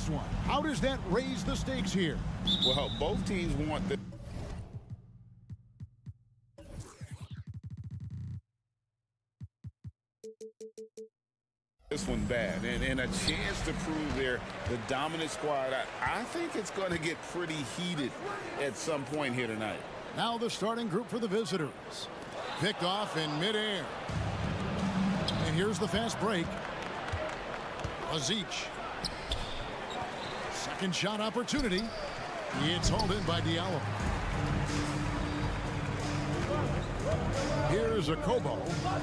this one. How does that raise the stakes here? Well, both teams want this one bad, and a chance to prove they're the dominant squad. I think it's going to get pretty heated at some point here tonight. Now the starting group for the visitors. Picked off in midair. And here's the fast break. Lazic. Second shot opportunity. It's hauled in by Diallo. Here's a Kobo.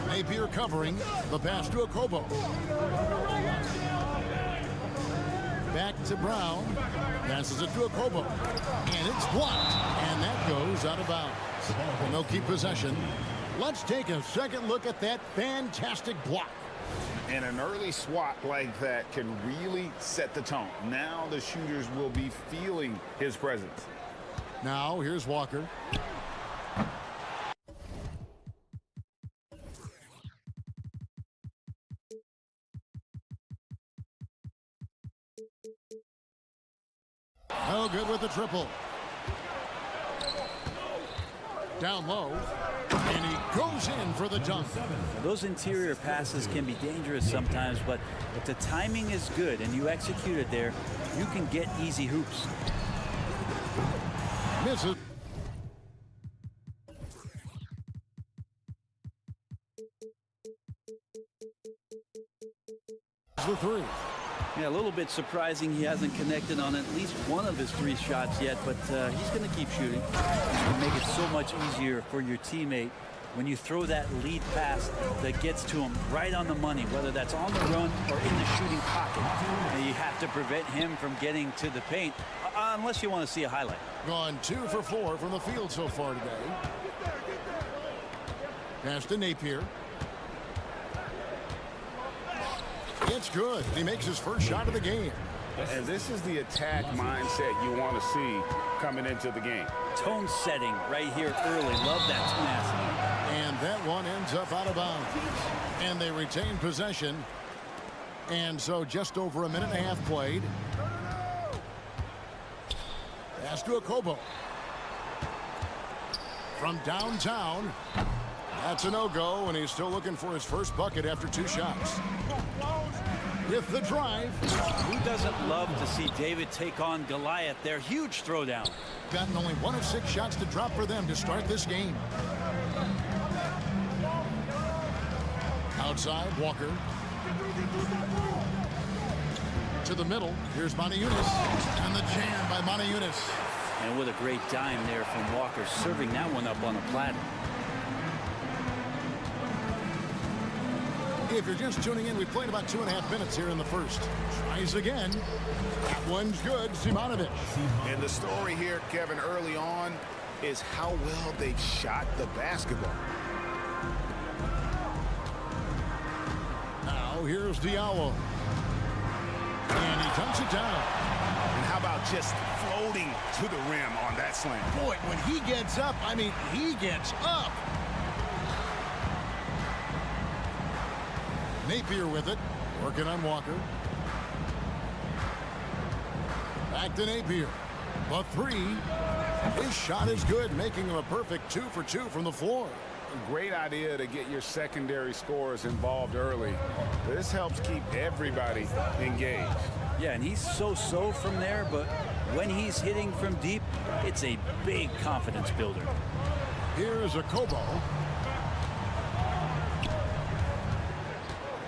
Napier covering. The pass to a Kobo. Back to Brown. Passes it to a Kobo. And it's blocked. And that goes out of bounds. And they'll keep possession. Let's take a second look at that fantastic block. And an early swat like that can really set the tone. Now the shooters will be feeling his presence. Now here's Walker. Oh, good with the triple. Down low. And he goes in for the dunk. Those interior passes can be dangerous sometimes, but if the timing is good and you execute it there, you can get easy hoops. Misses. The three. Yeah, a little bit surprising he hasn't connected on at least one of his 3 shots yet, but he's going to keep shooting. It's going to make it so much easier for your teammate when you throw that lead pass that gets to him right on the money, whether that's on the run or in the shooting pocket. And you have to prevent him from getting to the paint, unless you want to see a highlight. Gone 2 for 4 from the field so far today. Pass to Napier. It's good. He makes his first shot of the game. And this is the attack mindset you want to see coming into the game. Tone setting right here early. Love that tenacity. And that one ends up out of bounds. And they retain possession. And so just over a minute and a half played. Pass to a Kobo. From downtown. That's a no-go, and he's still looking for his first bucket after 2 shots. With the drive. Who doesn't love to see David take on Goliath? Their huge throwdown. Gotten only 1 of 6 shots to drop for them to start this game. Outside, Walker. To the middle. Here's Manajunas. And the jam by Manajunas. And what a great dime there from Walker, serving that one up on a platter. If you're just tuning in, we played about 2.5 minutes here in the first. Tries again. That one's good. Simonovic. And the story here, Kevin, early on is how well they've shot the basketball. Now here's Diallo. And he dumps it down. And how about just floating to the rim on that slam? Boy, when he gets up, I mean, he gets up. Napier with it, working on Walker. Back to Napier. The 3. His shot is good, making him a perfect 2 for 2 from the floor. A great idea to get your secondary scorers involved early. This helps keep everybody engaged. Yeah, and he's so-so from there, but when he's hitting from deep, it's a big confidence builder. Here's a Kobo.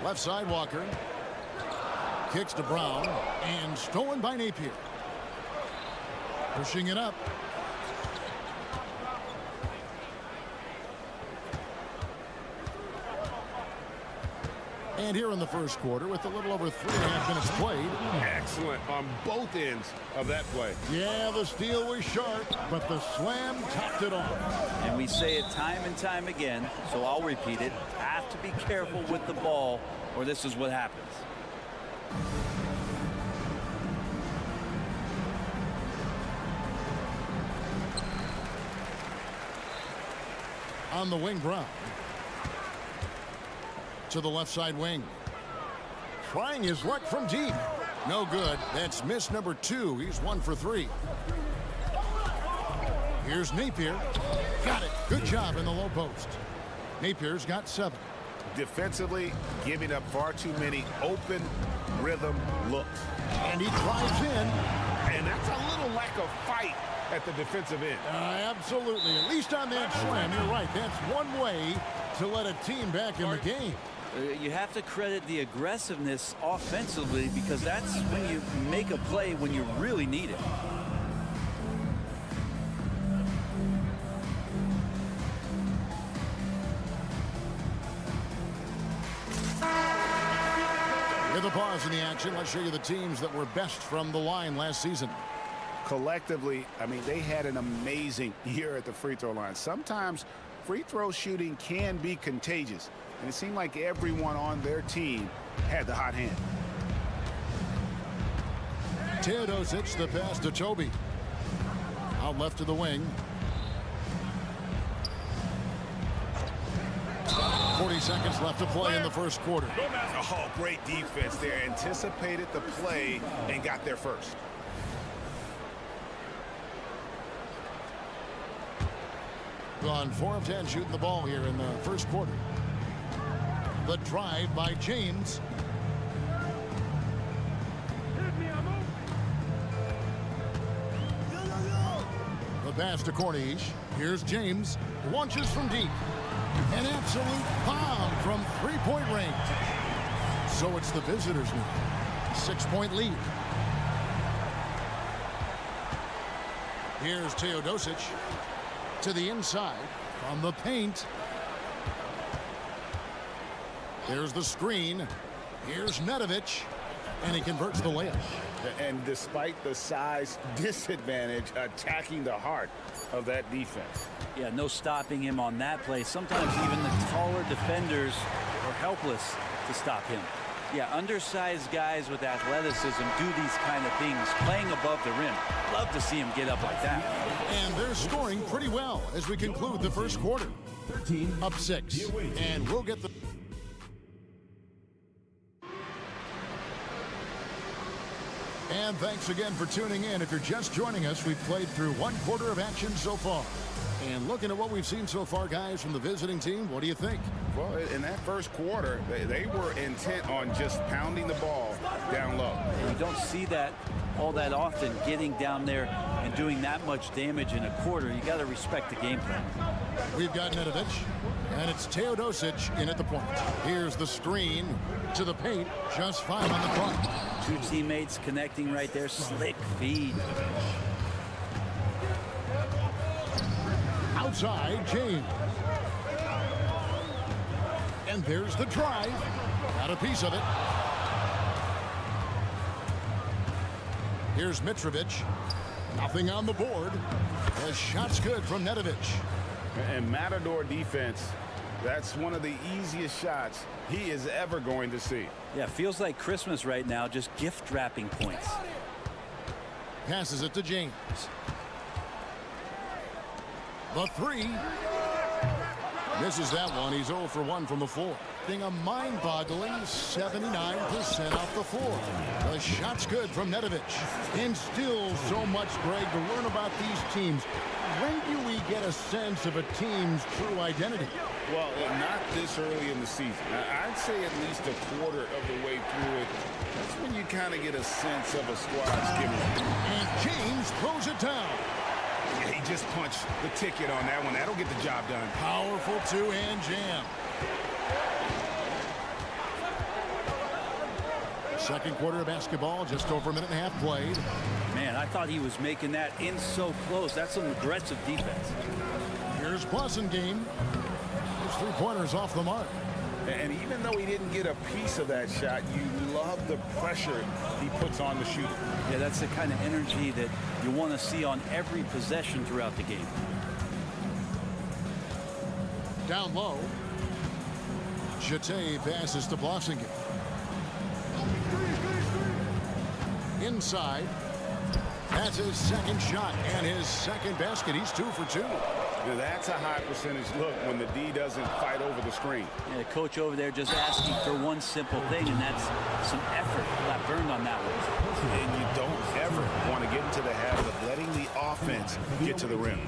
Left side, Walker. Kicks to Brown. And stolen by Napier. Pushing it up. And here in the first quarter, with a little over 3.5 minutes played. Excellent on both ends of that play. Yeah, the steal was sharp, but the slam topped it off. And we say it time and time again, so I'll repeat it. Have to be careful with the ball, or this is what happens. On the wing, Brown. To the left side wing. Trying his luck from deep. No good. That's miss number 2. He's 1 for 3. Here's Napier. Got it. Good job in the low post. Napier's got 7. Defensively, giving up far too many open rhythm looks. And he drives in. And that's a little lack of fight at the defensive end. Absolutely. At least on that slam, you're right. That's one way to let a team back in the game. You have to credit the aggressiveness offensively, because that's when you make a play when you really need it. With a pause in the action, let's show you the teams that were best from the line last season. Collectively, I mean, they had an amazing year at the free throw line. Sometimes free throw shooting can be contagious, and it seemed like everyone on their team had the hot hand. Teodosic, the pass to Toby. Out left to the wing. 40 seconds left to play in the first quarter. Oh, great defense there. Anticipated the play and got there first. Gone 4 of 10 shooting the ball here in the first quarter. The drive by James. The pass to Corniche. Here's James. Launches from deep. An absolute bomb from three-point range. So it's the visitors now. 6-point lead. Here's Teodosic to the inside from the paint. There's the screen. Here's Nedovic, and he converts the layup. And despite the size disadvantage, attacking the heart of that defense. Yeah, no stopping him on that play. Sometimes even the taller defenders are helpless to stop him. Yeah, undersized guys with athleticism do these kind of things, playing above the rim. Love to see him get up like that. And they're scoring pretty well as we conclude the first quarter. 13 up 6. And we'll get the... And thanks again for tuning in. If you're just joining us, we've played through 1 quarter of action so far. And looking at what we've seen so far, guys, from the visiting team, what do you think? Well, in that first quarter, they were intent on just pounding the ball down low. You don't see that all that often, getting down there and doing that much damage in a quarter. You got to respect the game plan. We've got Nedovic, and it's Teodosic in at the point. Here's the screen to the paint, just 5 on the clock. 2 teammates connecting right there. Slick feed. Outside, James. And there's the drive. Got a piece of it. Here's Mitrovic. Nothing on the board. The shot's good from Nedovic. And Matador defense, that's one of the easiest shots he is ever going to see. Yeah, feels like Christmas right now, just gift wrapping points. Passes it to James. The 3. Misses that one. He's 0 for 1 from the floor. Being a mind-boggling 79% off the floor. The shot's good from Nedovic. And still so much, Greg, to learn about these teams. When do we get a sense of a team's true identity? Well, not this early in the season. I'd say at least a quarter of the way through it. That's when you kind of get a sense of a squad's chemistry. And James throws it down. Yeah, he just punched the ticket on that one. That'll get the job done. Powerful two-hand jam. Second quarter of basketball, just over a minute and a half played. Man, I thought he was making that in so close. That's some aggressive defense. Here's Blasingame. His three-pointers off the mark. And even though he didn't get a piece of that shot, you love the pressure he puts on the shooter. Yeah, that's the kind of energy that you want to see on every possession throughout the game. Down low. Jete passes to Blasingame. Inside. That's his second shot and his second basket. He's 2 for 2. That's a high percentage look when the D doesn't fight over the screen. Yeah, the coach over there just asking for one simple thing, and that's some effort. Got burned on that one. And you don't ever want to get into the habit of letting the offense get to the rim.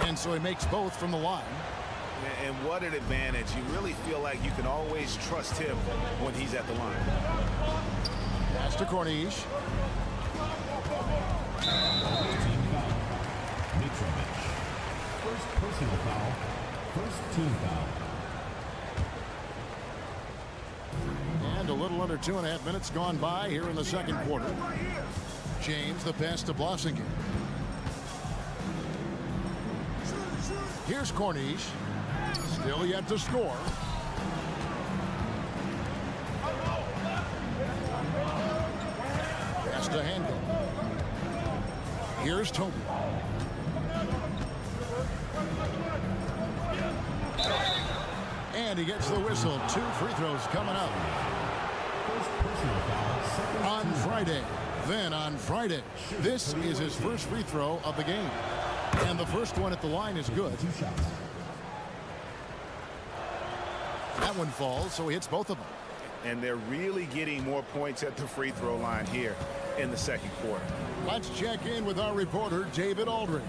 And so he makes both from the line. And what an advantage. You really feel like you can always trust him when he's at the line. Pass to Corniche. First personal foul. First team foul. And a little under 2.5 minutes gone by here in the second quarter. James, the pass to Blossingham. Here's Corniche. Still yet to score. Pass to Handel. Here's Toby. And he gets the whistle. 2 free throws coming up. On Friday. Then on Friday. This is his first free throw of the game. And the first one at the line is good. That one falls, so he hits both of them. And they're really getting more points at the free throw line here in the second quarter. Let's check in with our reporter, David Aldridge.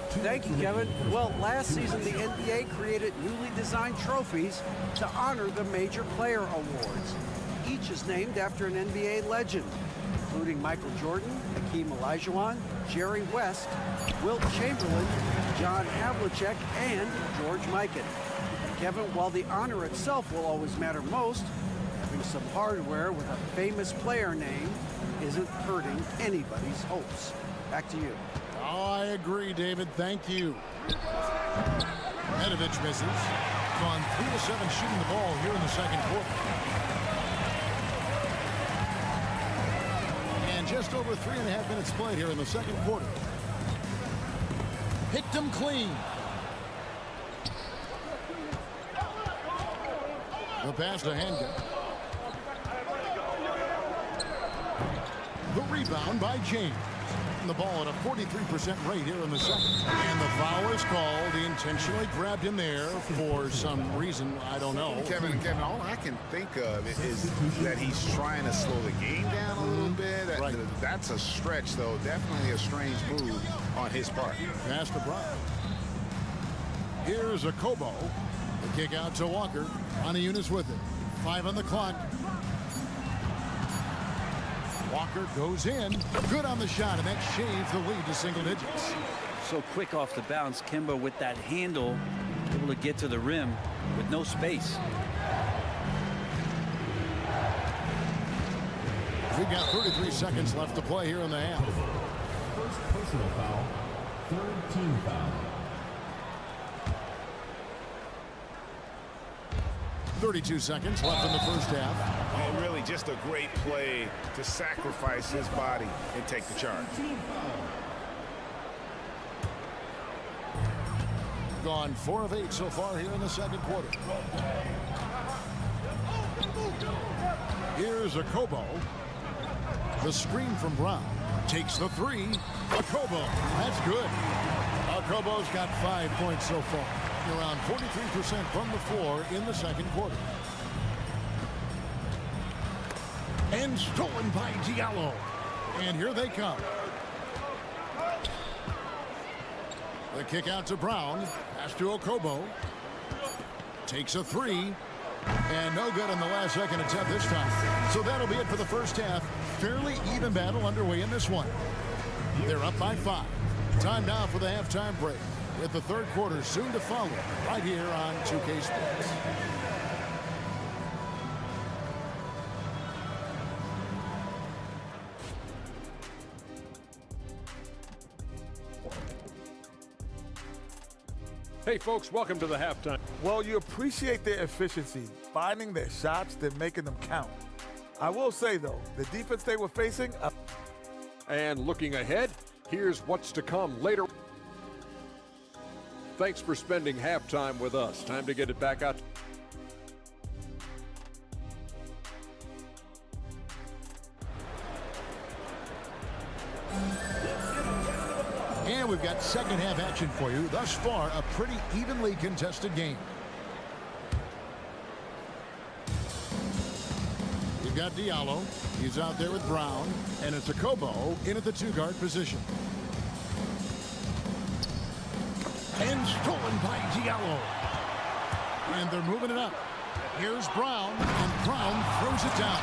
Thank you, Kevin. Well, last season, the NBA created newly designed trophies to honor the major player awards. Each is named after an NBA legend, including Michael Jordan, Hakeem Olajuwon, Jerry West, Wilt Chamberlain, John Havlicek, and George Mikan. Kevin, while the honor itself will always matter most, having some hardware with a famous player name isn't hurting anybody's hopes. Back to you. Oh, I agree, David. Thank you. Medovich misses. Gone 3 of 7 shooting the ball here in the second quarter. And just over 3.5 minutes played here in the second quarter. Picked him clean. The pass to Handel. The rebound by James. And the ball at a 43% rate here in the second. And the foul is called. He intentionally grabbed him there for some reason. I don't know. Kevin, all I can think of is that he's trying to slow the game down a little bit. Right. That's a stretch, though. Definitely a strange move on his part. Pass to Brown. Here's a Kobo. The kick out to Walker. Aniunas with it. 5 on the clock. Walker goes in. Good on the shot, and that shaves the lead to single digits. So quick off the bounce. Kemba with that handle, able to get to the rim with no space. We've got 33 seconds left to play here in the half. First personal foul. Third team foul. 32 seconds left in the first half. And really just a great play to sacrifice his body and take the charge. Gone 4 of 8 so far here in the second quarter. Here's a Kobo. The screen from Brown. Takes the 3. A Kobo. That's good. A Kobo's got 5 points so far. Around 43% from the floor in the second quarter. And stolen by Diallo. And here they come. The kick out to Brown. Pass to Okobo. Takes a 3. And no good on the last second attempt this time. So that'll be it for the first half. Fairly even battle underway in this one. They're up by 5. Time now for the halftime break, with the third quarter soon to follow right here on 2K Sports. Hey folks, welcome to the halftime. Well, you appreciate their efficiency, finding their shots, then making them count. I will say, though, the defense they were facing... And looking ahead, here's what's to come later. Thanks for spending halftime with us. Time to get it back out. And we've got second half action for you. Thus far, a pretty evenly contested game. You've got Diallo. He's out there with Brown. And it's a Kobo in at the 2-guard position. And stolen by Diallo. And they're moving it up. Here's Brown. And Brown throws it down.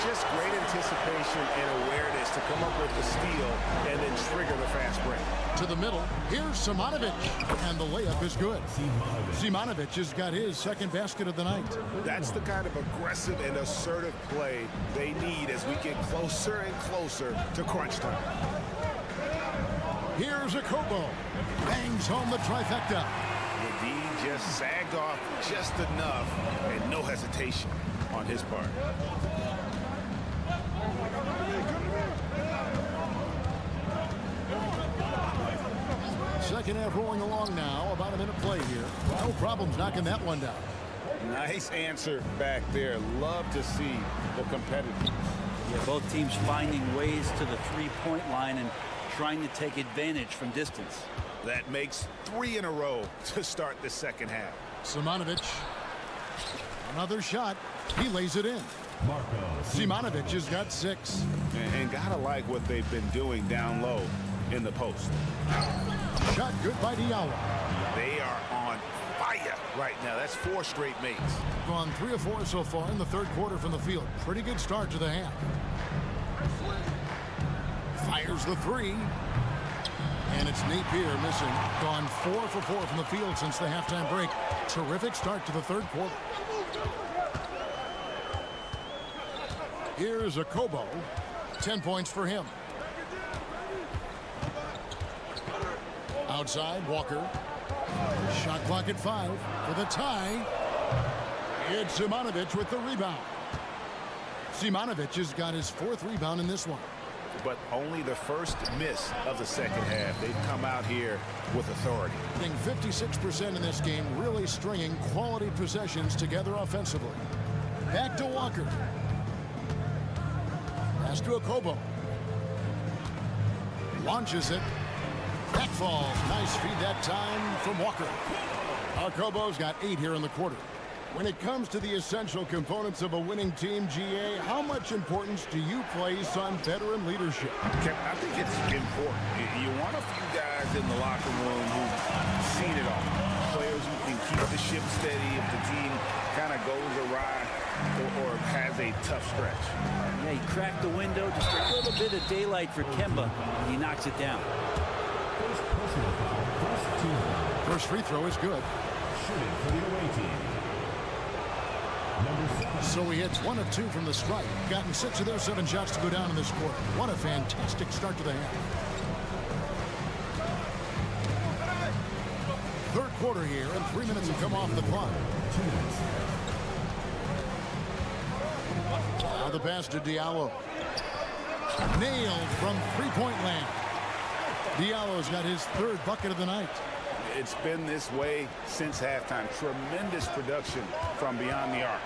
Just great anticipation and awareness to come up with the steal and then trigger the fast break. To the middle. Here's Simonovic. And the layup is good. Simonovic has got his second basket of the night. That's the kind of aggressive and assertive play they need as we get closer and closer to crunch time. Here's a Kobo. Bangs home the trifecta. The D just sagged off just enough and no hesitation on his part. Second half rolling along now. About a minute play here. No problems knocking that one down. Nice answer back there. Love to see the competitive. Yeah, both teams finding ways to the three-point line and trying to take advantage from distance. That makes 3 in a row to start the second half. Simonovic. Another shot. He lays it in. Simonovic has got 6. And gotta like what they've been doing down low in the post. Shot good by Diallo. They are on fire right now. That's 4 straight makes. Gone 3 of 4 so far in the third quarter from the field. Pretty good start to the half. Fires the 3. And it's Napier missing. Gone 4 for 4 from the field since the halftime break. Terrific start to the third quarter. Here's a Kobo. 10 points for him. Outside, Walker. Shot clock at 5 for the tie. It's Simonovic with the rebound. Simonovic has got his 4th rebound in this one. But only the first miss of the second half. They've come out here with authority. Getting 56% in this game, really stringing quality possessions together offensively. Back to Walker. Pass to a Kobo. Launches it. Back falls. Nice feed that time from Walker. Kobo's got 8 here in the quarter. When it comes to the essential components of a winning team, GA, how much importance do you place on veteran leadership? I think it's important. You want a few guys in the locker room who've seen it all. Players who can keep the ship steady if the team kind of goes awry or has a tough stretch. Yeah, he cracked the window. Just a little bit of daylight for Kemba, and he knocks it down. First free throw is good. Shooting for the away team. So he hits 1 of 2 from the stripe. Gotten 6 of their 7 shots to go down in this quarter. What a fantastic start to the half. Third quarter here, and 3 minutes have come off the clock. Now the pass to Diallo. Nailed from three-point land. Diallo's got his 3rd bucket of the night. It's been this way since halftime. Tremendous production from beyond the arc.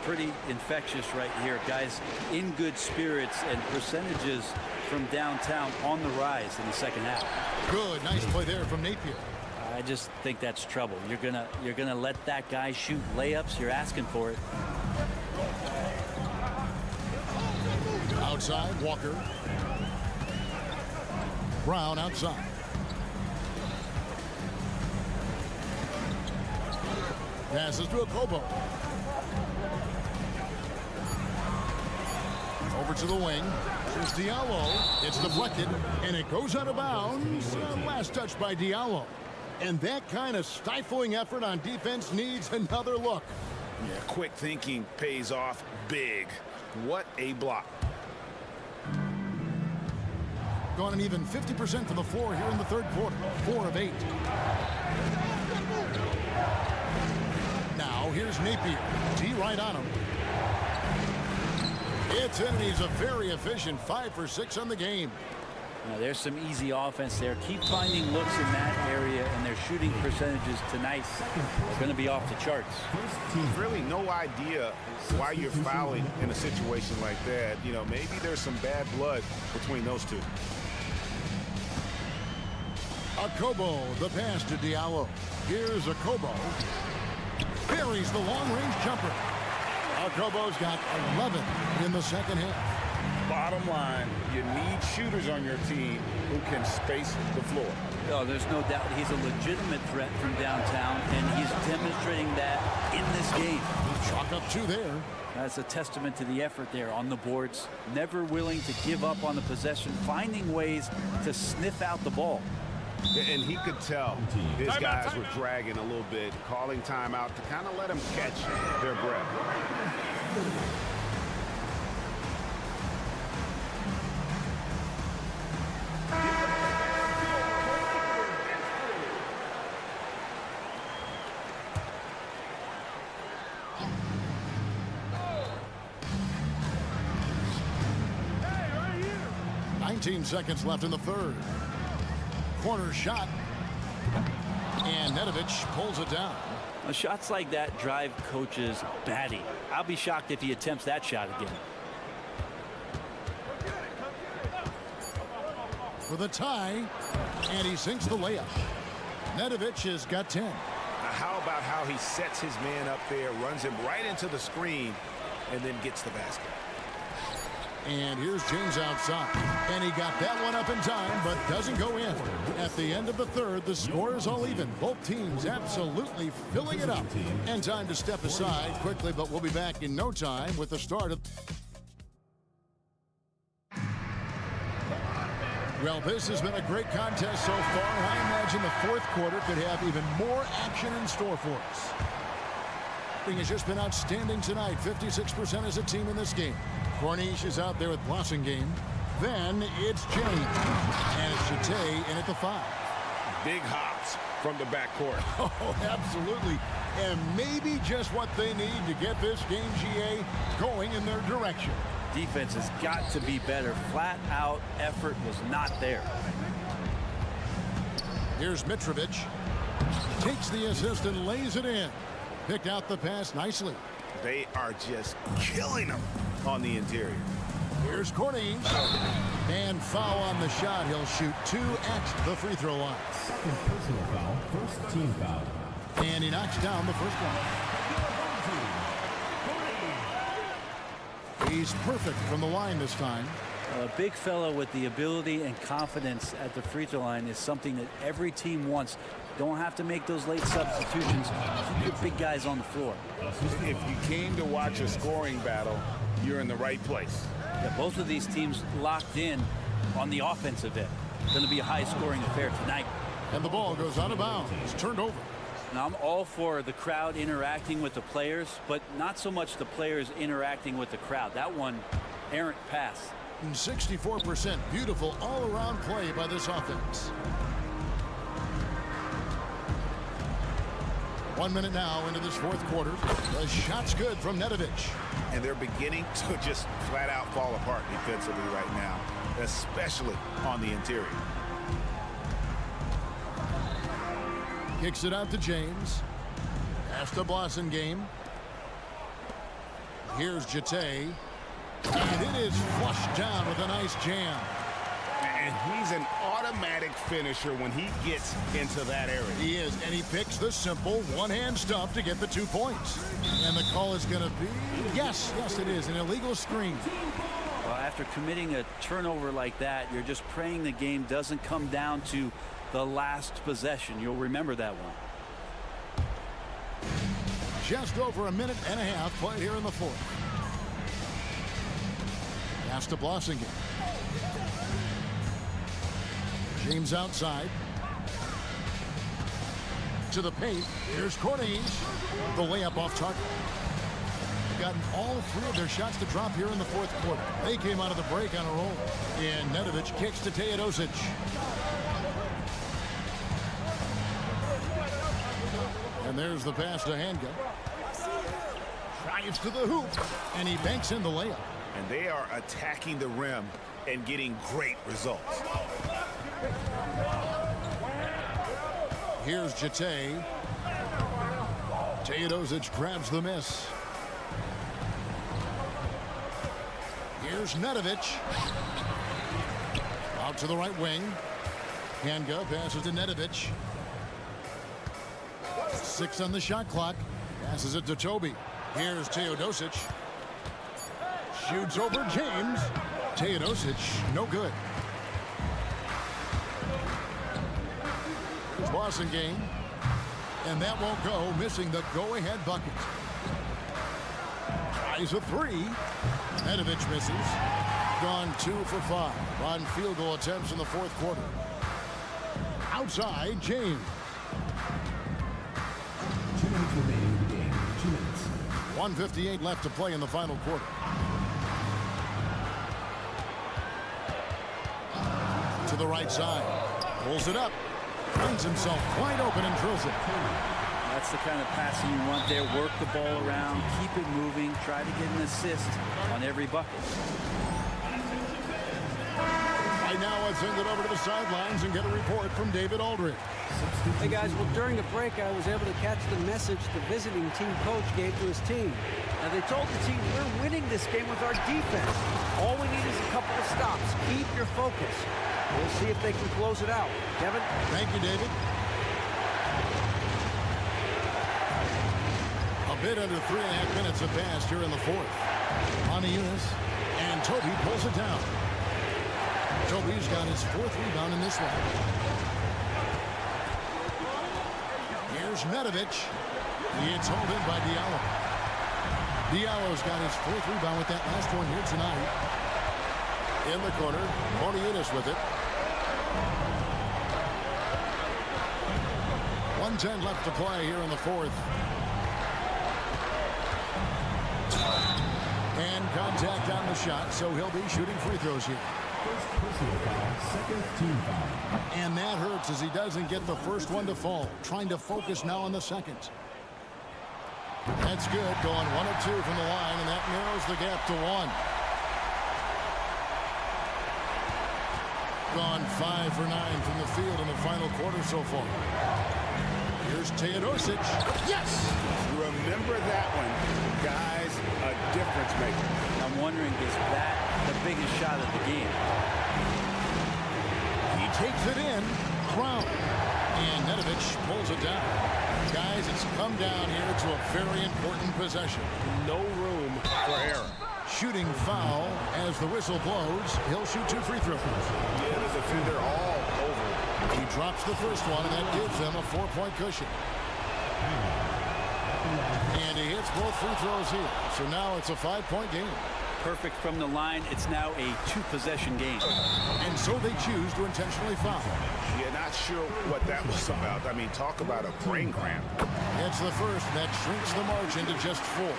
Pretty infectious right here. Guys in good spirits and percentages from downtown on the rise in the second half. Good, nice play there from Napier. I just think that's trouble. You're gonna let that guy shoot layups. You're asking for it. Outside, Walker. Brown outside. Passes to a Kobo. Over to the wing. Here's Diallo. It's deflected, and it goes out of bounds. Last touch by Diallo. And that kind of stifling effort on defense needs another look. Yeah, quick thinking pays off big. What a block. Gone an even 50% from the floor here in the third quarter. 4 of 8. Now here's Napier. D right on him. It's in. He's a very efficient 5 for 6 on the game. Now, there's some easy offense there. Keep finding looks in that area, and their shooting percentages tonight are going to be off the charts. Really no idea why you're fouling in a situation like that. You know, maybe there's some bad blood between those two. Akobo, the pass to Diallo. Here's Akobo. Buries the long-range jumper. Akobo's got 11 in the second half. Bottom line, you need shooters on your team who can space the floor. Oh, there's no doubt he's a legitimate threat from downtown, and he's demonstrating that in this game. Chalk up 2 there. That's a testament to the effort there on the boards. Never willing to give up on the possession, finding ways to sniff out the ball. And he could tell his guys were dragging a little bit, calling timeout to kind of let them catch their breath. 19 seconds left in the third. Corner shot. And Nedovic pulls it down. Now, shots like that drive coaches batty. I'll be shocked if he attempts that shot again. For the tie. And he sinks the layup. Nedovic has got 10. Now, how about how he sets his man up there, runs him right into the screen, and then gets the basket. And here's James outside. And he got that one up in time, but doesn't go in. At the end of the third, the score is all even. Both teams absolutely filling it up. And time to step aside quickly, but we'll be back in no time with the start of... Well, this has been a great contest so far. I imagine the fourth quarter could have even more action in store for us. Has just been outstanding tonight. 56% as a team in this game. Corniche is out there with Blossingame. Then it's James. And it's Chate in at the 5. Big hops from the backcourt. Oh, absolutely. And maybe just what they need to get this game, GA, going in their direction. Defense has got to be better. Flat out effort was not there. Here's Mitrovic. Takes the assist and lays it in. Picked out the pass nicely. They are just killing them on the interior. Here's Corniche. And foul on the shot. He'll shoot 2 at the free throw line. Second personal foul, first team foul. And he knocks down the first one. He's perfect from the line this time. A big fella with the ability and confidence at the free throw line is something that every team wants. Don't have to make those late substitutions. Keep your big guys on the floor. If you came to watch a scoring battle, you're in the right place. Yeah, both of these teams locked in on the offensive end. It's going to be a high-scoring affair tonight. And the ball goes out of bounds. It's turned over. Now, I'm all for the crowd interacting with the players, but not so much the players interacting with the crowd. That one, errant pass. 64% beautiful all-around play by this offense. 1 minute now into this fourth quarter. The shot's good from Nedovic. And they're beginning to just flat out fall apart defensively right now, especially on the interior. Kicks it out to James. Pass to Blossingame. Here's Chate. And it is flushed down with a nice jam. And he's an automatic finisher when he gets into that area. He is, and he picks the simple one-hand stuff to get the 2 points. And the call is going to be, yes, it is, an illegal screen. Well, after committing a turnover like that, you're just praying the game doesn't come down to the last possession. You'll remember that one. Just over a minute and a half played here in the fourth. Pass to Blossingame. James outside. To the paint. Here's Corniche. The layup off target. They've gotten all 3 of their shots to drop here in the fourth quarter. They came out of the break on a roll. And Nedovic kicks to Teodosic. And there's the pass to Hanga. Drives to the hoop. And he banks in the layup. And they are attacking the rim and getting great results. Here's Chate. Teodosic grabs the miss. Here's Nedovic. Out to the right wing. Kanga passes to Nedovic. 6 on the shot clock. Passes it to Toby. Here's Teodosic. Shoots over James. Teodosic, no good. It's Boston game. And that won't go, missing the go-ahead bucket. Tries a 3. Nedovic misses. Gone 2 for 5 on field goal attempts in the fourth quarter. Outside, James. 2 minutes remaining in the game. 2 minutes. 1:58 left to play in the final quarter. To the right side. Pulls it up. Finds himself wide open and drills it. That's the kind of passing you want there. Work the ball around, keep it moving, try to get an assist on every bucket. Right now, let's send it over to the sidelines and get a report from David Aldridge. Hey guys, well during the break I was able to catch the message the visiting team coach gave to his team. Now they told the team, we're winning this game with our defense. All we need is a couple of stops. Keep your focus. We'll see if they can close it out. Kevin? Thank you, David. A bit under 3.5 minutes have passed here in the fourth. On the Eunice, and Toby pulls it down. Toby's got his 4th rebound in this one. Here's Nedovic. It's held in by Diallo. Diallo's got his 4th rebound with that last one here tonight. In the corner, Moniunas with it. 1:10 left to play here in the fourth. And contact on the shot, so he'll be shooting free throws here. First personal foul, second team foul. And that hurts as he doesn't get the first one to fall. Trying to focus now on the second. That's good. Going 1 of 2 from the line, and that narrows the gap to 1. Gone 5 for 9 from the field in the final quarter so far. Here's Teodosic. Yes! Remember that one, guys, a difference maker. I'm wondering, is that the biggest shot of the game? He takes it in. Crown. And Nedovic pulls it down. Guys, it's come down here to a very important possession. No room for error. Shooting foul as the whistle blows. He'll shoot 2 free throws. Yeah, the defender all over. He drops the first one, and that gives them a 4-point cushion. And he hits both free throws here. So now it's a 5-point game. Perfect from the line. It's now a 2-possession game. And so they choose to intentionally foul. Yeah, not sure what that was about. I mean, talk about a brain cramp. It's the first, and that shrinks the margin to just 4.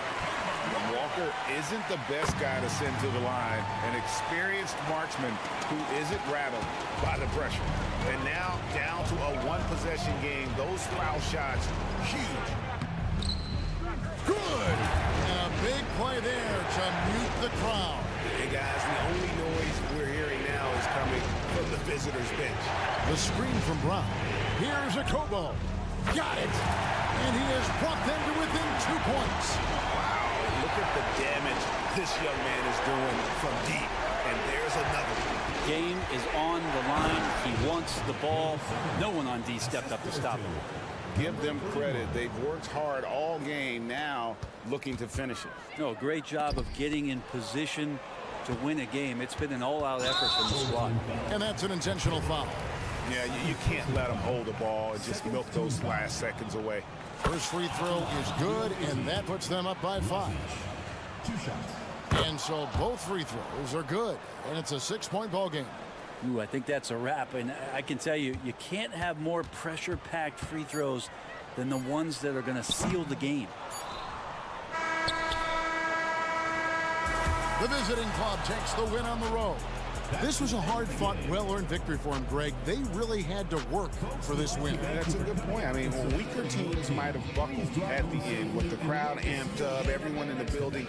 Walker isn't the best guy to send to the line. An experienced marksman who isn't rattled by the pressure. And now down to a 1-possession game. Those foul shots, huge. Good! And a big play there to mute the crowd. Hey, guys, the only noise we're hearing now is coming from the visitors' bench. The screen from Brown. Here's a Kobo. Got it! And he has brought them to within 2 points. Wow, look at the damage this young man is doing from deep. And there's another one. Game is on the line. He wants the ball. No one on D stepped up to stop him. Give them credit. They've worked hard all game, now looking to finish it. No, great job of getting in position to win a game. It's been an all-out effort from the squad. And that's an intentional foul. Yeah, you can't let them hold the ball and just milk those last seconds away. First free throw is good, and that puts them up by 5. 2 shots. And so both free throws are good, and it's a 6-point ball game. Ooh, I think that's a wrap. And I can tell you, you can't have more pressure-packed free throws than the ones that are going to seal the game. The visiting club takes the win on the road. This was a hard-fought, well-earned victory for him, Greg. They really had to work for this win. That's a good point. I mean, weaker teams might have buckled at the end with the crowd amped up, everyone in the building.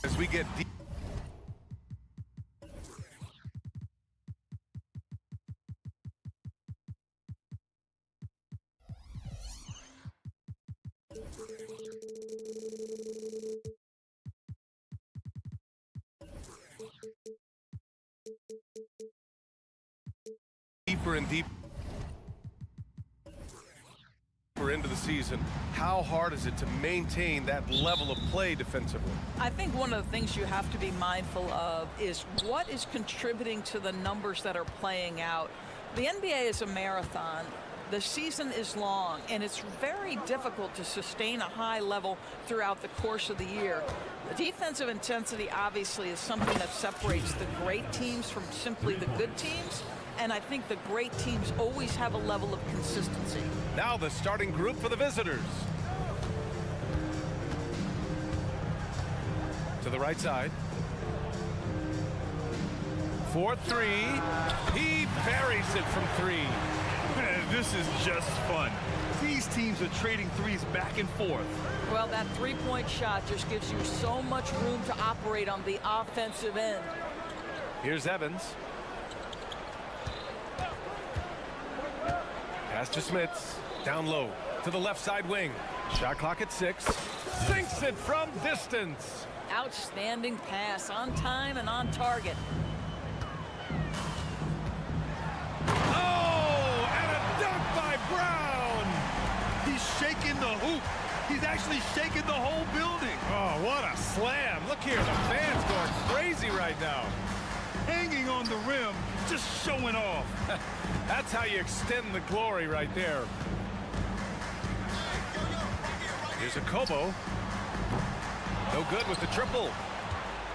As we get deep. Deeper and deeper into the season, how hard is it to maintain that level of play defensively? I think one of the things you have to be mindful of is what is contributing to the numbers that are playing out. The NBA is a marathon. The season is long, and it's very difficult to sustain a high level throughout the course of the year. The defensive intensity obviously is something that separates the great teams from simply the good teams. And I think the great teams always have a level of consistency. Now the starting group for the visitors. To the right side. 4-3. He buries it from 3. This is just fun. These teams are trading threes back and forth. Well, that three-point shot just gives you so much room to operate on the offensive end. Here's Evans. Pass to Smits. Down low to the left side wing. Shot clock at 6. Sinks it from distance. Outstanding pass, on time and on target. Oh, and a dunk by Brown. He's shaking the hoop. He's actually shaking the whole building. Oh, what a slam. Look here, the fans going crazy right now. Hanging on the rim, just showing off. That's how you extend the glory right there. Here's a Kobo. No good with the triple.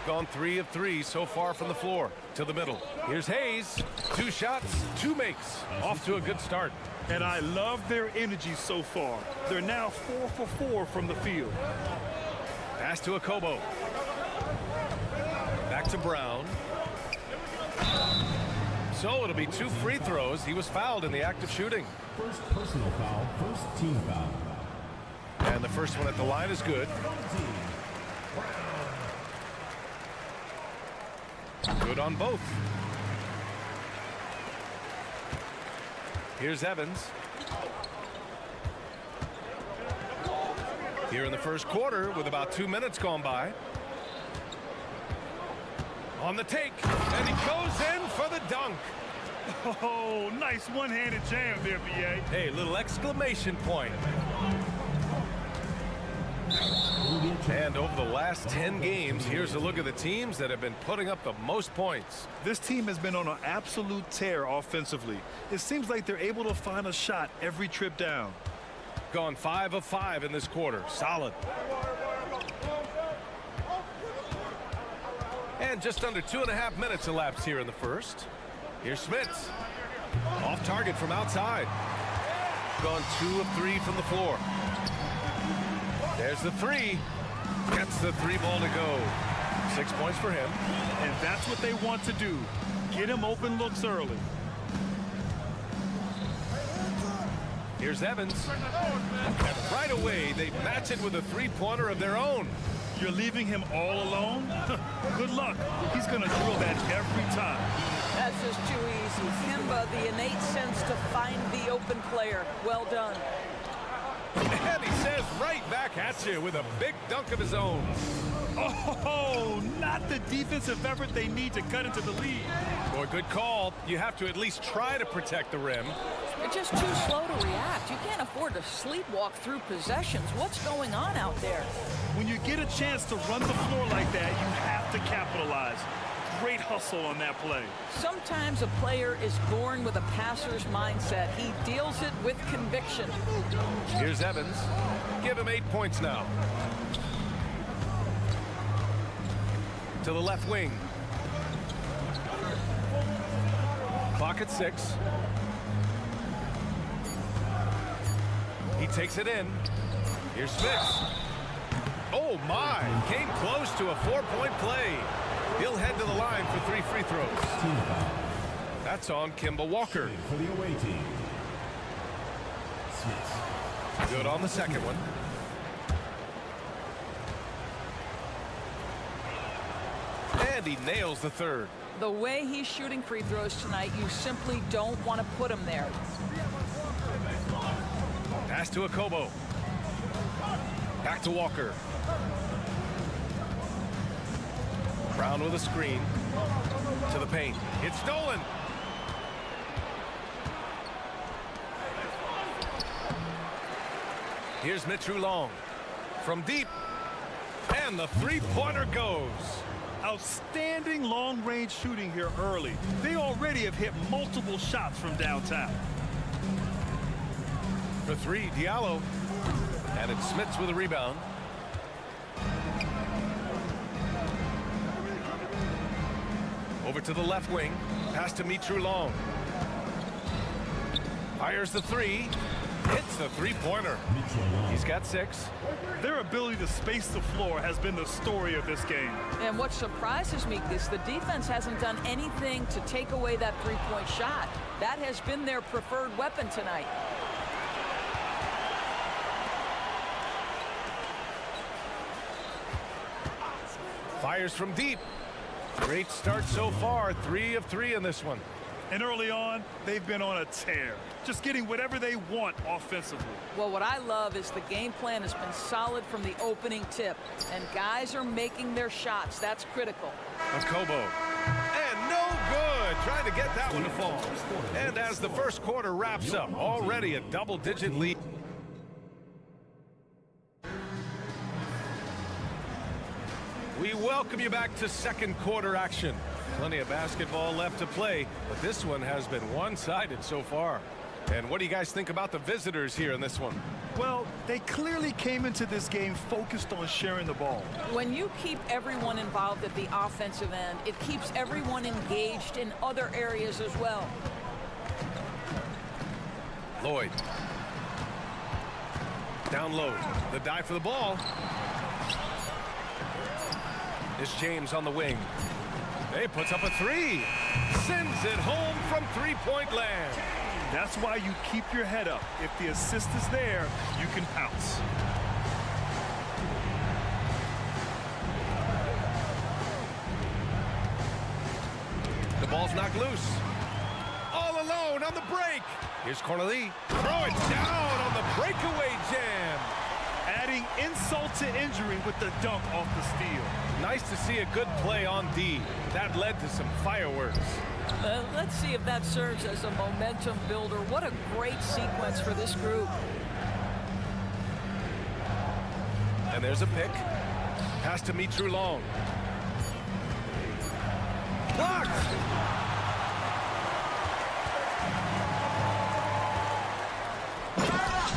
Gone 3 of 3 so far from the floor to the middle. Here's Hayes. 2 shots, 2 makes. Off to a good start. And I love their energy so far. They're now 4 for 4 from the field. Pass to a Kobo. Back to Brown. So it'll be 2 free throws. He was fouled in the act of shooting. First personal foul, first team foul. And the first one at the line is good. Good on both. Here's Evans. Here in the first quarter with about 2 minutes gone by. On the take, and he goes in for the dunk. Oh, nice one-handed jam there, B.A. Hey, little exclamation point. And over the last 10 games, here's a look at the teams that have been putting up the most points. This team has been on an absolute tear offensively. It seems like they're able to find a shot every trip down. Gone 5 of 5 in this quarter. Solid. And just under 2.5 minutes elapsed here in the first. Here's Smits. Off target from outside. Gone 2 of 3 from the floor. There's the 3. Gets the 3 ball to go. 6 points for him. And that's what they want to do. Get him open looks early. Here's Evans. And right away, they match it with a 3-pointer of their own. You're leaving him all alone? Good luck. He's going to drill that every time. That's just too easy. Kimba, the innate sense to find the open player. Well done. And he says right back at you with a big dunk of his own. Oh, not the defensive effort they need to cut into the lead. Boy, good call. You have to at least try to protect the rim. You're just too slow to react. You can't afford to sleepwalk through possessions. What's going on out there? When you get a chance to run the floor like that, you have to capitalize. Great hustle on that play. Sometimes a player is born with a passer's mindset. He deals it with conviction. Here's Evans. Give him 8 points now. To the left wing. Clock at 6. He takes it in. Here's Smith. Oh my, came close to a 4-point play. He'll head to the line for 3 free throws. That's on Kemba Walker. For the away team. Smith. Good on the second one. And he nails the third. The way he's shooting free throws tonight, you simply don't want to put him there. Pass to Akobo. Back to Walker. Brown with a screen. To the paint. It's stolen. Here's Mitchell Long. From deep. And the three-pointer goes. Outstanding long-range shooting here early. They already have hit multiple shots from downtown. For 3, Diallo. And it's Smits with a rebound. Over to the left wing. Pass to Mitchell Long. Fires the 3. Hits the three-pointer. He's got 6. Their ability to space the floor has been the story of this game. And what surprises me is the defense hasn't done anything to take away that three-point shot. That has been their preferred weapon tonight. Fires from deep. Great start so far. 3 of 3 in this one. And early on, they've been on a tear, just getting whatever they want offensively. Well, what I love is the game plan has been solid from the opening tip, and guys are making their shots. That's critical. Akobo. And no good. Trying to get that one to fall. And as the first quarter wraps up, already a double-digit lead. We welcome you back to second quarter action. Plenty of basketball left to play, but this one has been one-sided so far. And what do you guys think about the visitors here in this one? Well, they clearly came into this game focused on sharing the ball. When you keep everyone involved at the offensive end, it keeps everyone engaged in other areas as well. Lloyd. Down low. The dive for the ball. Is James on the wing. He puts up a 3. Sends it home from three-point land. That's why you keep your head up. If the assist is there, you can pounce. The ball's knocked loose. All alone on the break. Here's Cornelie. Throw it down on the breakaway jam. Adding insult to injury with the dunk off the steal. Nice to see a good play on D. That led to some fireworks. Let's see if that serves as a momentum builder. What a great sequence for this group. And there's a pick. Pass to Mitchell Long. Blocked!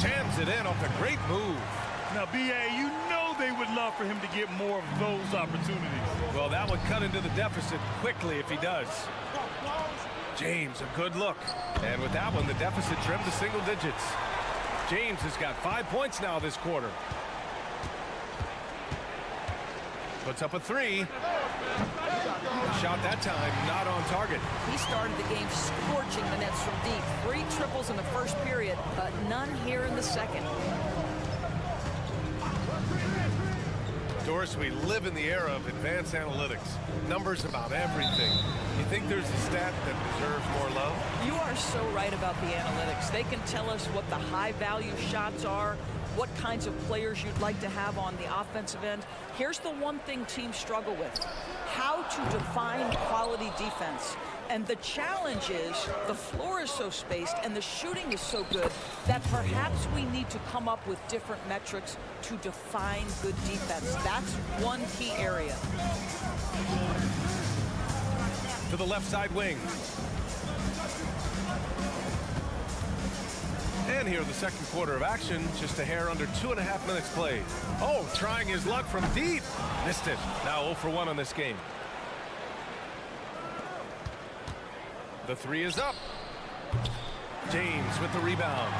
Jams it in off a great move. Now, B.A., you know they would love for him to get more of those opportunities. Well, that would cut into the deficit quickly if he does. James, a good look. And with that one, the deficit trimmed to single digits. James has got 5 points now this quarter. Puts up a 3. Shot that time, not on target. He started the game scorching the nets from deep. 3 triples in the first period, but none here in the second. Source, we live in the era of advanced analytics. Numbers about everything. You think there's a stat that deserves more love? You are so right about the analytics. They can tell us what the high-value shots are, what kinds of players you'd like to have on the offensive end. Here's the one thing teams struggle with: how to define quality defense. And the challenge is the floor is so spaced and the shooting is so good that perhaps we need to come up with different metrics to define good defense. That's one key area. To the left side wing. And here the second quarter of action, just a hair under 2.5 minutes played. Oh, trying his luck from deep. Missed it. Now 0 for 1 on this game. The three is up. James with the rebound.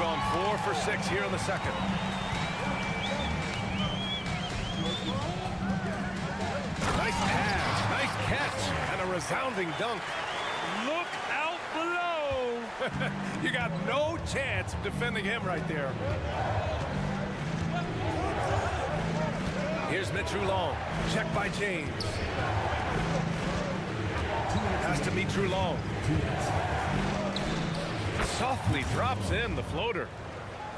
Gone 4 for 6 here in the second. Nice pass, nice catch, and a resounding dunk. Look out below. You got no chance of defending him right there. Here's Mitru Long. Check by James. Has to be Drew Long. Softly drops in the floater.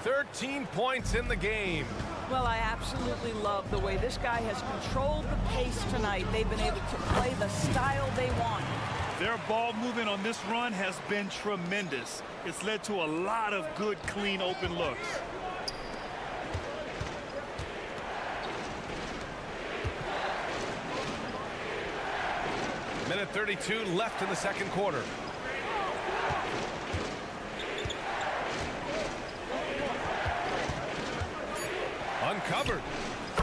13 points in the game. Well, I absolutely love the way this guy has controlled the pace tonight. They've been able to play the style they want. Their ball movement on this run has been tremendous. It's led to a lot of good, clean, open looks. Minute 32 left in the second quarter. Uncovered.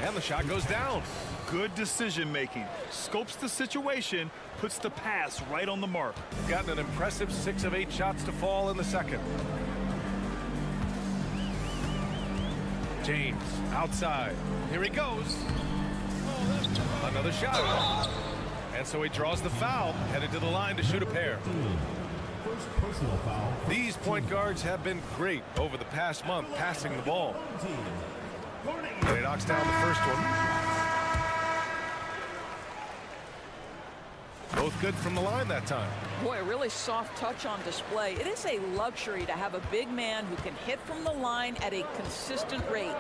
And the shot goes down. Good decision making. Scopes the situation, puts the pass right on the mark. Gotten an impressive 6 of 8 shots to fall in the second. James outside. Here he goes. Another shot. And so he draws the foul, headed to the line to shoot a pair. First personal foul. These point guards have been great over the past month passing the ball. And he knocks down the first one. Both good from the line that time. Boy, a really soft touch on display. It is a luxury to have a big man who can hit from the line at a consistent rate.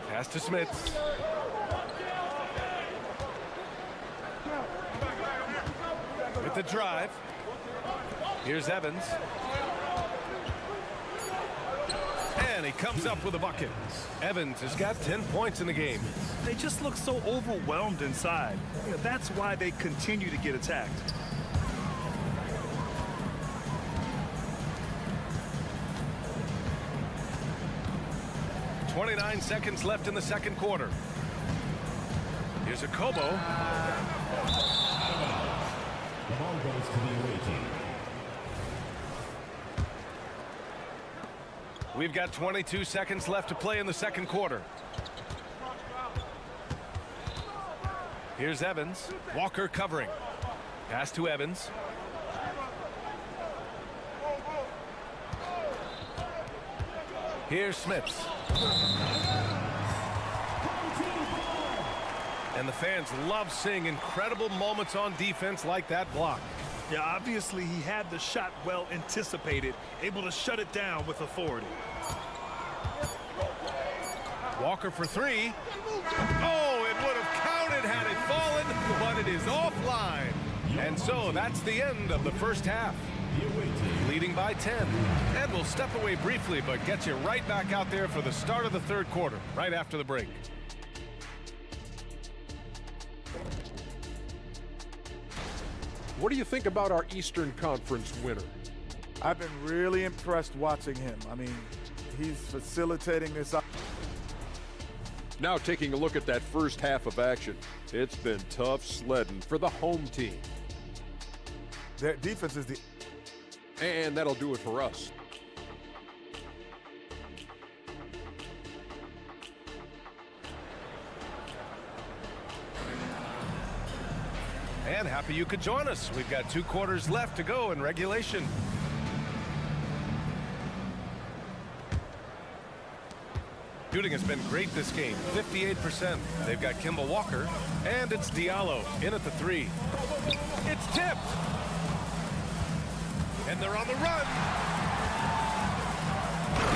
Pass to Smith. With the drive. Here's Evans. And he comes up with a bucket. Evans has got 10 points in the game. They just look so overwhelmed inside. That's why they continue to get attacked. .29 seconds left in the second quarter. Here's a Kobo. The ball goes to the away team. We've got 22 seconds left to play in the second quarter. Here's Evans. Walker covering. Pass to Evans. Here's Smith. And the fans love seeing incredible moments on defense like that block. Yeah, obviously he had the shot well anticipated, able to shut it down with authority. Walker for three. Oh, it would have counted had it fallen, but it is offline. And so that's the end of the first half. Leading by 10. And we'll step away briefly, but get you right back out there for the start of the third quarter, right after the break. What do you think about our Eastern Conference winner? I've been really impressed watching him. I mean, he's facilitating this. Now taking a look at that first half of action. It's been tough sledding for the home team. Their defense is the... And that'll do it for us. And happy you could join us. We've got 2 quarters left to go in regulation. Shooting has been great this game, 58%. They've got Kemba Walker, and it's Diallo in at the 3. It's tipped. And they're on the run.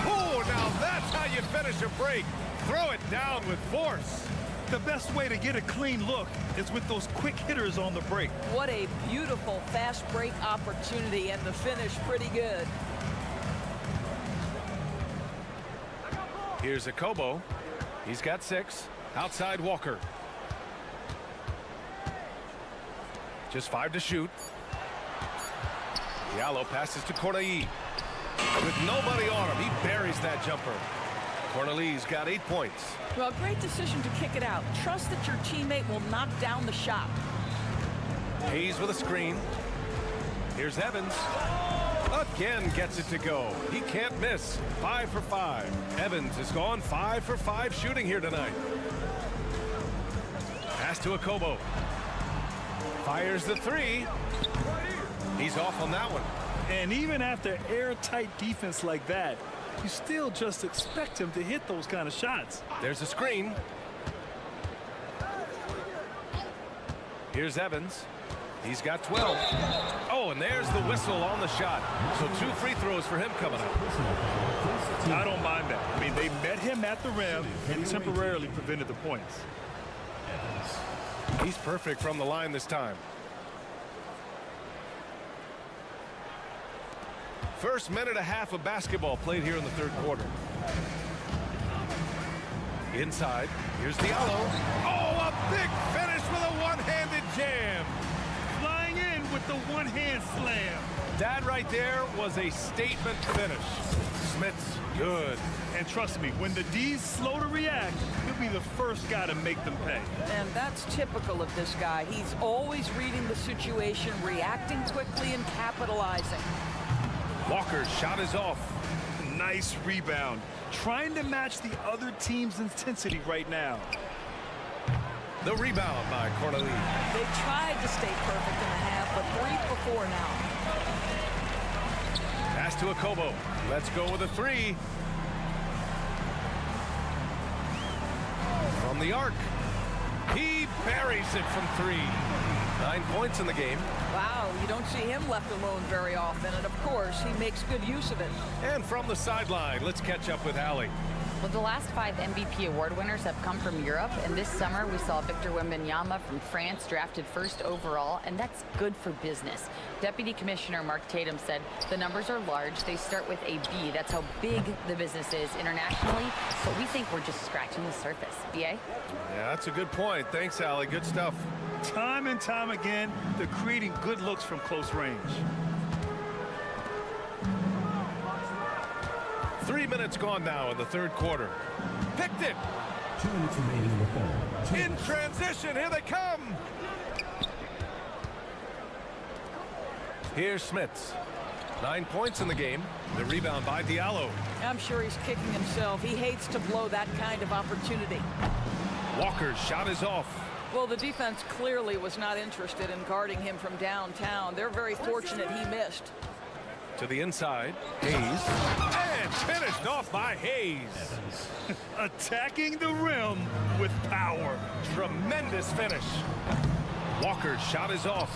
Oh, now that's how you finish a break. Throw it down with force. The best way to get a clean look is with those quick hitters on the break. What a beautiful fast break opportunity, and the finish pretty good. Here's a Kobo. He's got 6. Outside Walker. Just 5 to shoot. Diallo passes to Corneli. With nobody on him, he buries that jumper. Corneli's got 8 points. Well, great decision to kick it out. Trust that your teammate will knock down the shot. Hayes with a screen. Here's Evans. Again gets it to go. He can't miss. 5 for 5. Evans has gone 5 for 5 shooting here tonight. Pass to Akobo. Fires the 3. He's off on that one. And even after airtight defense like that, you still just expect him to hit those kind of shots. There's a screen. Here's Evans. He's got 12. Oh, and there's the whistle on the shot. So 2 free throws for him coming up. I don't mind that. I mean, they met him at the rim and temporarily prevented the points. He's perfect from the line this time. First minute and a half of basketball played here in the 3rd quarter. Inside, here's Diallo. Oh, a big finish with a one-handed jam. Flying in with the one-hand slam. That right there was a statement finish. Smith's good. And trust me, when the D's slow to react, he'll be the first guy to make them pay. And that's typical of this guy. He's always reading the situation, reacting quickly, and capitalizing. Walker's shot is off. Nice rebound. Trying to match the other team's intensity right now. The rebound by Corneli. They tried to stay perfect in the half, but 3 for 4 now. Pass to Akobo. Let's go with a 3. From the arc. He buries it from 3. 9 points in the game. Wow, you don't see him left alone very often, and of course, he makes good use of it. And from the sideline, let's catch up with Allie. Well, the last 5 MVP award winners have come from Europe, and this summer we saw Victor Wembanyama from France drafted 1st overall, and that's good for business. Deputy Commissioner Mark Tatum said the numbers are large. They start with a B. That's how big the business is internationally, but we think we're just scratching the surface. BA? Yeah, that's a good point. Thanks, Allie. Good stuff. Time and time again, they're creating good looks from close range. 3 minutes gone now in the 3rd quarter. Picked it. 2 minutes remaining in the 3rd. In transition, here they come. Here's Smits. 9 points in the game. The rebound by Diallo. I'm sure he's kicking himself. He hates to blow that kind of opportunity. Walker's shot is off. Well, the defense clearly was not interested in guarding him from downtown. They're very fortunate he missed. To the inside, Hayes. And finished off by Hayes. Attacking the rim with power. Tremendous finish. Walker's shot is off.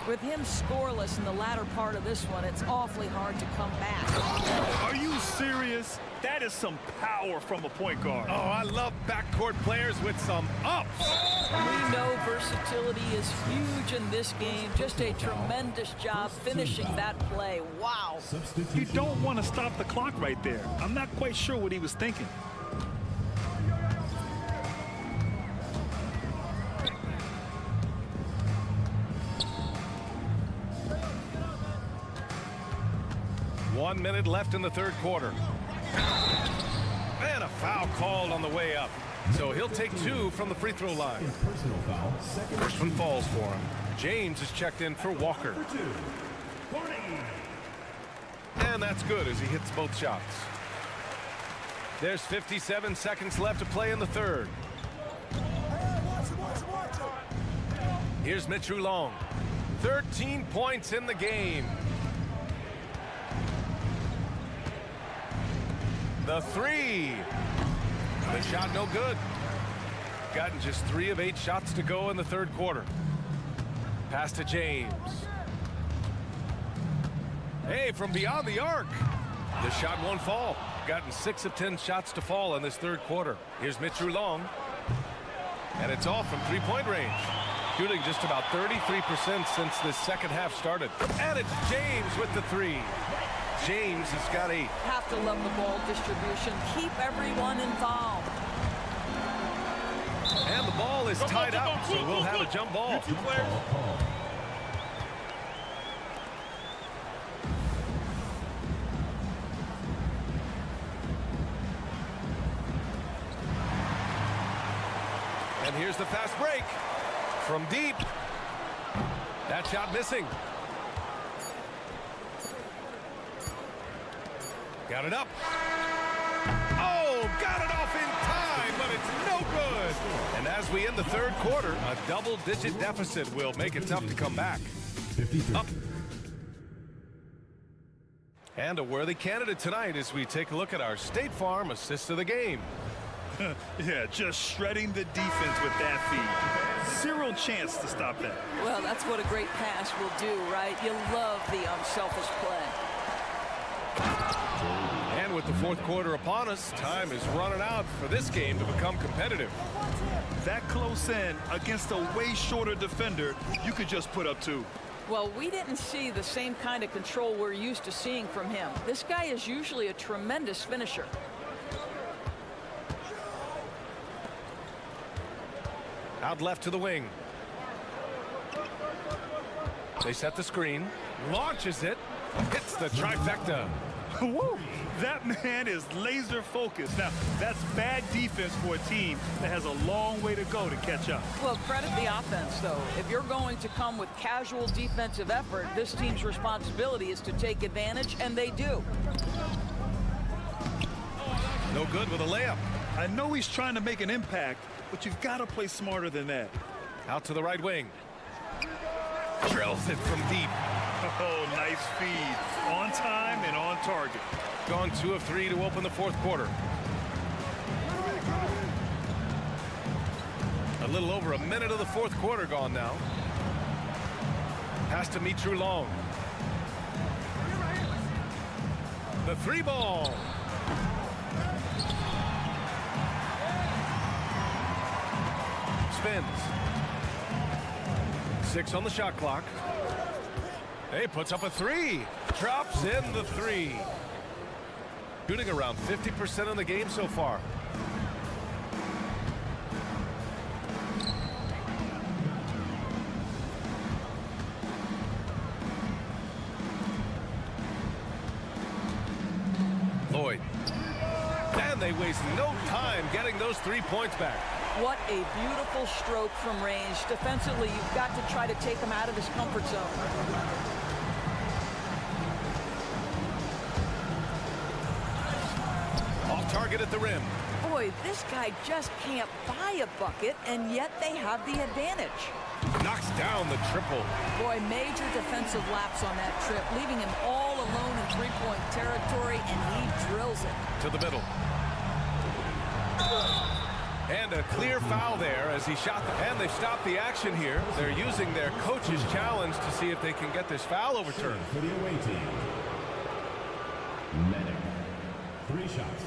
With him scoreless in the latter part of this one, it's awfully hard to come back. Are you serious? That is some power from a point guard. Oh, I love backcourt players with some ups. We know versatility is huge in this game. Just a tremendous job finishing that play. Wow. You don't want to stop the clock right there. I'm not quite sure what he was thinking. One minute left in the 3rd quarter. And a foul called on the way up. So he'll take 2 from the free throw line. Personal foul. First one falls for him. James is checked in for Walker. And that's good as he hits both shots. There's 57 seconds left to play in the 3rd. Here's Mitchell Long. 13 points in the game. The 3. The shot no good. Gotten just 3 of 8 shots to go in the third quarter. Pass to James. Hey, from beyond the arc. The shot won't fall. Gotten 6 of 10 shots to fall in this third quarter. Here's Mitch Long. And it's off from 3-point range. Shooting just about 33% since the second half started. And it's James with the 3. James has got 8. Have to love the ball distribution. Keep everyone involved. And the ball is tied up, so we'll have a jump ball. And here's the fast break from deep. That shot missing. Got it up. Oh, got it off in time, but it's no good. And as we end the third quarter, a double-digit deficit will make it tough to come back. 53. Up. And a worthy candidate tonight as we take a look at our State Farm assist of the game. Yeah, just shredding the defense with that feed. Zero chance to stop that. Well, that's what a great pass will do, right? You love the unselfish play. And with the fourth quarter upon us, time is running out for this game to become competitive. That close in against a way shorter defender, you could just put up 2. Well, we didn't see the same kind of control we're used to seeing from him. This guy is usually a tremendous finisher. Out left to the wing. They set the screen. Launches it. Hits the trifecta. Woo! That man is laser focused. Now, that's bad defense for a team that has a long way to go to catch up. Well, credit the offense, though. If you're going to come with casual defensive effort, this team's responsibility is to take advantage, and they do. No good with a layup. I know he's trying to make an impact, but you've got to play smarter than that. Out to the right wing. Drills it from deep. Oh, nice feed. On time and on target. Gone 2 of 3 to open the fourth quarter. A little over a minute of the fourth quarter gone now. Pass to Mitru Long. The 3 ball. Spins. 6 on the shot clock. He puts up a 3. Drops in the 3. Shooting around 50% in the game so far. Lloyd. And they waste no time getting those 3 points back. What a beautiful stroke from range. Defensively, you've got to try to take him out of his comfort zone. Off target at the rim. Boy, this guy just can't buy a bucket, and yet they have the advantage. Knocks down the triple. Boy, major defensive lapse on that trip, leaving him all alone in three-point territory, and he drills it. To the middle. And a clear foul there as he shot the, and they've stopped the action here. They're using their coach's challenge to see if they can get this foul overturned. For the away team. Medic. 3 shots.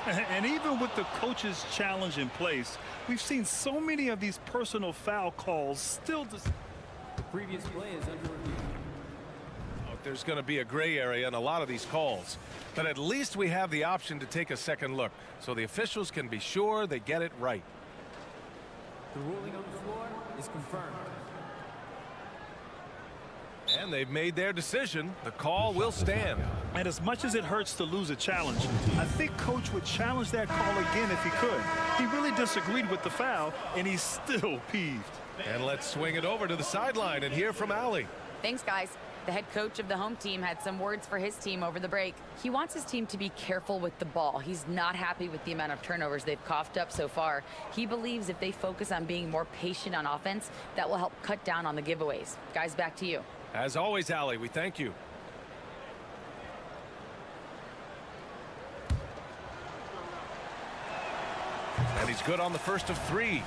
And even with the coach's challenge in place, we've seen so many of these personal foul calls still. The previous play is under review. There's going to be a gray area in a lot of these calls, but at least we have the option to take a second look so the officials can be sure they get it right. The ruling on the floor is confirmed. And they've made their decision. The call will stand. And as much as it hurts to lose a challenge, I think coach would challenge that call again if he could. He really disagreed with the foul, and he's still peeved. And let's swing it over to the sideline and hear from Allie. Thanks, guys. The head coach of the home team had some words for his team over the break. He wants his team to be careful with the ball. He's not happy with the amount of turnovers they've coughed up so far. He believes if they focus on being more patient on offense, that will help cut down on the giveaways. Guys, back to you. As always, Allie, we thank you. And he's good on the first of 3.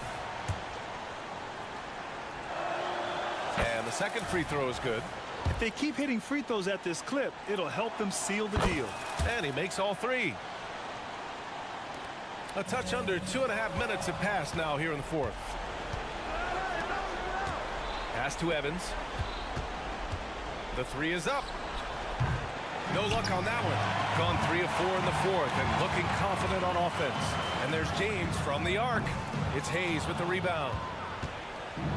And the second free throw is good. If they keep hitting free throws at this clip, it'll help them seal the deal. And he makes all 3. A touch under 2.5 minutes have passed now here in the fourth. Pass to Evans. The 3 is up. No luck on that one. Gone 3 of 4 in the fourth and looking confident on offense. And there's James from the arc. It's Hayes with the rebound.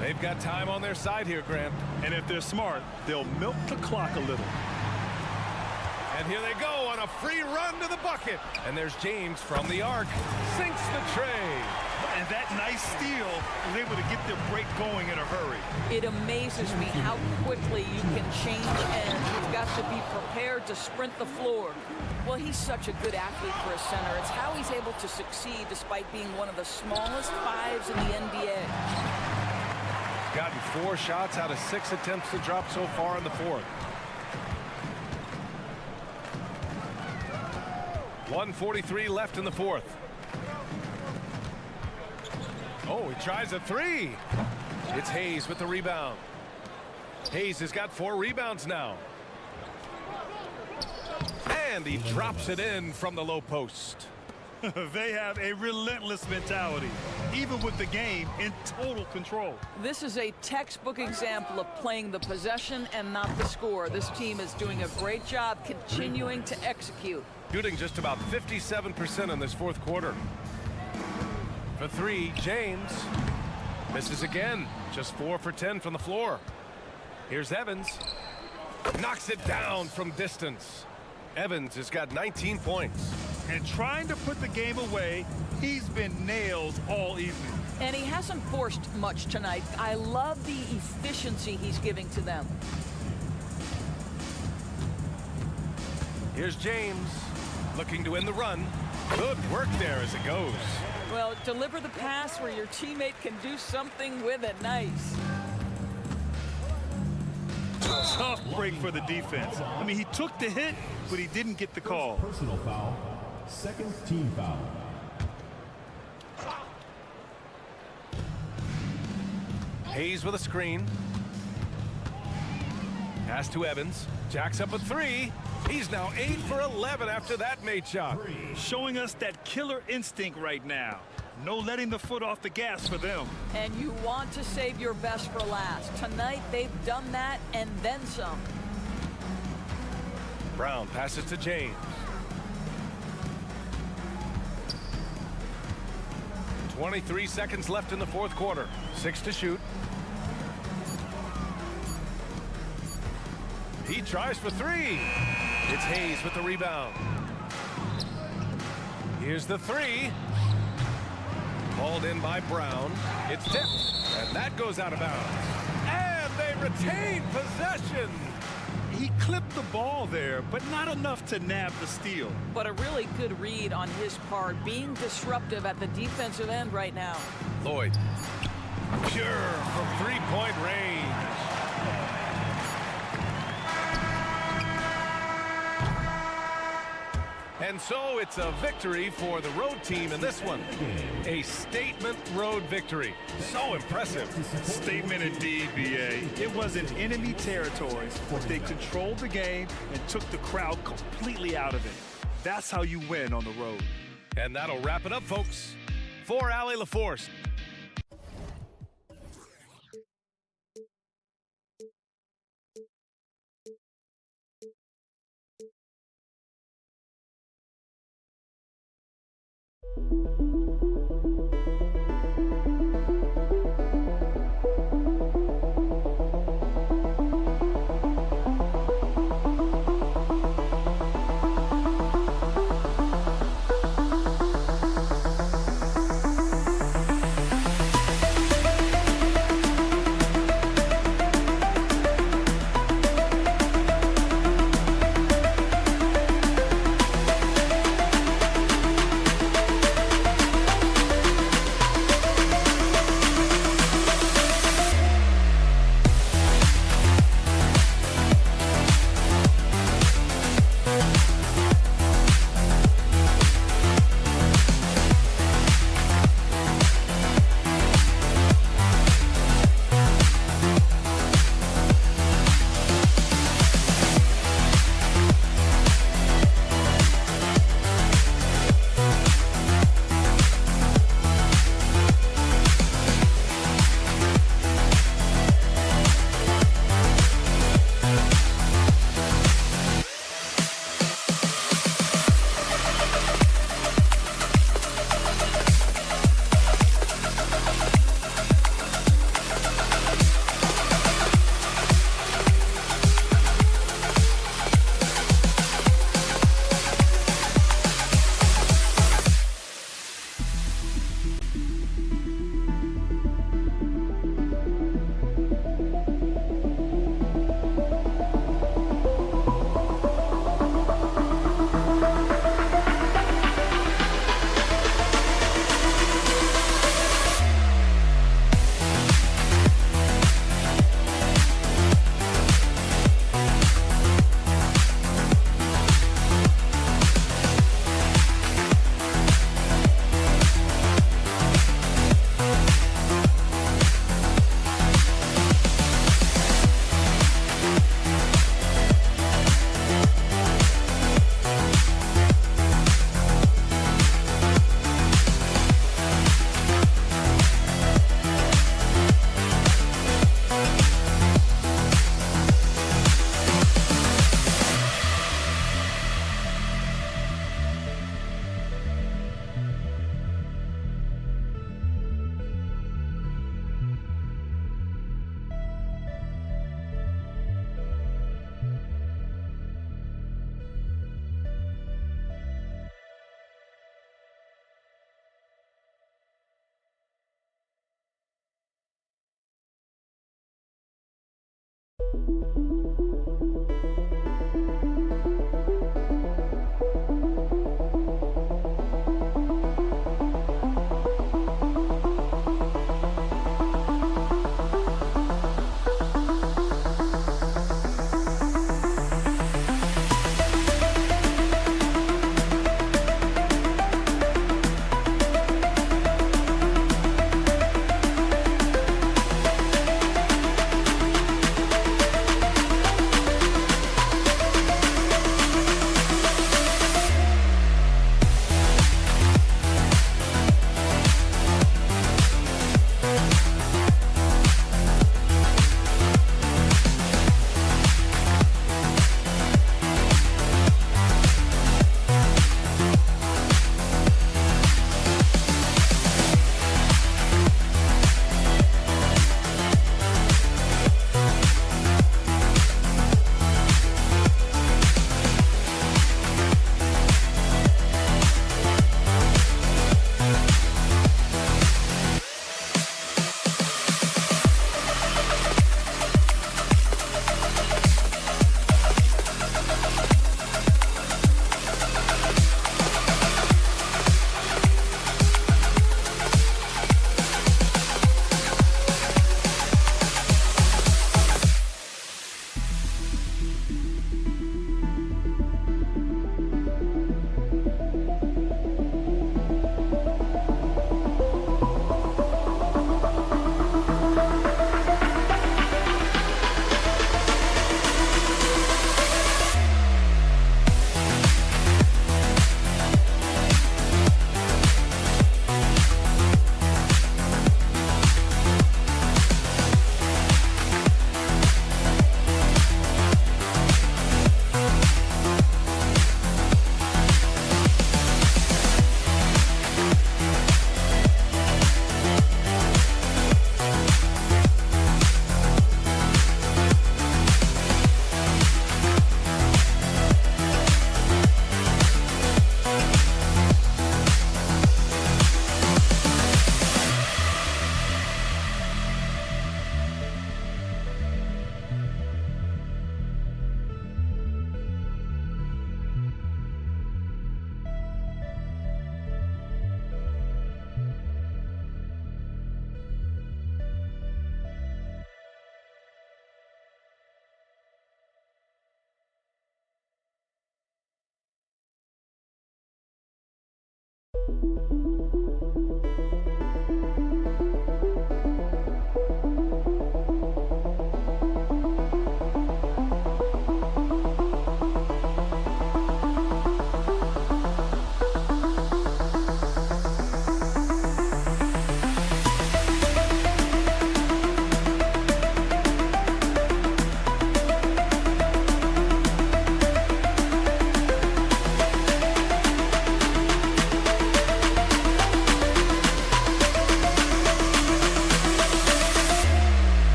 They've got time on their side here, Grant. And if they're smart, they'll milk the clock a little. And here they go on a free run to the bucket. And there's James from the arc. Sinks the tray. And that nice steal was able to get their break going in a hurry. It amazes me how quickly you can change ends. You've got to be prepared to sprint the floor. Well, he's such a good athlete for a center. It's how he's able to succeed despite being one of the smallest 5s in the NBA. Gotten 4 shots out of 6 attempts to drop so far in the fourth. 1:43 left in the fourth. Oh, he tries a 3. It's Hayes with the rebound. Hayes has got 4 rebounds now. And he drops it in from the low post. They have a relentless mentality, even with the game in total control. This is a textbook example of playing the possession and not the score. This team is doing a great job continuing to execute. Shooting just about 57% in this fourth quarter. For 3, James misses again. Just 4 for 10 from the floor. Here's Evans. Knocks it down from distance. Evans has got 19 points. And trying to put the game away, he's been nailed all evening. And he hasn't forced much tonight. I love the efficiency he's giving to them. Here's James looking to win the run. Good work there as it goes. Well, deliver the pass where your teammate can do something with it. Nice. Tough break for the defense. I mean, he took the hit, but he didn't get the call. Personal foul. Second team foul. Hayes with a screen. Pass to Evans. Jacks up a 3. He's now 8 for 11 after that made shot. Showing us that killer instinct right now. No letting the foot off the gas for them. And you want to save your best for last. Tonight, they've done that and then some. Brown passes to James. 23 seconds left in the fourth quarter. 6 to shoot. He tries for 3. It's Hayes with the rebound. Here's the 3. Hauled in by Brown. It's tipped, and that goes out of bounds. And they retain possession. He clipped the ball there, but not enough to nab the steal. But a really good read on his part, being disruptive at the defensive end right now. Lloyd. Pure from 3-point range. And so it's a victory for the road team in this one. A statement road victory. So impressive. Statement indeed, BA. It was in enemy territory, but they controlled the game and took the crowd completely out of it. That's how you win on the road. And that'll wrap it up, folks. For Allie LaForce.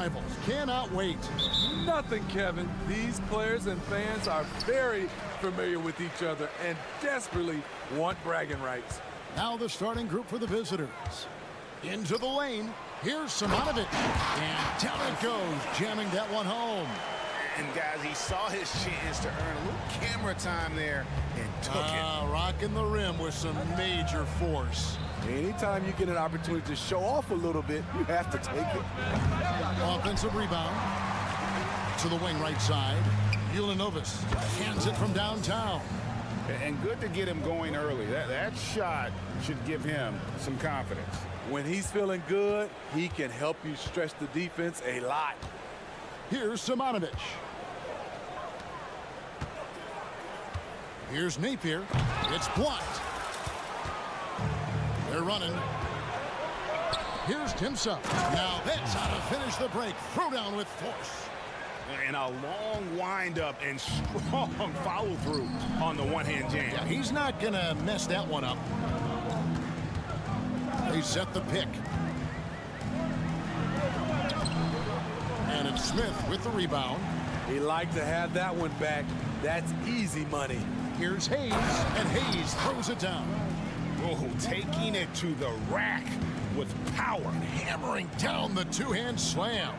rivals. Cannot wait. Nothing, Kevin. These players and fans are very familiar with each other and desperately want bragging rights. Now the starting group for the visitors. Into the lane. Here's Simonovic. And down it goes, jamming that one home. And guys, he saw his chance to earn a little camera time there and took it. Rocking the rim with some major force. Anytime you get an opportunity to show off a little bit, you have to take it. Offensive rebound. To the wing right side. Ulanovis hands it from downtown. And good to get him going early. That shot should give him some confidence. When he's feeling good, he can help you stretch the defense a lot. Here's Simonovic. Here's Napier. It's blocked. They're running. Here's Timsa. Now that's how to finish the break. Throw down with force. And a long windup and strong follow through on the one-hand jam. Yeah, he's not going to mess that one up. They set the pick. And it's Smith with the rebound. He liked to have that one back. That's easy money. Here's Hayes, and Hayes throws it down. Oh, taking it to the rack with power. Hammering down the two-hand slam.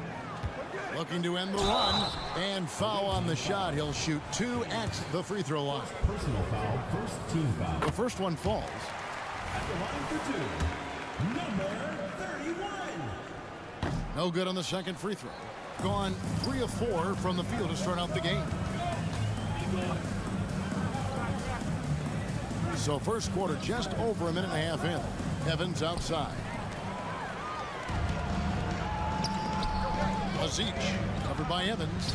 Looking to end the run, and foul on the shot. He'll shoot 2 at the free throw line. Personal foul, first team foul. The first one falls. At the line for 2, number 31. No good on the second free throw. Gone 3 of 4 from the field to start out the game. So first quarter just over a minute and a half in. Evans outside. Aziz covered by Evans.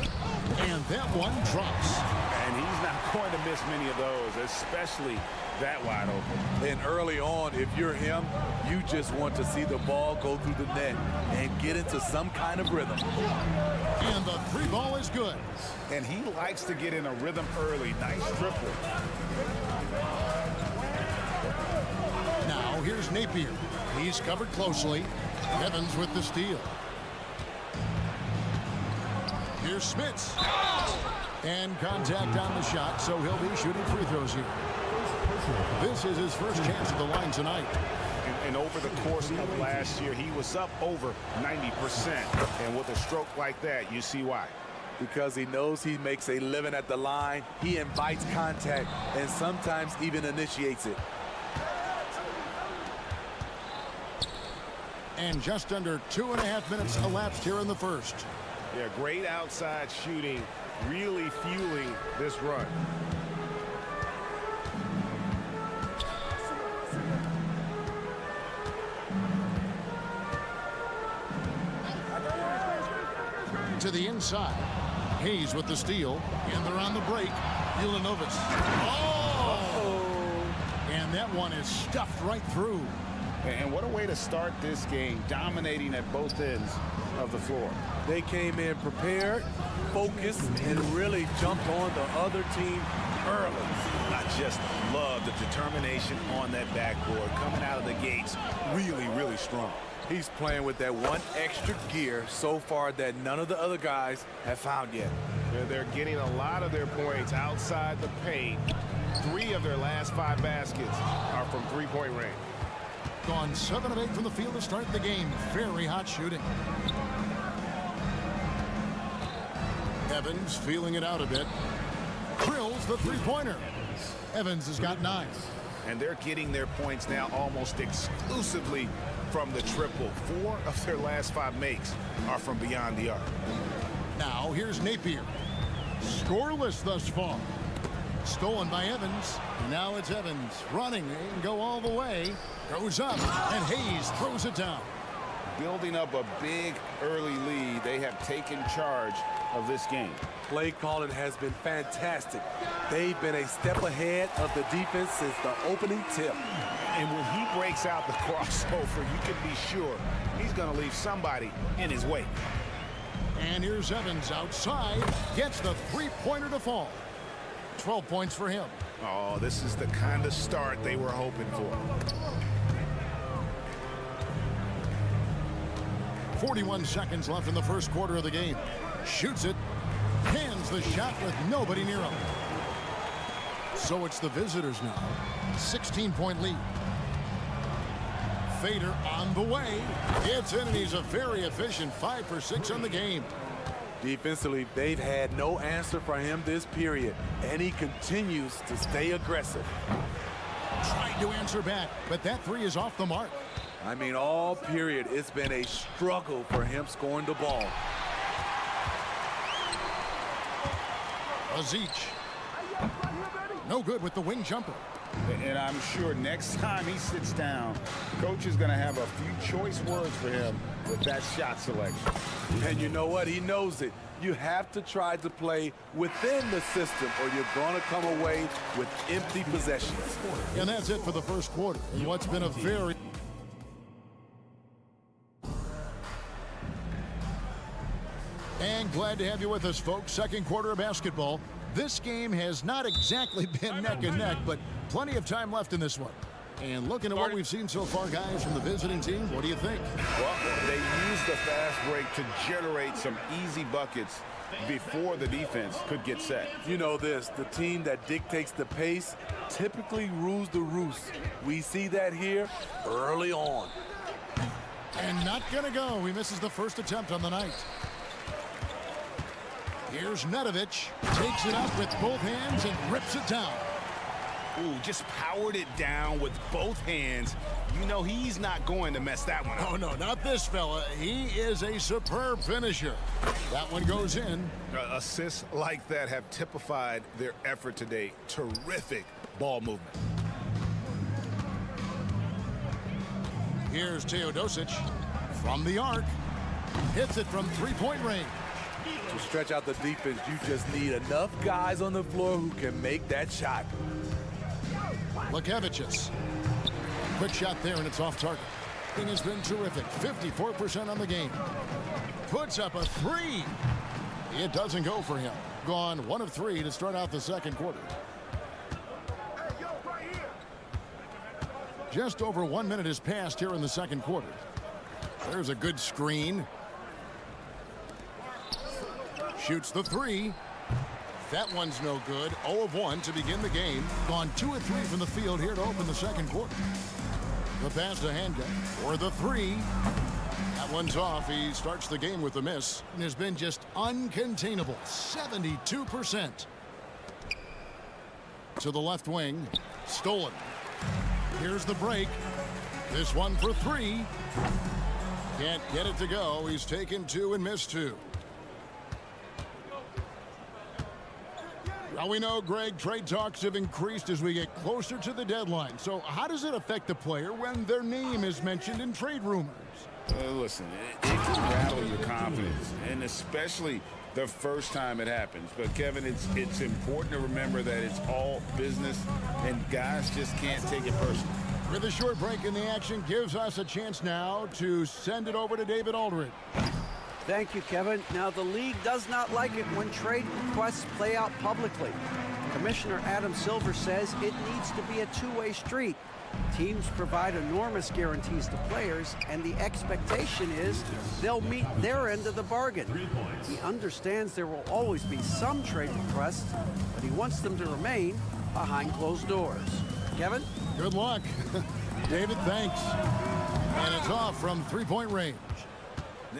And that one drops. And he's not going to miss many of those, especially that wide open. And early on, if you're him, you just want to see the ball go through the net and get into some kind of rhythm. And the 3 ball is good. And he likes to get in a rhythm early. Nice triple. Now here's Napier. He's covered closely. Evans with the steal. Here's Smits. And contact on the shot, so he'll be shooting free throws here. This is his first chance at the line tonight. And over the course of last year, he was up over 90%. And with a stroke like that, you see why. Because he knows he makes a living at the line, he invites contact and sometimes even initiates it. And just under 2.5 minutes elapsed here in the first. Yeah, great outside shooting, really fueling this run. To the inside. Hayes with the steal. And they're on the break. Ulanovis. Oh! And that one is stuffed right through. And what a way to start this game, dominating at both ends of the floor. They came in prepared, focused, and really jumped on the other team early. I just love the determination on that backboard, coming out of the gates really, really strong. He's playing with that one extra gear so far that none of the other guys have found yet. They're getting a lot of their points outside the paint. 3 of their last 5 baskets are from three-point range. Gone 7 of 8 from the field to start the game. Very hot shooting. Evans feeling it out a bit. Drills the three-pointer. Evans has got 9. And they're getting their points now almost exclusively from the triple. 4 of their last 5 makes are from beyond the arc. Now here's Napier. Scoreless thus far. Stolen by Evans. Now it's Evans running. They can go all the way. Goes up, and Hayes throws it down. Building up a big early lead, they have taken charge of this game. Play calling has been fantastic. They've been a step ahead of the defense since the opening tip. And when he breaks out the crossover, you can be sure he's going to leave somebody in his wake. And here's Evans outside. Gets the three-pointer to fall. 12 points for him. Oh, this is the kind of start they were hoping for. 41 seconds left in the first quarter of the game. Shoots it. Hands the shot with nobody near him. So it's the visitors now. 16-point lead. Fader on the way. It's in, and he's a very efficient 5 for 6 on the game. Defensively, they've had no answer for him this period, and he continues to stay aggressive. Tried to answer back, but that three is off the mark. I mean, all period, it's been a struggle for him scoring the ball. Azic. No good with the wing jumper. And I'm sure next time he sits down, coach is going to have a few choice words for him with that shot selection. And you know what? He knows it. You have to try to play within the system, or you're going to come away with empty possessions. And that's it for the first quarter. And what's been a very... And glad to have you with us, folks. Second quarter of basketball. This game has not exactly been neck and neck, but plenty of time left in this one. And looking at what we've seen so far, guys, from the visiting team, what do you think? Well, they used the fast break to generate some easy buckets before the defense could get set. You know this, the team that dictates the pace typically rules the roost. We see that here early on. And not going to go. He misses the first attempt on the night. Here's Nedovic, takes it up with both hands and rips it down. Ooh, just powered it down with both hands. You know he's not going to mess that one up. Oh, no, not this fella. He is a superb finisher. That one goes in. Assists like that have typified their effort today. Terrific ball movement. Here's Teodosic from the arc. Hits it from three-point range. To stretch out the defense, you just need enough guys on the floor who can make that shot. Lekevicius. Quick shot there, and it's off target. Thing has been terrific. 54% on the game. Puts up a three. It doesn't go for him. Gone 1 of 3 to start out the second quarter. Just over 1 minute has passed here in the second quarter. There's a good screen. Shoots the three. That one's no good. 0 of 1 to begin the game. Gone 2 of 3 from the field here to open the second quarter. The pass to Handgun for the three. That one's off. He starts the game with a miss and has been just uncontainable. 72%. To the left wing. Stolen. Here's the break. This one for three. Can't get it to go. He's taken 2 and missed 2. Now we know, Greg, trade talks have increased as we get closer to the deadline. So how does it affect the player when their name is mentioned in trade rumors? Listen, it can rattle your confidence, and especially the first time it happens. But, Kevin, it's important to remember that it's all business, and guys just can't take it personally. With a short break in the action, gives us a chance now to send it over to David Aldridge. Thank you, Kevin. Now, the league does not like it when trade requests play out publicly. Commissioner Adam Silver says it needs to be a two-way street. Teams provide enormous guarantees to players, and the expectation is they'll meet their end of the bargain. He understands there will always be some trade requests, but he wants them to remain behind closed doors. Kevin? Good luck. David, thanks. And it's off from three-point range.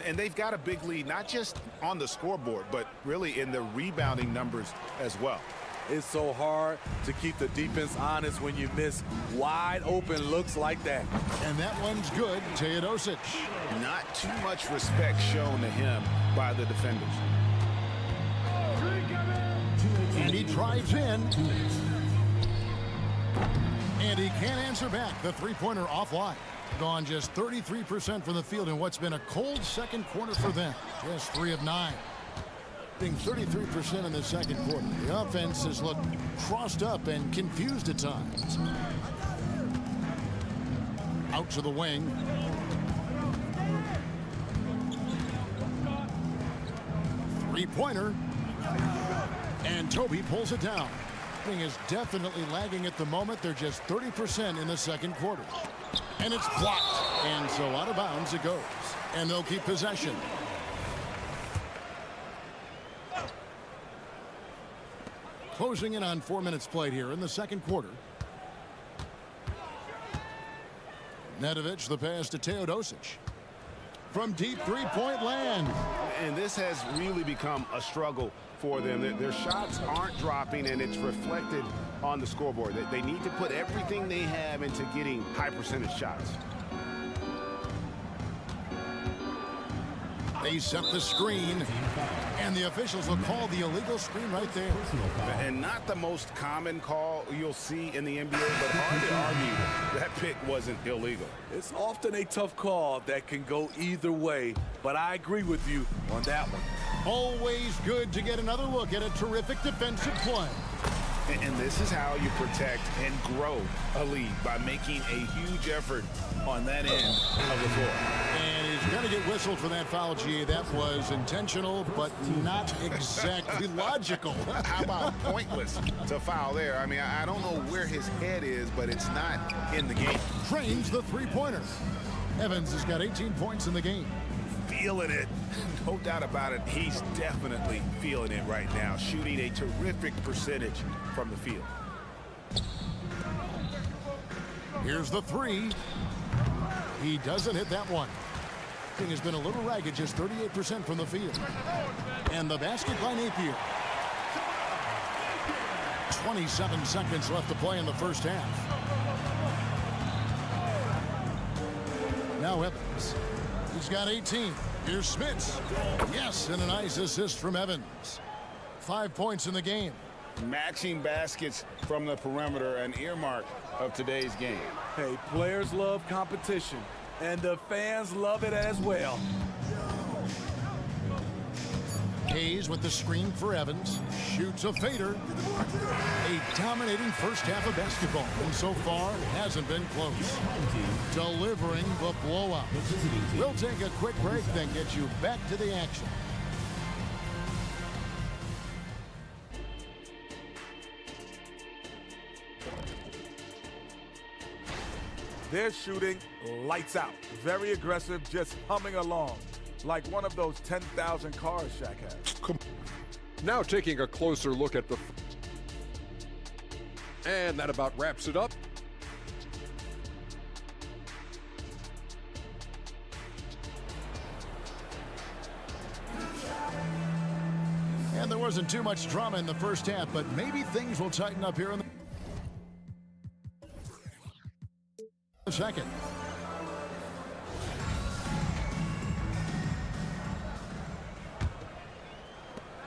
And they've got a big lead, not just on the scoreboard, but really in the rebounding numbers as well. It's so hard to keep the defense honest when you miss wide open looks like that. And that one's good. Teodosic. Not too much respect shown to him by the defenders. And he drives in. And he can't answer back. The three-pointer offline. Gone just 33% from the field in what's been a cold second quarter for them. Just 3 of 9. Being 33% in the second quarter. The offense has looked crossed up and confused at times. Out to the wing. Three-pointer. And Toby pulls it down. shooting is definitely lagging at the moment. They're just 30% in the second quarter. And it's blocked. And so out of bounds it goes. And they'll keep possession. Closing in on 4 minutes played here in the second quarter. Nedovic, the pass to Teodosic. From deep three-point land. And this has really become a struggle for them. Their shots aren't dropping, and it's reflected on the scoreboard. They need to put everything they have into getting high percentage shots. They set the screen, and the officials will call the illegal screen right there. And not the most common call you'll see in the NBA, but hard to argue that pick wasn't illegal. It's often a tough call that can go either way, but I agree with you on that one. Always good to get another look at a terrific defensive play. And this is how you protect and grow a lead, by making a huge effort on that end of the floor. And he's going to get whistled for that foul, G. That was intentional, but not exactly logical. How about pointless to foul there? I mean, I don't know where his head is, but it's not in the game. Trains the three-pointer. Evans has got 18 points in the game. Feeling it. No doubt about it. He's definitely feeling it right now. Shooting a terrific percentage from the field. Here's the three. He doesn't hit that one. Thing has been a little ragged, just 38% from the field. And the basket by Napier. 27 seconds left to play in the first half. Now Evans. He's got 18. Here's Smits. Yes, and a nice assist from Evans. 5 points in the game. Matching baskets from the perimeter, an earmark of today's game. Hey, players love competition, and the fans love it as well. Hayes with the screen for Evans. Shoots a fader. A dominating first half of basketball. And so far, it hasn't been close. Delivering the blowout. We'll take a quick break, then get you back to the action. They're shooting lights out. Very aggressive, just humming along. Like one of those 10,000 cars Shaq has. Now taking a closer look at the... And that about wraps it up. And there wasn't too much drama in the first half, but maybe things will tighten up here in the second.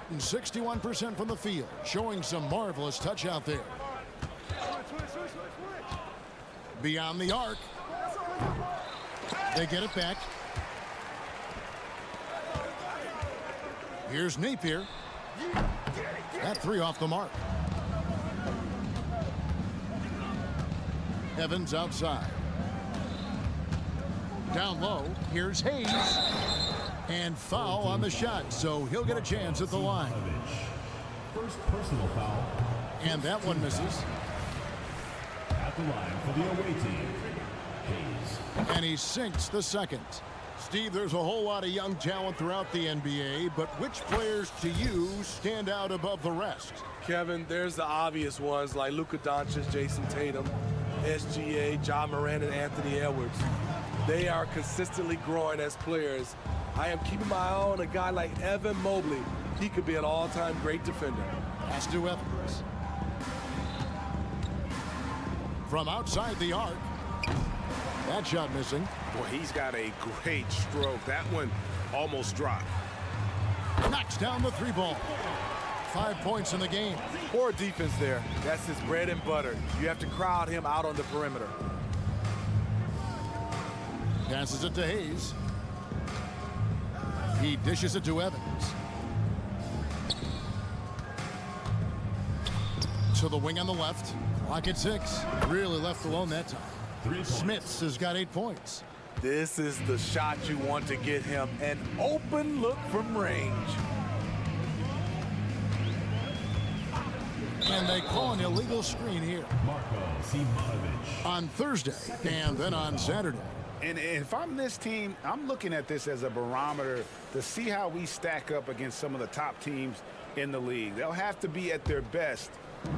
And 61% from the field, showing some marvelous touch out there. Beyond the arc. They get it back. Here's Napier. That three off the mark. Evans outside. Down low. Here's Hayes. And foul on the shot, so he'll get a chance at the line. First personal foul. And that one misses. At the line for the away team, Hayes. And he sinks the second. Steve, there's a whole lot of young talent throughout the NBA, but which players to you stand out above the rest? Kevin, there's the obvious ones like Luka Doncic, Jason Tatum, SGA, John Moran, and Anthony Edwards. They are consistently growing as players. I am keeping my eye on a guy like Evan Mobley. He could be an all-time great defender. Pass to Evans. From outside the arc. That shot missing. Boy, he's got a great stroke. That one almost dropped. Knocks down the three ball. 5 points in the game. Poor defense there. That's his bread and butter. You have to crowd him out on the perimeter. Passes it to Hayes. He dishes it to Evans. To the wing on the left. Clock at 6. Really left alone that time. Smits has got 8 points. This is the shot you want to get him. An open look from range. And they call an illegal screen here on Thursday and then on Saturday. And if I'm this team, I'm looking at this as a barometer to see how we stack up against some of the top teams in the league. They'll have to be at their best,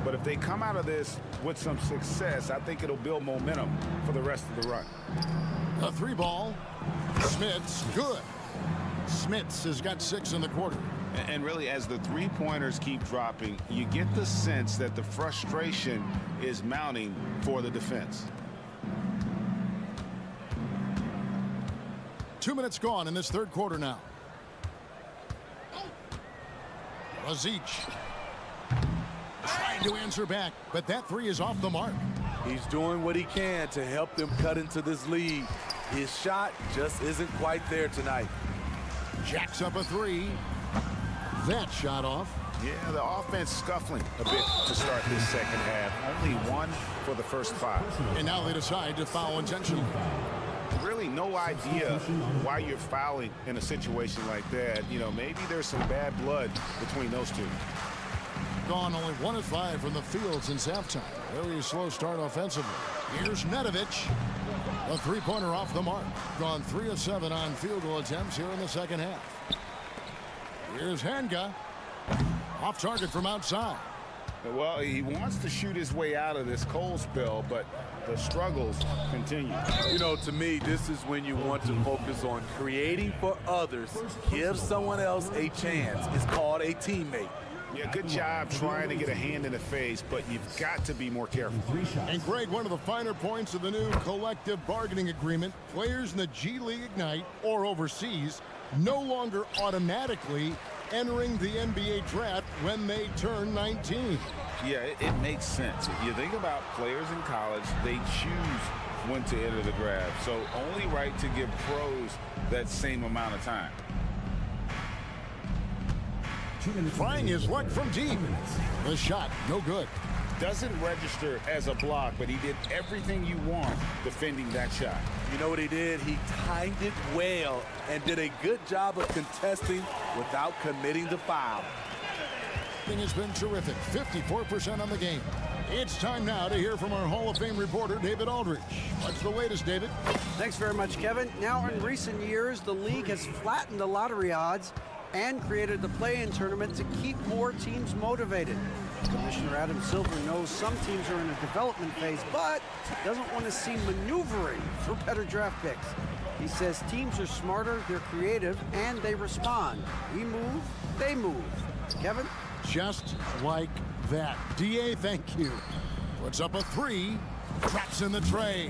but if they come out of this with some success, I think it'll build momentum for the rest of the run. A 3-ball. Smith's good. Smith's has got 6 in the quarter. And really, as the three-pointers keep dropping, you get the sense that the frustration is mounting for the defense. 2 minutes gone in this third quarter now. Lazic trying to answer back, but that 3 is off the mark. He's doing what he can to help them cut into this lead. His shot just isn't quite there tonight. Jacks up a 3. That shot off. Yeah, the offense scuffling a bit to start this second half. Only 1 for the first 5. And now they decide to foul intentionally. Really no idea why you're fouling in a situation like that. You know, maybe there's some bad blood between those two. Gone only 1 of 5 from the field since halftime. Very slow start offensively. Here's Nedovic. A 3-pointer off the mark. Gone 3 of 7 on field goal attempts here in the second half. Here's Hanga. Off target from outside. Well, he wants to shoot his way out of this cold spell, but the struggles continue. You know, to me, this is when you want to focus on creating for others. Give someone else a chance. It's called a teammate. Yeah, good job trying to get a hand in the face, but you've got to be more careful. And Greg, one of the finer points of the new collective bargaining agreement, players in the G League Ignite or overseas no longer automatically entering the NBA draft when they turn 19. Yeah, it makes sense. You think about players in college, they choose when to enter the draft. So only right to give pros that same amount of time. Trying his luck from deep. The shot, no good. Doesn't register as a block, but he did everything you want defending that shot. You know what he did? He timed it well and did a good job of contesting without committing the foul. Thing has been terrific. 54% on the game. It's time now to hear from our Hall of Fame reporter, David Aldridge. What's the latest, David? Thanks very much, Kevin. Now, in recent years, the league has flattened the lottery odds and created the play-in tournament to keep more teams motivated. Commissioner Adam Silver knows some teams are in a development phase, but doesn't want to see maneuvering for better draft picks. He says teams are smarter, they're creative, and they respond. We move, they move. Kevin? Just like that. DA, thank you. Puts up a 3. Drops in the tray.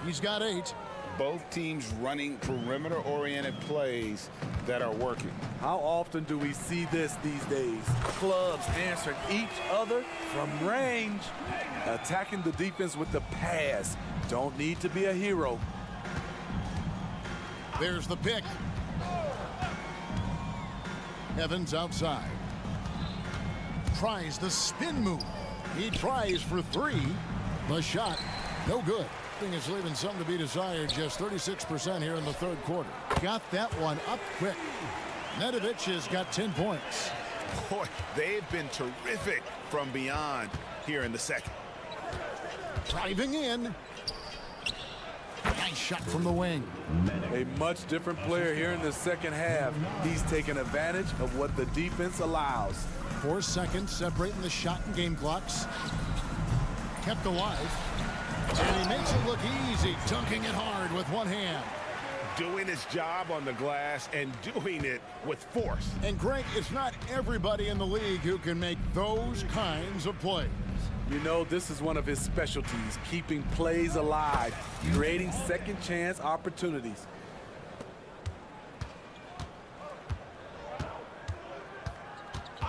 He's got 8. Both teams running perimeter-oriented plays that are working. How often do we see this these days? Clubs answering each other from range. Attacking the defense with the pass. Don't need to be a hero. There's the pick. Evans outside. Tries the spin move. He tries for 3. The shot, no good. Thing is leaving something to be desired. Just 36% here in the third quarter. Got that one up quick. Nedovic has got 10 points. Boy, they've been terrific from beyond here in the second. Driving in. Nice shot from the wing. A much different player here in the second half. He's taking advantage of what the defense allows. 4 seconds separating the shot and game clocks. Kept alive. And he makes it look easy, dunking it hard with one hand. Doing his job on the glass and doing it with force. And Greg, it's not everybody in the league who can make those kinds of plays. You know, this is one of his specialties, keeping plays alive, creating second chance opportunities.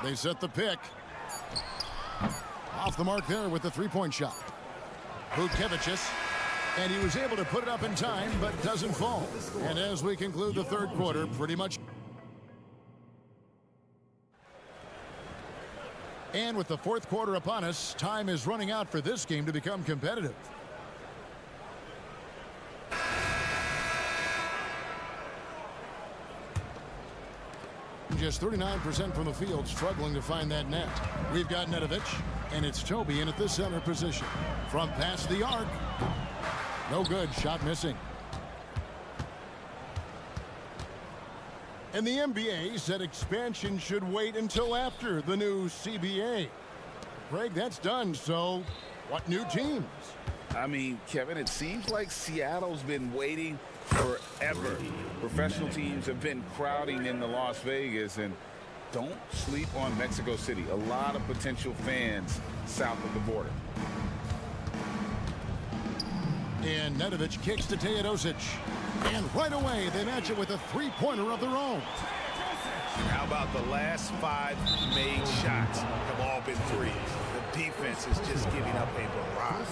They set the pick. Off the mark there with the 3-point shot. Vukevicius, and he was able to put it up in time, but doesn't fall. And as we conclude the third quarter, pretty much. And with the fourth quarter upon us, time is running out for this game to become competitive. just 39% from the field, struggling to find that net. We've got Nedovic, and it's Toby in at the center position. From past the arc. No good. Shot missing. And the NBA said expansion should wait until after the new CBA. Greg, that's done, so what new teams? I mean, Kevin, it seems like Seattle's been waiting forever. Professional teams have been crowding into Las Vegas, and don't sleep on Mexico City. A lot of potential fans south of the border. And Nedovic kicks to Teodosic. And right away, they match it with a three-pointer of their own. How about the last 5 made shots have all been threes? The defense is just giving up a barrage.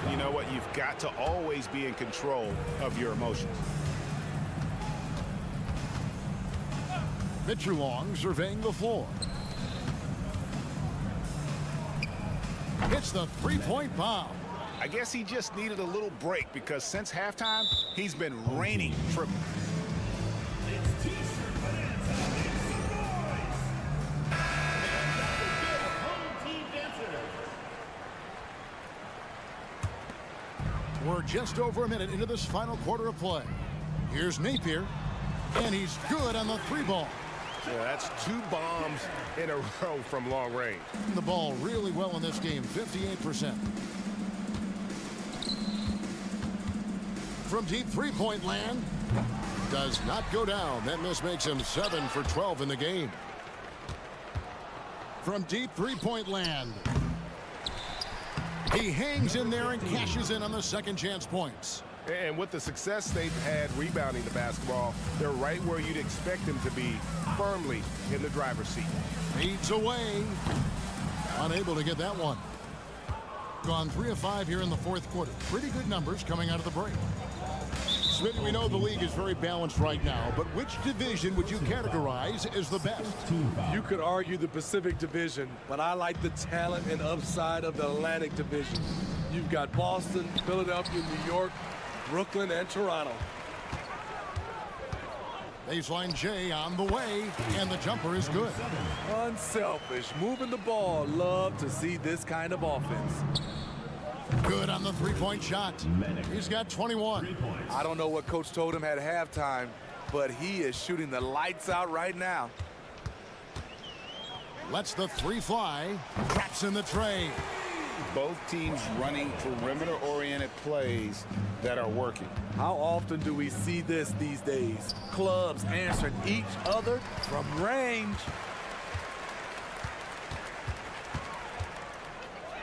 You know what? You've got to always be in control of your emotions. Mitchell Long surveying the floor. Hits the three-point bomb. I guess he just needed a little break because since halftime, he's been raining triples. We're just over a minute into this final quarter of play. Here's Napier, and he's good on the 3-ball. Yeah, that's 2 bombs in a row from long range. The ball really well in this game, 58%. From deep three-point land, does not go down. That miss makes him 7 for 12 in the game. From deep three-point land, he hangs in there and cashes in on the second chance points. And with the success they've had rebounding the basketball, they're right where you'd expect them to be, firmly in the driver's seat. Feeds away. Unable to get that one. Gone 3 of 5 here in the fourth quarter. Pretty good numbers coming out of the break. Smitty, we know the league is very balanced right now, but which division would you categorize as the best? You could argue the Pacific Division, but I like the talent and upside of the Atlantic Division. You've got Boston, Philadelphia, New York, Brooklyn, and Toronto. Baseline J on the way, and the jumper is good. Unselfish, moving the ball. Love to see this kind of offense. Good on the three-point shot. He's got 21. I don't know what Coach told him at halftime, but he is shooting the lights out right now. Lets the 3 fly. Traps in the tray. Both teams running perimeter-oriented plays that are working. How often do we see this these days? Clubs answering each other from range.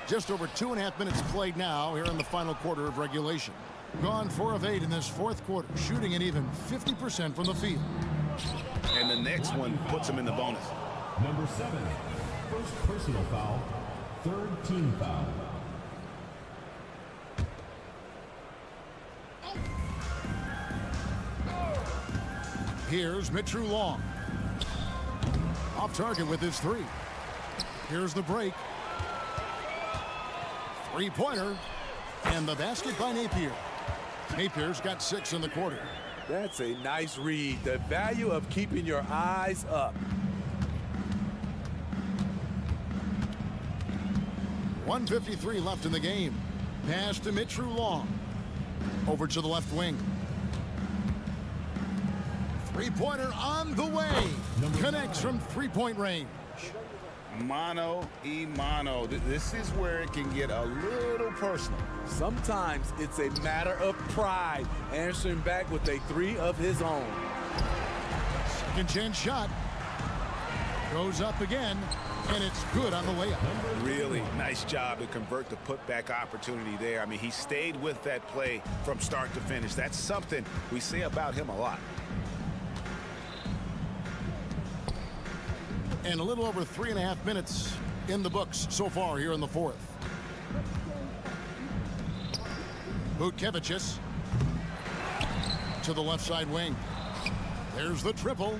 Just over 2.5 minutes played now here in the final quarter of regulation. Gone 4 of 8 in this fourth quarter, shooting an even 50% from the field. And the next one puts him in the bonus. Number 7, first personal foul, third team foul. Here's Mitchell Long. Off target with his 3. Here's the break. Three-pointer, and the basket by Napier. Napier's got 6 in the quarter. That's a nice read. The value of keeping your eyes up. .153 left in the game. Pass to Mitchell Long. Over to the left wing. Three-pointer on the way. Connects from three-point range. Mano y mano. This is where it can get a little personal. Sometimes it's a matter of pride, answering back with a 3 of his own. Second chance shot. Goes up again, and it's good on the layup. Really nice job to convert the putback opportunity there. I mean, he stayed with that play from start to finish. That's something we say about him a lot. And a little over 3.5 minutes in the books so far here in the fourth. Butkevicius to the left side wing. There's the triple.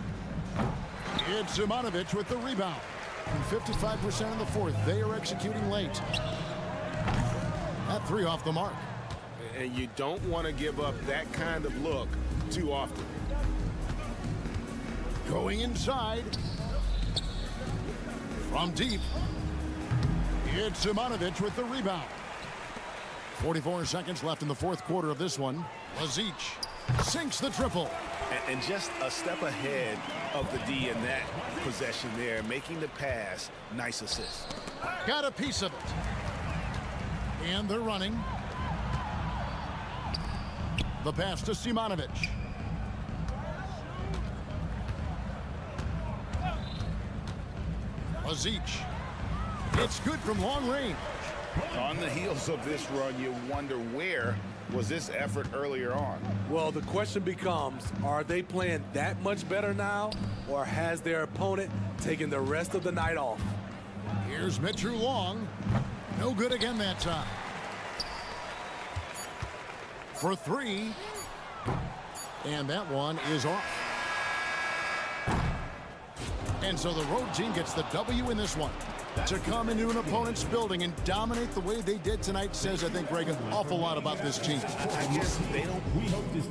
It's Ivanovic with the rebound. And 55% in the fourth. They are executing late. That 3 off the mark. And you don't want to give up that kind of look too often. Going inside. From deep, it's Simonovic with the rebound. 44 seconds left in the fourth quarter of this one. Lazic sinks the triple. And just a step ahead of the D in that possession there, making the pass. Nice assist. Got a piece of it. And they're running. The pass to Simonovic. Lazic. It's good from long range. On the heels of this run, you wonder where was this effort earlier on? Well, the question becomes, are they playing that much better now, or has their opponent taken the rest of the night off? Here's Mitchell Long. No good again that time. For three. And that one is off. And so the road team gets the W in this one. To come into an opponent's building and dominate the way they did tonight says, I think, Greg, an awful lot about this team. I guess they don't. We hope this.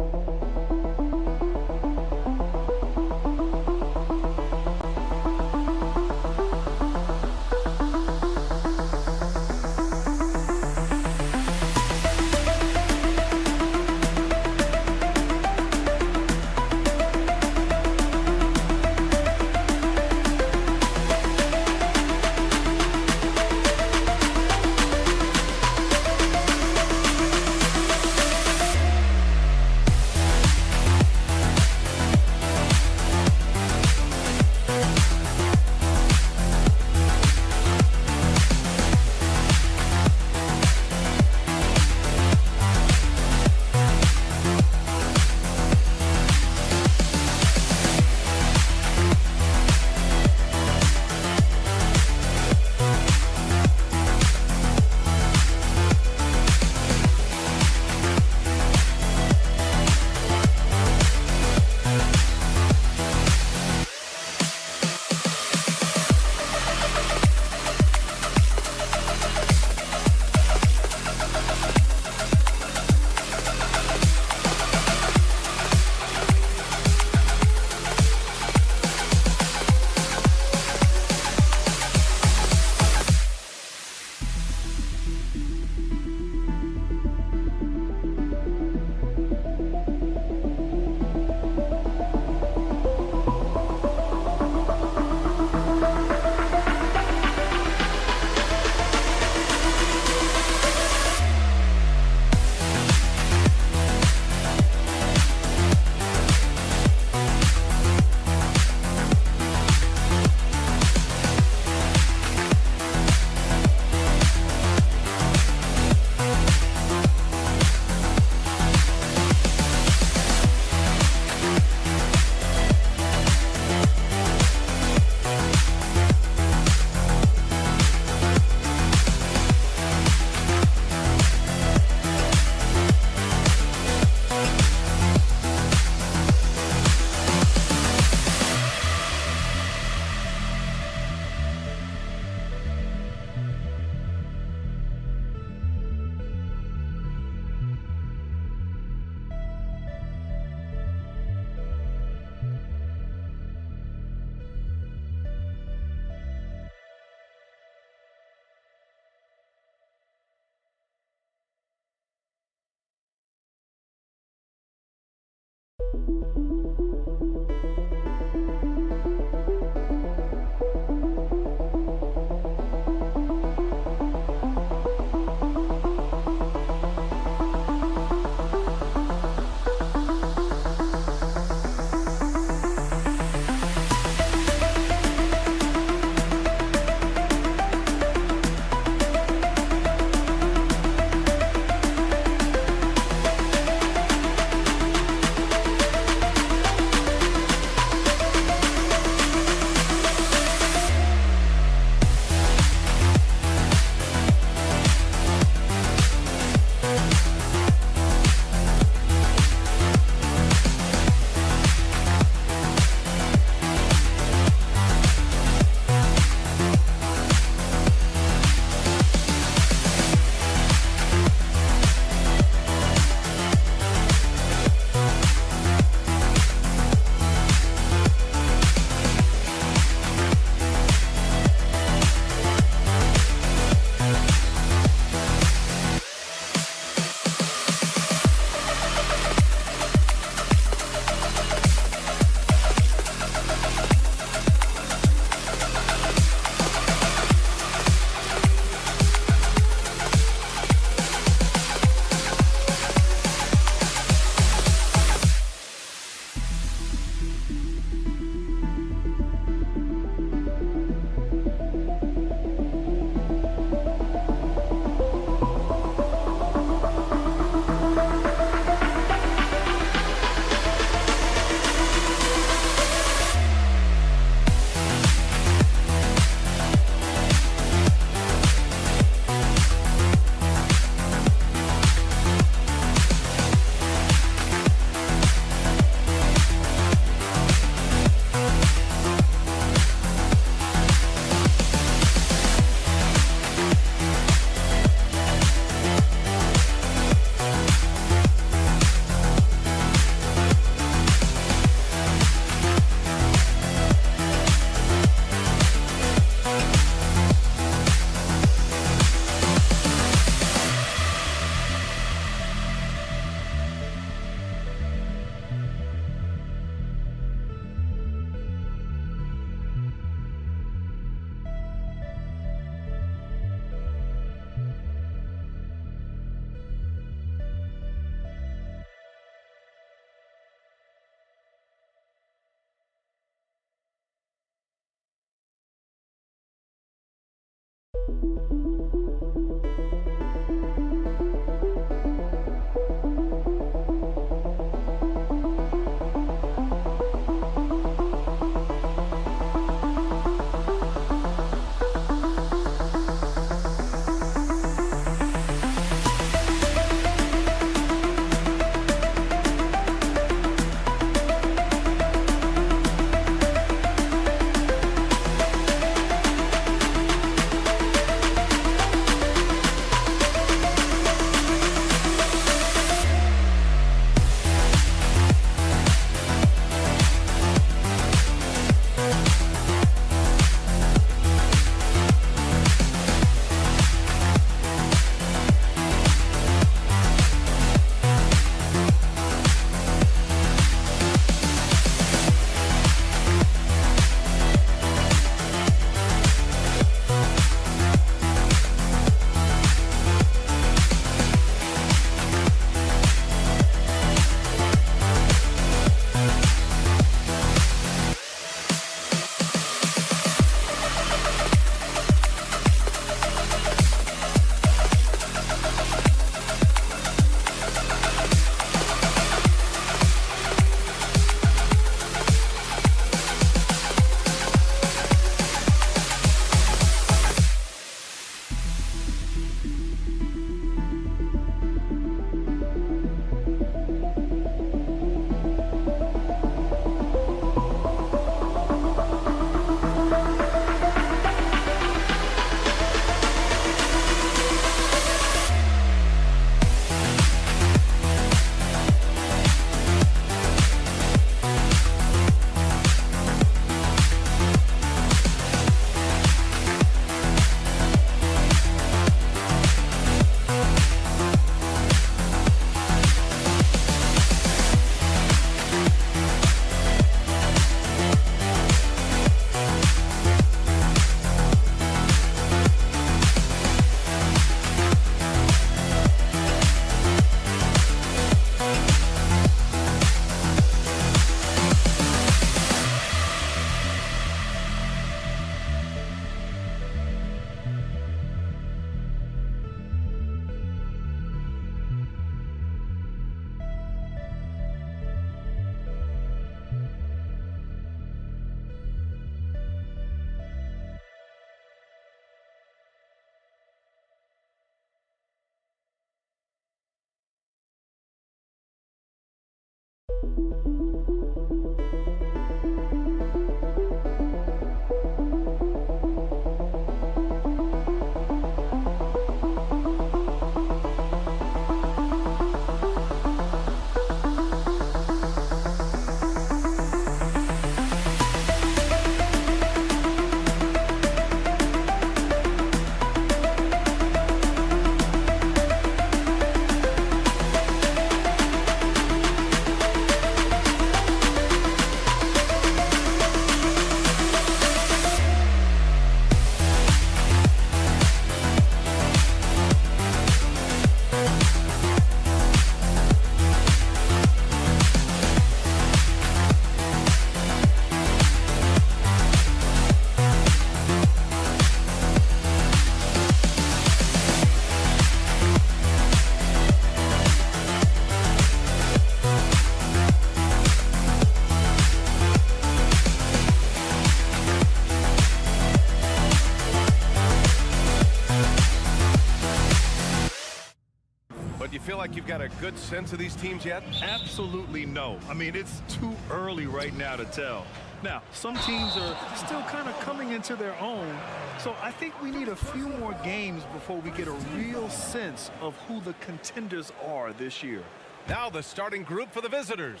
like you've got a good sense of these teams yet? Absolutely no. I mean, it's too early right now to tell. Now, some teams are still kind of coming into their own, so I think we need a few more games before we get a real sense of who the contenders are this year. Now the starting group for the visitors.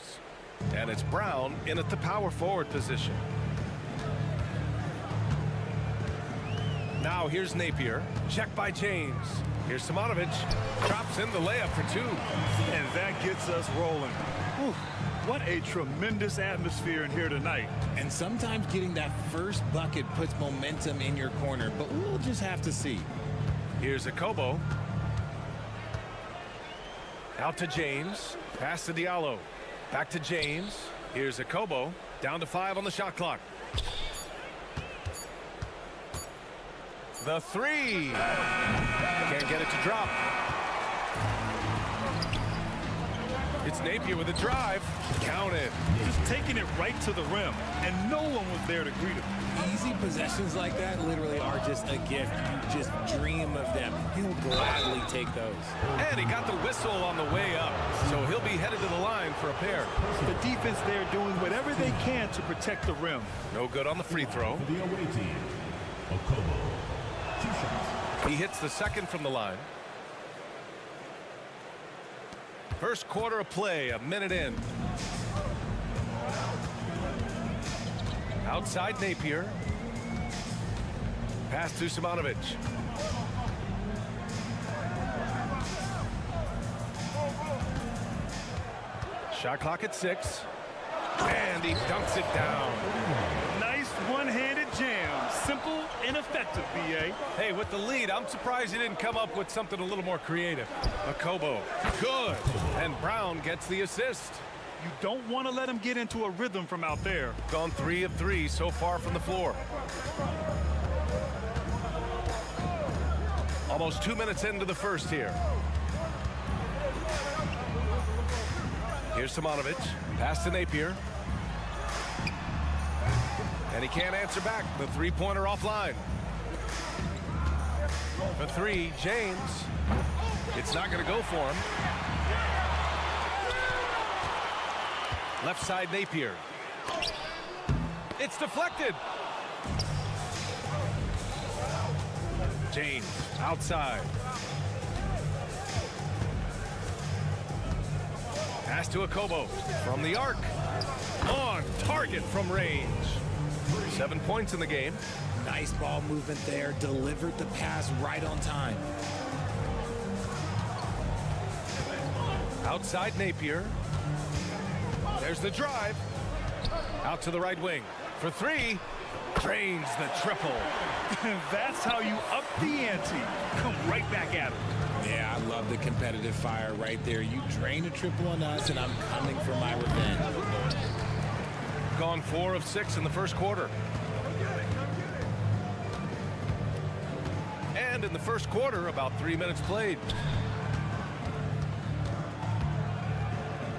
And it's Brown in at the power forward position. Now here's Napier. Check by James. Here's Simonovic. Drops in the layup for two. And that gets us rolling. Whew, what a tremendous atmosphere in here tonight. And sometimes getting that first bucket puts momentum in your corner, but we'll just have to see. Here's Akobo. Out to James. Pass to Diallo. Back to James. Here's Akobo. Down to 5 on the shot clock. The three. Can't get it to drop. It's Napier with a drive. Count it. Just taking it right to the rim, and no one was there to greet him. Easy possessions like that literally are just a gift. You just dream of them. He'll gladly take those. And he got the whistle on the way up, so he'll be headed to the line for a pair. The defense there doing whatever they can to protect the rim. No good on the free throw. For the away team, Okobo. 2 shots. He hits the second from the line. First quarter of play, a minute in. Outside Napier. Pass to Simonovic. Shot clock at 6. And he dunks it down. Nice one-handed jam. Simple and effective, B.A. Hey, with the lead, I'm surprised he didn't come up with something a little more creative. Okobo, good. And Brown gets the assist. You don't want to let him get into a rhythm from out there. Gone 3 of 3 so far from the floor. Almost 2 minutes into the first here. Here's Simonovic. Pass to Napier. And he can't answer back. The three-pointer offline. For 3, James. It's not going to go for him. Left side Napier. It's deflected. James outside. Pass to Okobo from the arc. On target from range. 7 points in the game. Nice ball movement there. Delivered the pass right on time. Outside Napier. There's the drive. Out to the right wing. For 3. Drains the triple. That's how you up the ante. Come right back at him. Yeah, I love the competitive fire right there. You drain a triple on us, and I'm coming for my revenge. Gone 4 of 6 in the first quarter. And in the first quarter, about 3 minutes played.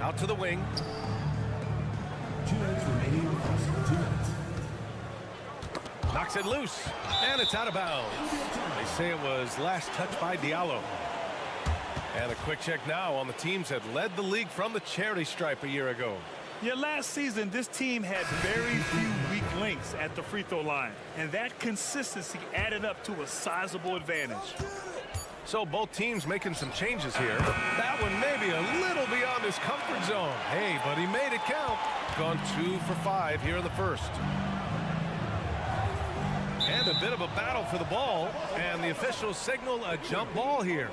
Out to the wing. 2 minutes remaining in the first 2 minutes. Knocks it loose, and it's out of bounds. They say it was last touched by Diallo. And a quick check now on the teams that led the league from the charity stripe a year ago. Yeah, last season, this team had very few weak links at the free throw line, and that consistency added up to a sizable advantage. So both teams making some changes here. That one maybe a little beyond his comfort zone. Hey, but he made it count. Gone 2 for 5 here in the first. And a bit of a battle for the ball, and the officials signal a jump ball here.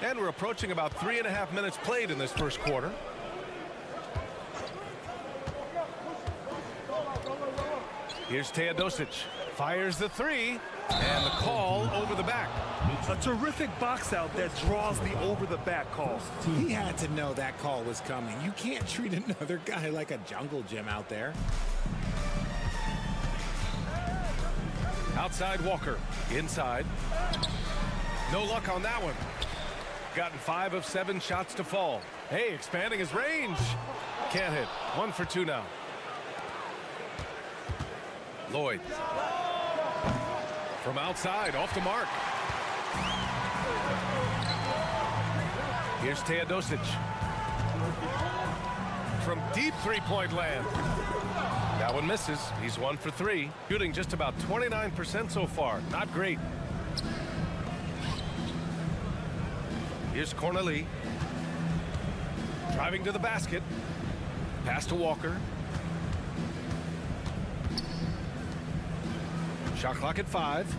And we're approaching about 3.5 minutes played in this first quarter. Here's Teodosic. Fires the 3. And the call over the back. A terrific box out that draws the over-the-back call. He had to know that call was coming. You can't treat another guy like a jungle gym out there. Outside Walker. Inside. No luck on that one. Gotten 5 of 7 shots to fall. Hey, expanding his range. Can't hit. 1 for 2 now. Lloyd. From outside, off the mark. Here's Teodosic. From deep three-point land. That one misses. He's 1 for 3. Shooting just about 29% so far. Not great. Here's Corneli. Driving to the basket. Pass to Walker. Shot clock at 5.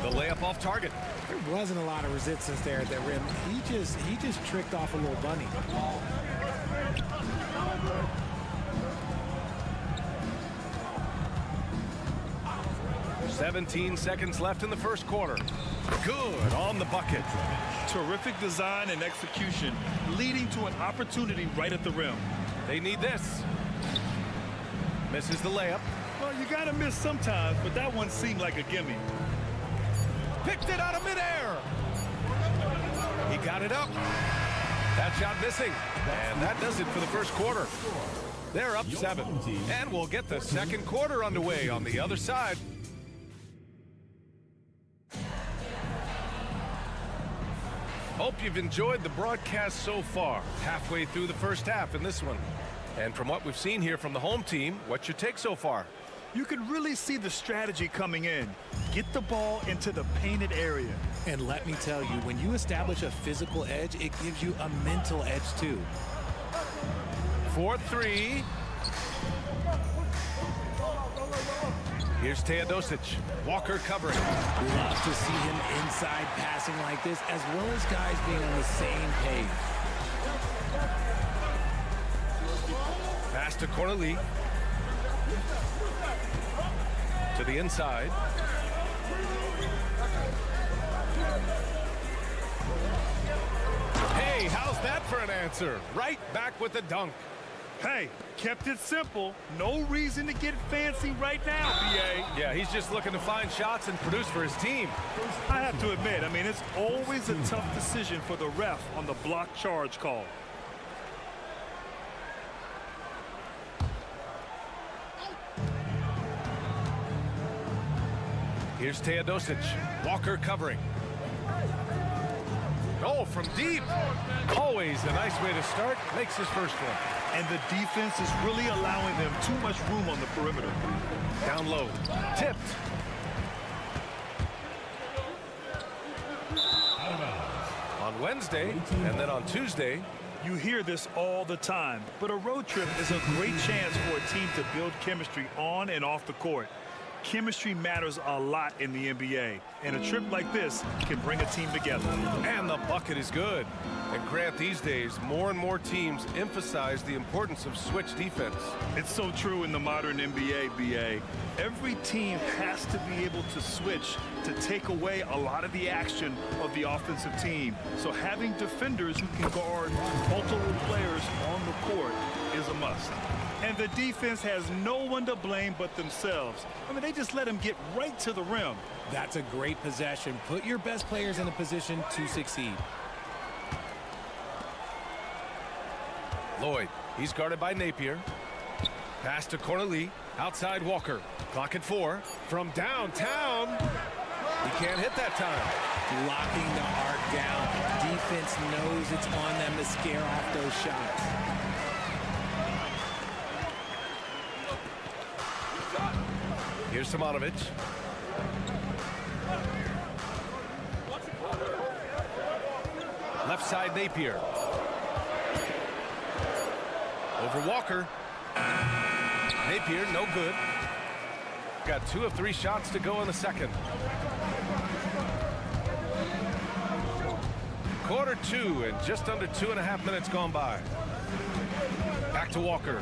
The layup off target. There wasn't a lot of resistance there at that rim. He just tricked off a little bunny. 17 seconds left in the first quarter. Good on the bucket. Terrific design and execution, leading to an opportunity right at the rim. They need this. Misses the layup. Well, you got to miss sometimes, but that one seemed like a gimme. Picked it out of midair. He got it up. That shot missing. And that does it for the first quarter. They're up 7. And we'll get the second quarter underway on the other side. Hope you've enjoyed the broadcast so far. Halfway through the first half in this one. And from what we've seen here from the home team, what's your take so far? You can really see the strategy coming in. Get the ball into the painted area. And let me tell you, when you establish a physical edge, it gives you a mental edge too. 4-3. Here's Teodosic. Walker covering. Love to see him inside passing like this, as well as guys being on the same page. Pass to Corley. To the inside. Hey, how's that for an answer? Right back with the dunk. Hey, kept it simple. No reason to get fancy right now, BA. Yeah, he's just looking to find shots and produce for his team. I have to admit, I mean, it's always a tough decision for the ref on the block charge call. Here's Teodosic. Walker covering. Oh, from deep. Always a nice way to start. Makes his first one. And the defense is really allowing them too much room on the perimeter. Down low. Tipped. On Wednesday, and then on Tuesday. You hear this all the time, but a road trip is a great chance for a team to build chemistry on and off the court. Chemistry matters a lot in the NBA, and a trip like this can bring a team together. And the bucket is good. And Grant, these days, more and more teams emphasize the importance of switch defense. It's so true in the modern NBA, BA. Every team has to be able to switch to take away a lot of the action of the offensive team. So having defenders who can guard multiple players on the court is a must. And the defense has no one to blame but themselves. I mean, they just let them get right to the rim. That's a great possession. Put your best players in a position to succeed. Lloyd, he's guarded by Napier. Pass to Corley. Outside Walker. Clock at 4. From downtown. He can't hit that time. Locking the arc down. Defense knows it's on them to scare off those shots. Here's Simonovic. Left side Napier. Over Walker. Napier, no good. Got 2 of 3 shots to go in the second. Quarter 2 and just under 2.5 minutes gone by. Back to Walker.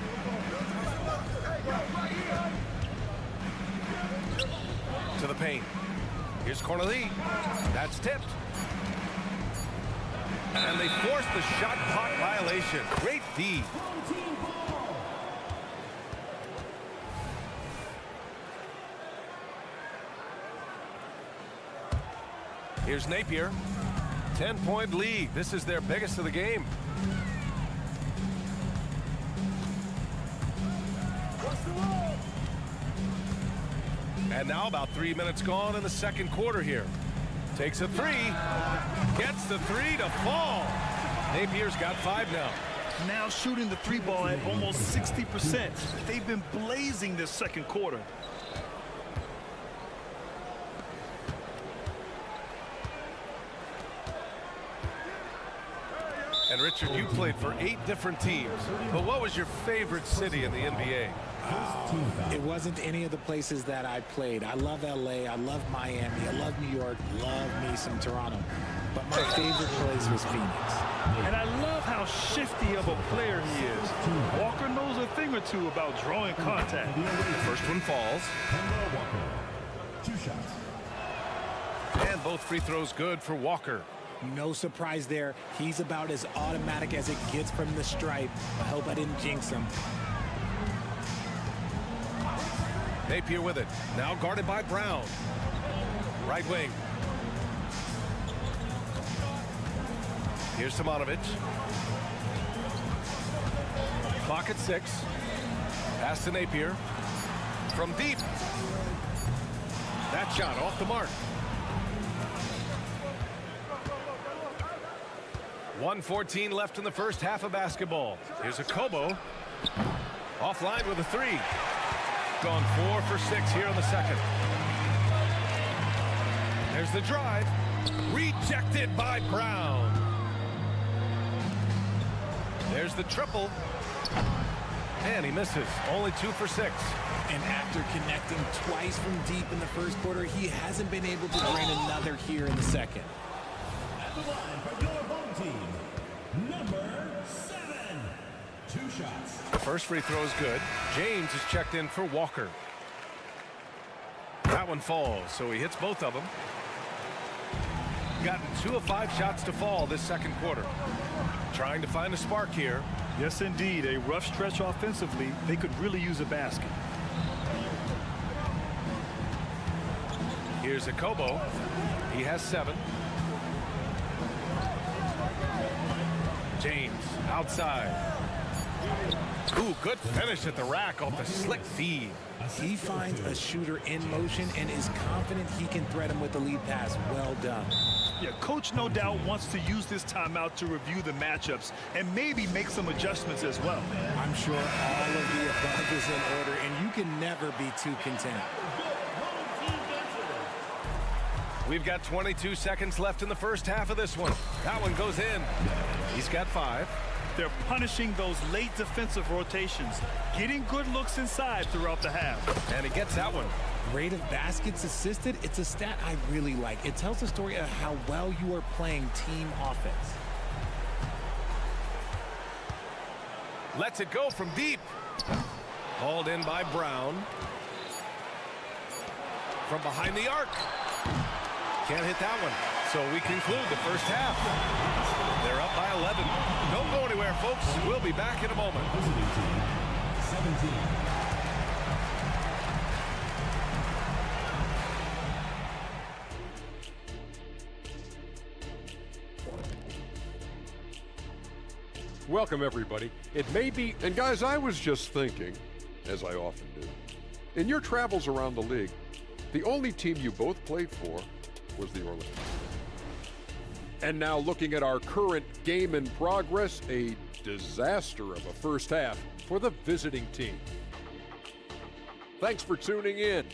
To the paint. Here's Corley. That's tipped. And they force the shot clock violation. Great D. Here's Napier. 10-point lead. This is their biggest of the game. And now about 3 minutes gone in the second quarter here. Takes a 3. Gets the 3 to fall. Napier's got 5 now. Now shooting the 3 ball at almost 60%. They've been blazing this second quarter. And Richard, you played for 8 different teams. But what was your favorite city in the NBA? It wasn't any of the places that I played. I love LA, I love Miami, I love New York, love me some Toronto. But my favorite place was Phoenix. And I love how shifty of a player he is. Walker knows a thing or two about drawing contact. The first one falls. 2 shots. And both free throws good for Walker. No surprise there. He's about as automatic as it gets from the stripe. I hope I didn't jinx him. Napier with it. Now guarded by Brown. Right wing. Here's Simonovic. Clock at 6. Pass to Napier. From deep. That shot off the mark. 1:14 left in the first half of basketball. Here's a Kobo. Offline with a 3. Gone 4 for 6 here in the second. There's the drive. Rejected by Brown. There's the triple. And he misses. Only 2 for 6. And after connecting twice from deep in the first quarter, he hasn't been able to drain another here in the second. At the line for your home team, number 7. 2 shots. The first free throw is good. James is checked in for Walker. That one falls, so he hits both of them. Gotten 2 of 5 shots to fall this second quarter. Trying to find a spark here. Yes, indeed. A rough stretch offensively. They could really use a basket. Here's a Kobo. He has 7. James outside. Ooh, good finish at the rack off the slick feed. He finds a shooter in motion and is confident he can thread him with the lead pass. Well done. Yeah, coach no doubt wants to use this timeout to review the matchups and maybe make some adjustments as well. I'm sure all of the above is in order, and you can never be too content. We've got 22 seconds left in the first half of this one. That one goes in. He's got 5. They're punishing those late defensive rotations, getting good looks inside throughout the half. And he gets that one. Rate of baskets assisted, it's a stat I really like. It tells the story of how well you are playing team offense. Lets it go from deep. Hauled in by Brown. From behind the arc. Can't hit that one. So we conclude the first half. They're up by 11. Don't go anywhere, folks. We'll be back in a moment. 17. Welcome, everybody. It may be, and guys, I was just thinking, as I often do, in your travels around the league, the only team you both played for was the Orlando. And now looking at our current game in progress, a disaster of a first half for the visiting team. Thanks for tuning in.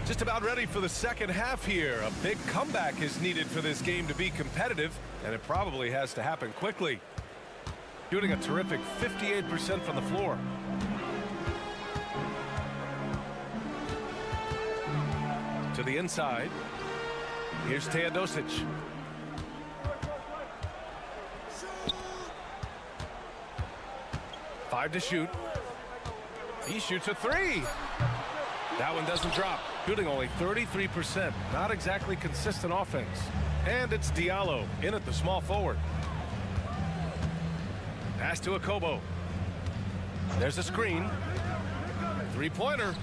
Just about ready for the second half here. A big comeback is needed for this game to be competitive, and it probably has to happen quickly. Shooting a terrific 58% from the floor. To the inside. Here's Teodosic. Five to shoot. He shoots a 3. That one doesn't drop. Shooting only 33%. Not exactly consistent offense. And it's Diallo in at the small forward. Pass to Akobo. There's a screen. 3-pointer.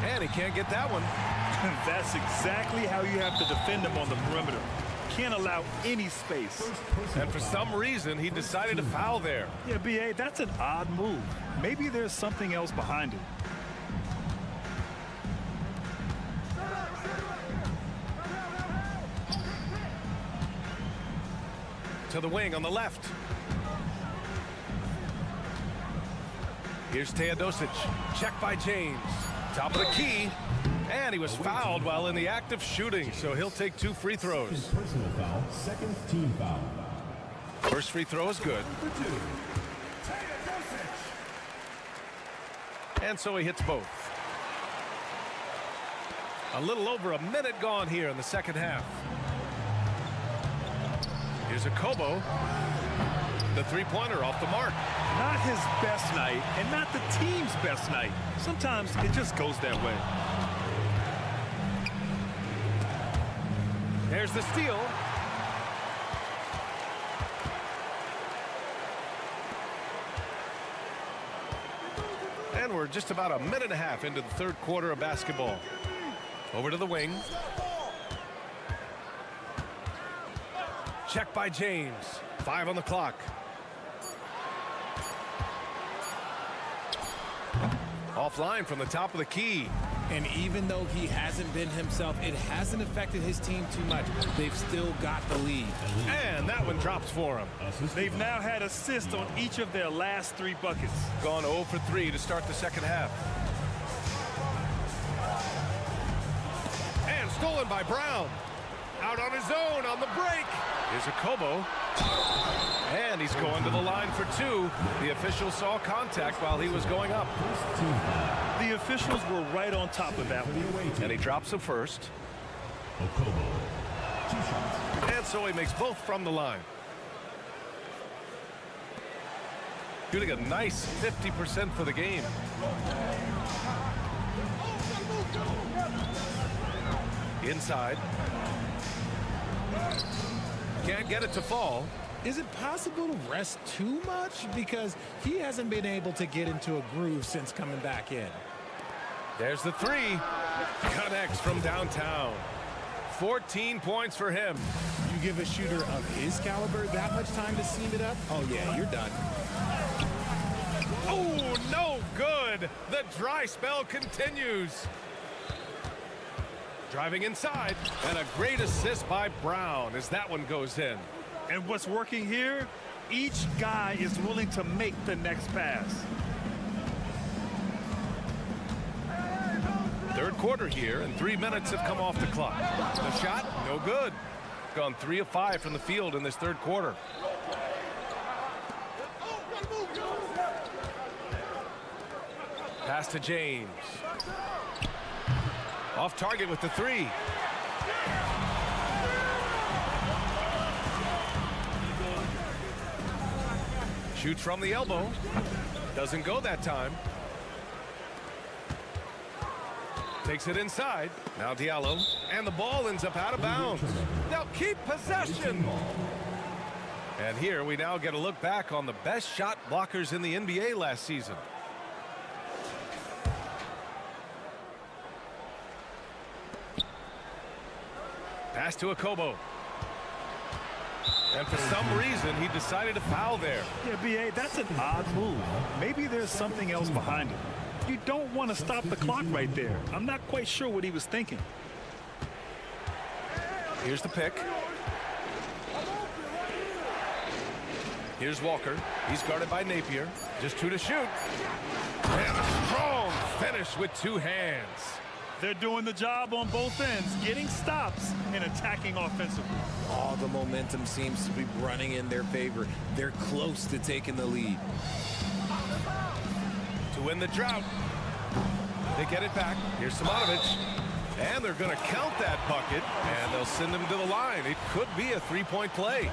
And he can't get that one. That's exactly how you have to defend him on the perimeter. Can't allow any space. And for some reason, he decided to foul there. Yeah, B.A., that's an odd move. Maybe there's something else behind it. To the wing on the left. Here's Teodosic. Check by James. Top of the key. And he was fouled while in the act of shooting, so he'll take 2 free throws. Personal foul, second team foul. First free throw is good. And so he hits both. A little over a minute gone here in the second half. Here's a Kobo. The three-pointer off the mark. Not his best night, and not the team's best night. Sometimes it just goes that way. There's the steal. And we're just about a minute and a half into the third quarter of basketball. Over to the wing. Check by James. 5 on the clock. Offline from the top of the key. And even though he hasn't been himself, it hasn't affected his team too much. They've still got the lead. And that one drops for him. They've now had assists on each of their last 3 buckets. Gone 0 for 3 to start the second half. And stolen by Brown. Out on his own on the break. Here's a Kobo. And he's going to the line for 2. The official saw contact while he was going up. The officials were right on top of that one. And he drops the first. And so he makes both from the line. Shooting a nice 50% for the game. Inside. Can't get it to fall. Is it possible to rest too much? Because he hasn't been able to get into a groove since coming back in. There's the 3. Connects from downtown. 14 points for him. You give a shooter of his caliber that much time to seam it up? Oh, yeah, you're done. Oh, no good. The dry spell continues. Driving inside. And a great assist by Brown as that one goes in. And what's working here? Each guy is willing to make the next pass. Third quarter here, and 3 minutes have come off the clock. The shot, no good. Gone 3 of 5 from the field in this third quarter. Pass to James. Off target with the 3. Shoots from the elbow. Doesn't go that time. Takes it inside. Now Diallo. And the ball ends up out of bounds. They'll keep possession. And here we now get a look back on the best shot blockers in the NBA last season. Pass to Kobo. And for some reason, he decided to foul there. Yeah, B.A., that's an odd move. Maybe there's something else behind it. You don't want to stop the clock right there. I'm not quite sure what he was thinking. Here's the pick. Here's Walker. He's guarded by Napier. Just 2 to shoot. And a strong finish with 2 hands. They're doing the job on both ends, getting stops and attacking offensively. All the momentum seems to be running in their favor. They're close to taking the lead. To win the drought. They get it back. Here's Simonovic. And they're going to count that bucket, and they'll send him to the line. It could be a 3-point play.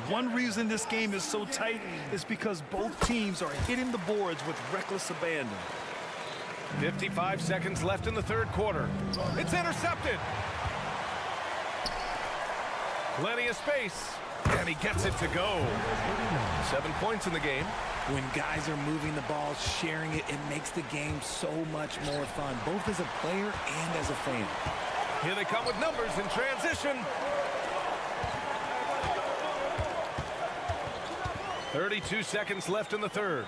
One reason this game is so tight is because both teams are hitting the boards with reckless abandon. 55 seconds left in the third quarter. It's intercepted. Plenty of space. And he gets it to go. 7 points in the game. When guys are moving the ball, sharing it, it makes the game so much more fun, both as a player and as a fan. Here they come with numbers in transition. 32 seconds left in the third.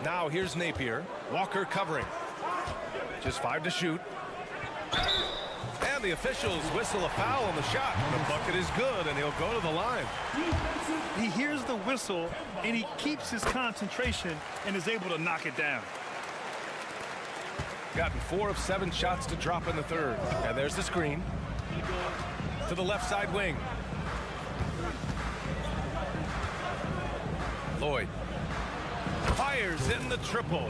Now here's Napier. Walker covering. Just 5 to shoot. And the officials whistle a foul on the shot. The bucket is good, and he'll go to the line. He hears the whistle, and he keeps his concentration and is able to knock it down. Gotten 4 of 7 shots to drop in the third. And there's the screen. To the left side wing. Lloyd. Fires in the triple.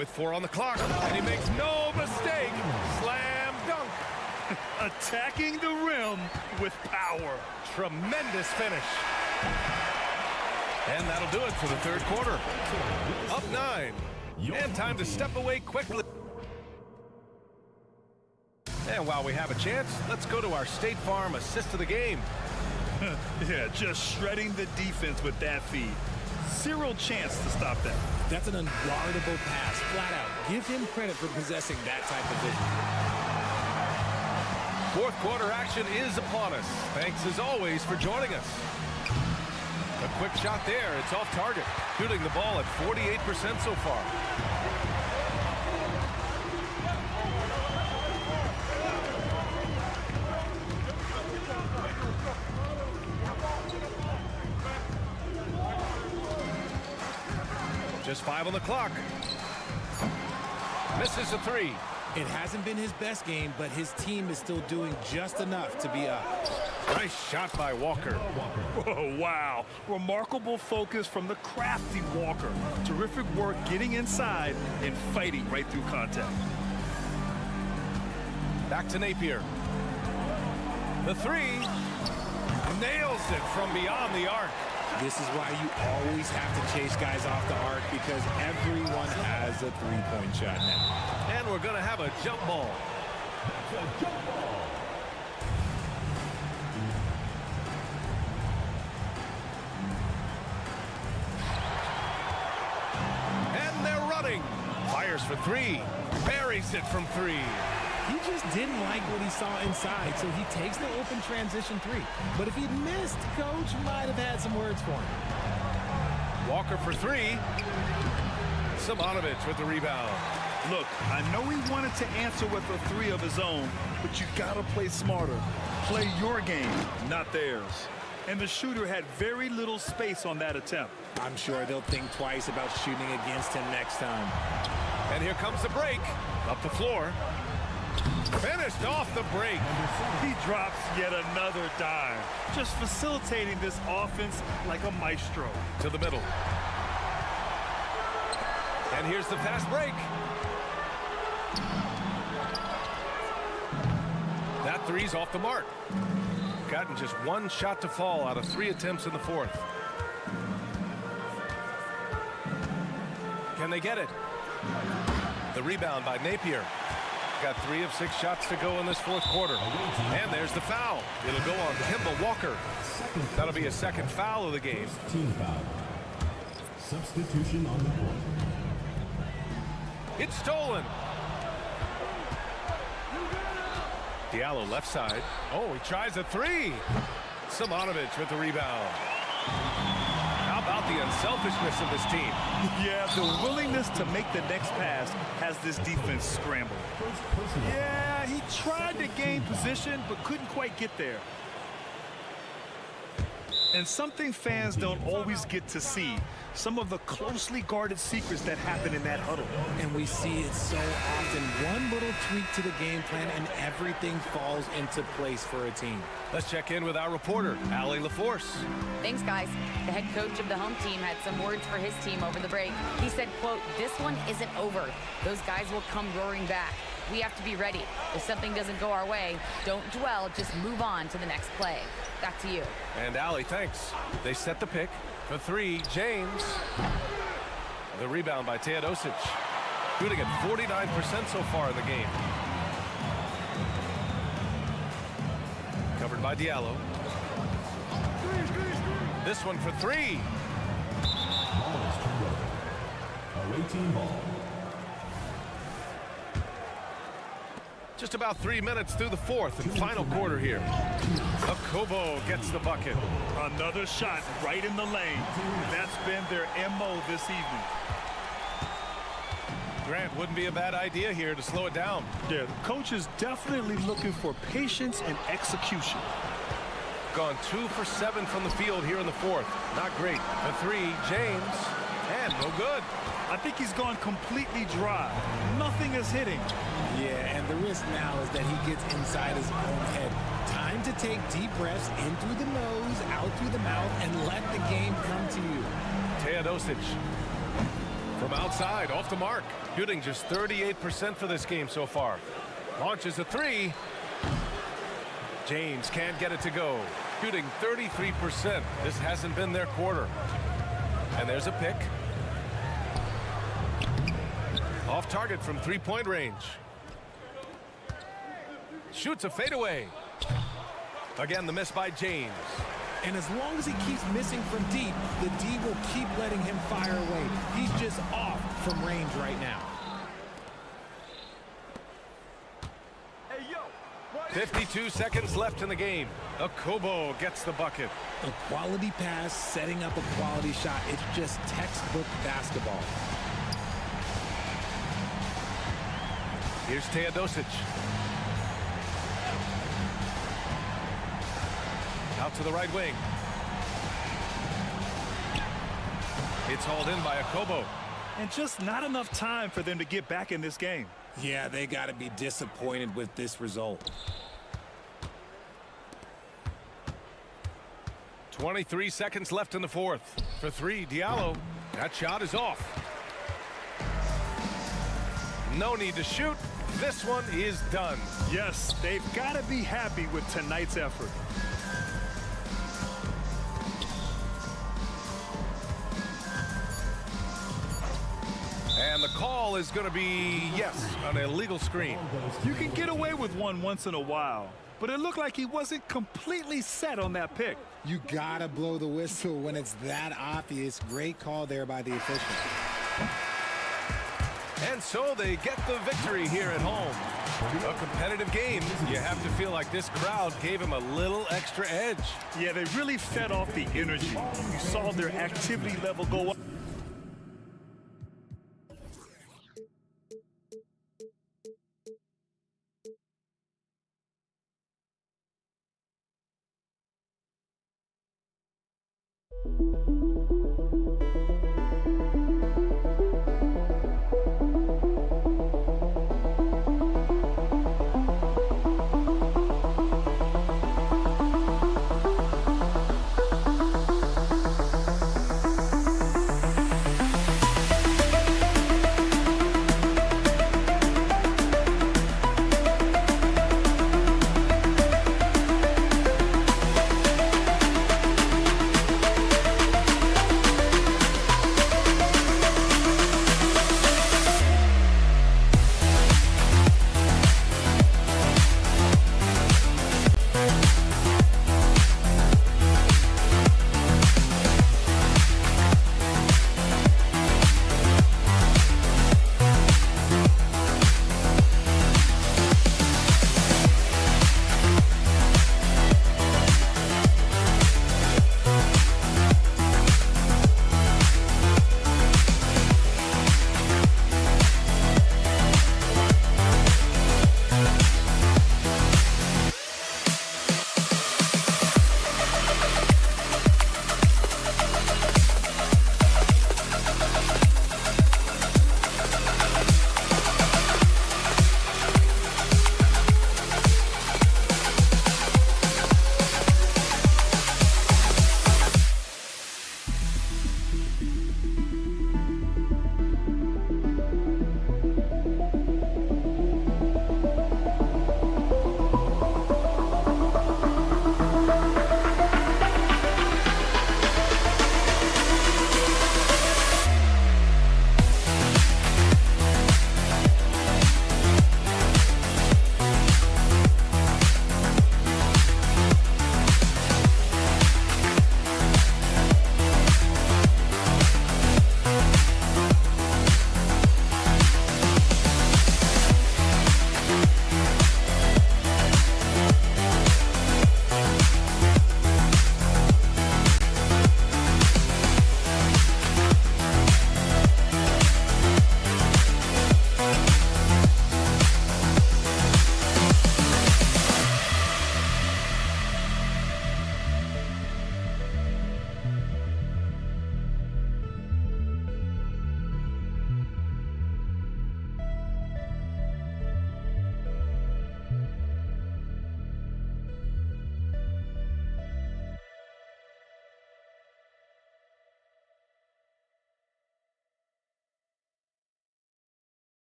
with 4 on the clock, and he makes no mistake. Slam dunk. Attacking the rim with power. Tremendous finish. And that'll do it for the third quarter. Up 9. And time to step away quickly. And while we have a chance, let's go to our State Farm assist of the game. Yeah, just shredding the defense with that feed. Zero chance to stop that. That's an unguardable pass, flat out. Give him credit for possessing that type of vision. Fourth quarter action is upon us. Thanks as always for joining us. A quick shot there. It's off target. Shooting the ball at 48% so far. Just 5 on the clock. Misses a 3. It hasn't been his best game, but his team is still doing just enough to be up. Nice shot by Walker. Oh, wow. Remarkable focus from the crafty Walker. Terrific work getting inside and fighting right through contact. Back to Napier. The 3. Nails it from beyond the arc. This is why you always have to chase guys off the arc, because everyone has a three-point shot now. And we're going to have a jump ball. And they're running. Fires for 3. Buries it from 3. He just didn't like what he saw inside, so he takes the open transition 3. But if he'd missed, Coach might have had some words for him. Walker for 3. Simonovic with the rebound. Look, I know he wanted to answer with a 3 of his own, but you gotta play smarter. Play your game, not theirs. And the shooter had very little space on that attempt. I'm sure they'll think twice about shooting against him next time. And here comes the break. Up the floor. Finished off the break. He drops yet another dime. Just facilitating this offense like a maestro. To the middle. And here's the fast break. That 3's off the mark. Gotten just 1 shot to fall out of 3 attempts in the fourth. Can they get it? The rebound by Napier. Got 3 of 6 shots to go in this fourth quarter. And there's the foul. It'll go on Kemba Walker. That'll be a second foul of the game. Team foul. Substitution on the court. It's stolen. Diallo left side. Oh, he tries a 3. Simonovic with the rebound. How about the unselfishness of this team? Yeah, the willingness to make the next pass has this defense scrambled. Yeah, he tried to gain position, but couldn't quite get there. And something fans don't always get to see, some of the closely guarded secrets that happen in that huddle. And we see it so often. One little tweak to the game plan and everything falls into place for a team. Let's check in with our reporter, Allie LaForce. Thanks, guys. The head coach of the home team had some words for his team over the break. He said, quote, "This one isn't over. Those guys will come roaring back. We have to be ready. If something doesn't go our way, don't dwell, just move on to the next play." Back to you. And Allie, thanks. They set the pick. For 3, James. The rebound by Teodosic. Shooting at 49% so far in the game. Covered by Diallo. This one for 3. Ball is turned over. Away team ball. Just about 3 minutes through the fourth and final quarter here. Akobo gets the bucket. Another shot right in the lane. That's been their MO this evening. Grant, wouldn't be a bad idea here to slow it down. Yeah, the coach is definitely looking for patience and execution. Gone 2 for 7 from the field here in the fourth. Not great. For 3, James. And no good. I think he's gone completely dry. Nothing is hitting. Yeah, and the risk now is that he gets inside his own head. Time to take deep breaths in through the nose, out through the mouth, and let the game come to you. Teodosic. From outside, off the mark. Shooting just 38% for this game so far. Launches a three. James can't get it to go. Shooting 33%. This hasn't been their quarter. And there's a pick. Off target from three-point range. Shoots a fadeaway. Again, the miss by James. And as long as he keeps missing from deep, the D will keep letting him fire away. He's just off from range right now. 52 seconds left in the game. Okobo gets the bucket. A quality pass, setting up a quality shot. It's just textbook basketball. Here's Teodosic. Out to the right wing. It's hauled in by Okobo. And just not enough time for them to get back in this game. Yeah, they got to be disappointed with this result. 23 seconds left in the fourth. For three, Diallo. That shot is off. No need to shoot. This one is done. Yes, they've got to be happy with tonight's effort. And the call is going to be, yes, an illegal screen. You can get away with one once in a while, but it looked like he wasn't completely set on that pick. You gotta blow the whistle when it's that obvious. Great call there by the official. And so they get the victory here at home. A competitive game. You have to feel like this crowd gave him a little extra edge. Yeah, they really fed off the energy. You saw their activity level go up.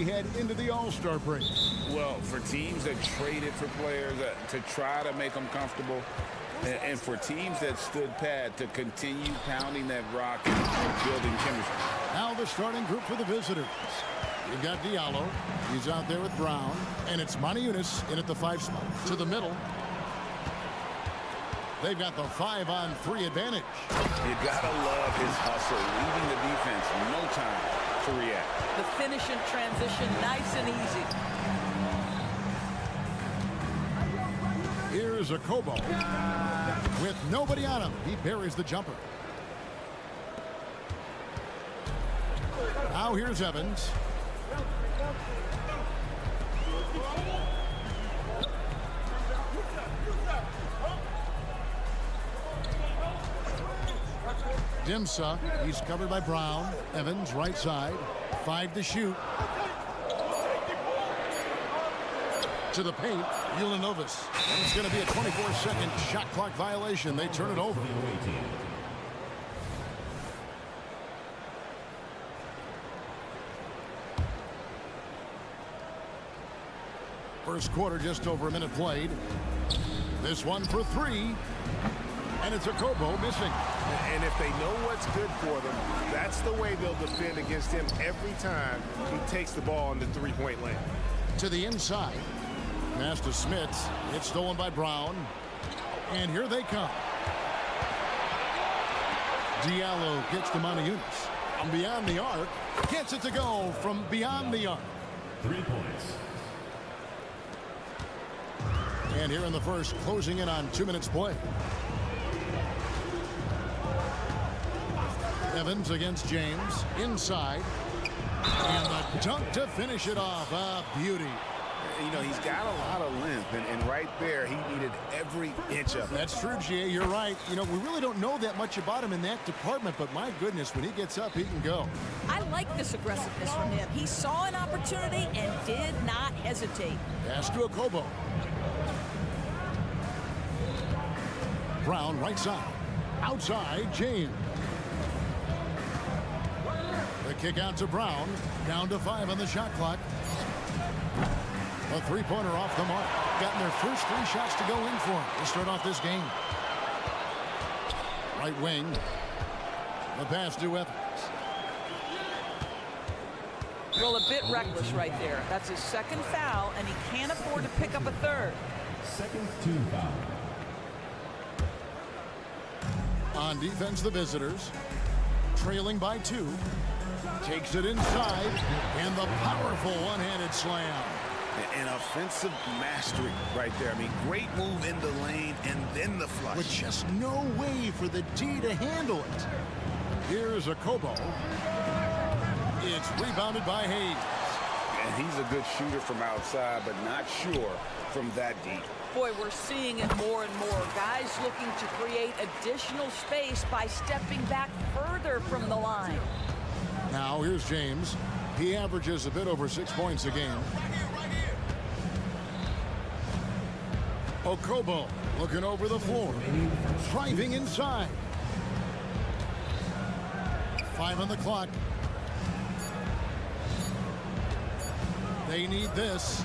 head into the All-Star break? Well, for teams that traded for players to try to make them comfortable, and for teams that stood pat to continue pounding that rock and building chemistry. Now the starting group for the visitors. You've got Diallo. He's out there with Brown. And it's Moniunas in at the 5 spot. To the middle. They've got the 5-on-3 advantage. You gotta love his hustle, leaving the defense no time to react. The finish in transition, nice and easy. Here's a Kobo. With nobody on him, he buries the jumper. Now here's Evans. Dimsa, he's covered by Brown. Evans, right side. 5 to shoot. To the paint, Ulanovas. And it's going to be a 24-second shot clock violation. They turn it over. First quarter, just over a minute played. This one for 3. And it's a Kobo missing. And if they know what's good for them, that's the way they'll defend against him every time he takes the ball in the three-point lane. To the inside. Pass to Smits. It's stolen by Brown. And here they come. Diallo gets to Moniunas. From beyond the arc. Gets it to go from beyond the arc. 3 points. And here in the first, closing in on 2 minutes play. Evans against James. Inside. And the dunk to finish it off. A beauty. You know, he's got a lot of length, and right there, he needed every inch of it. That's true, G.A. You're right. You know, we really don't know that much about him in that department, but my goodness, when he gets up, he can go. I like this aggressiveness from him. He saw an opportunity and did not hesitate. Pass to a Kobo. Brown, right side. Outside, James. The kick out to Brown. Down to 5 on the shot clock. A three-pointer off the mark. Gotten their first 3 shots to go in for him to start off this game. Right wing. The pass to Evans. Well, a bit reckless right there. That's his 2nd foul, and he can't afford to pick up a 3rd. Second team foul. On defense, the visitors. Trailing by 2. Takes it inside. And the powerful one-handed slam. An offensive mastery right there. I mean, great move in the lane and then the flush. With just no way for the D to handle it. Here's a Kobo. It's rebounded by Hayes. And he's a good shooter from outside, but not sure from that deep. Boy, we're seeing it more and more. Guys looking to create additional space by stepping back further from the line. Now here's James. He averages a bit over 6 points a game. Okobo looking over the floor. Driving inside. 5 on the clock. They need this.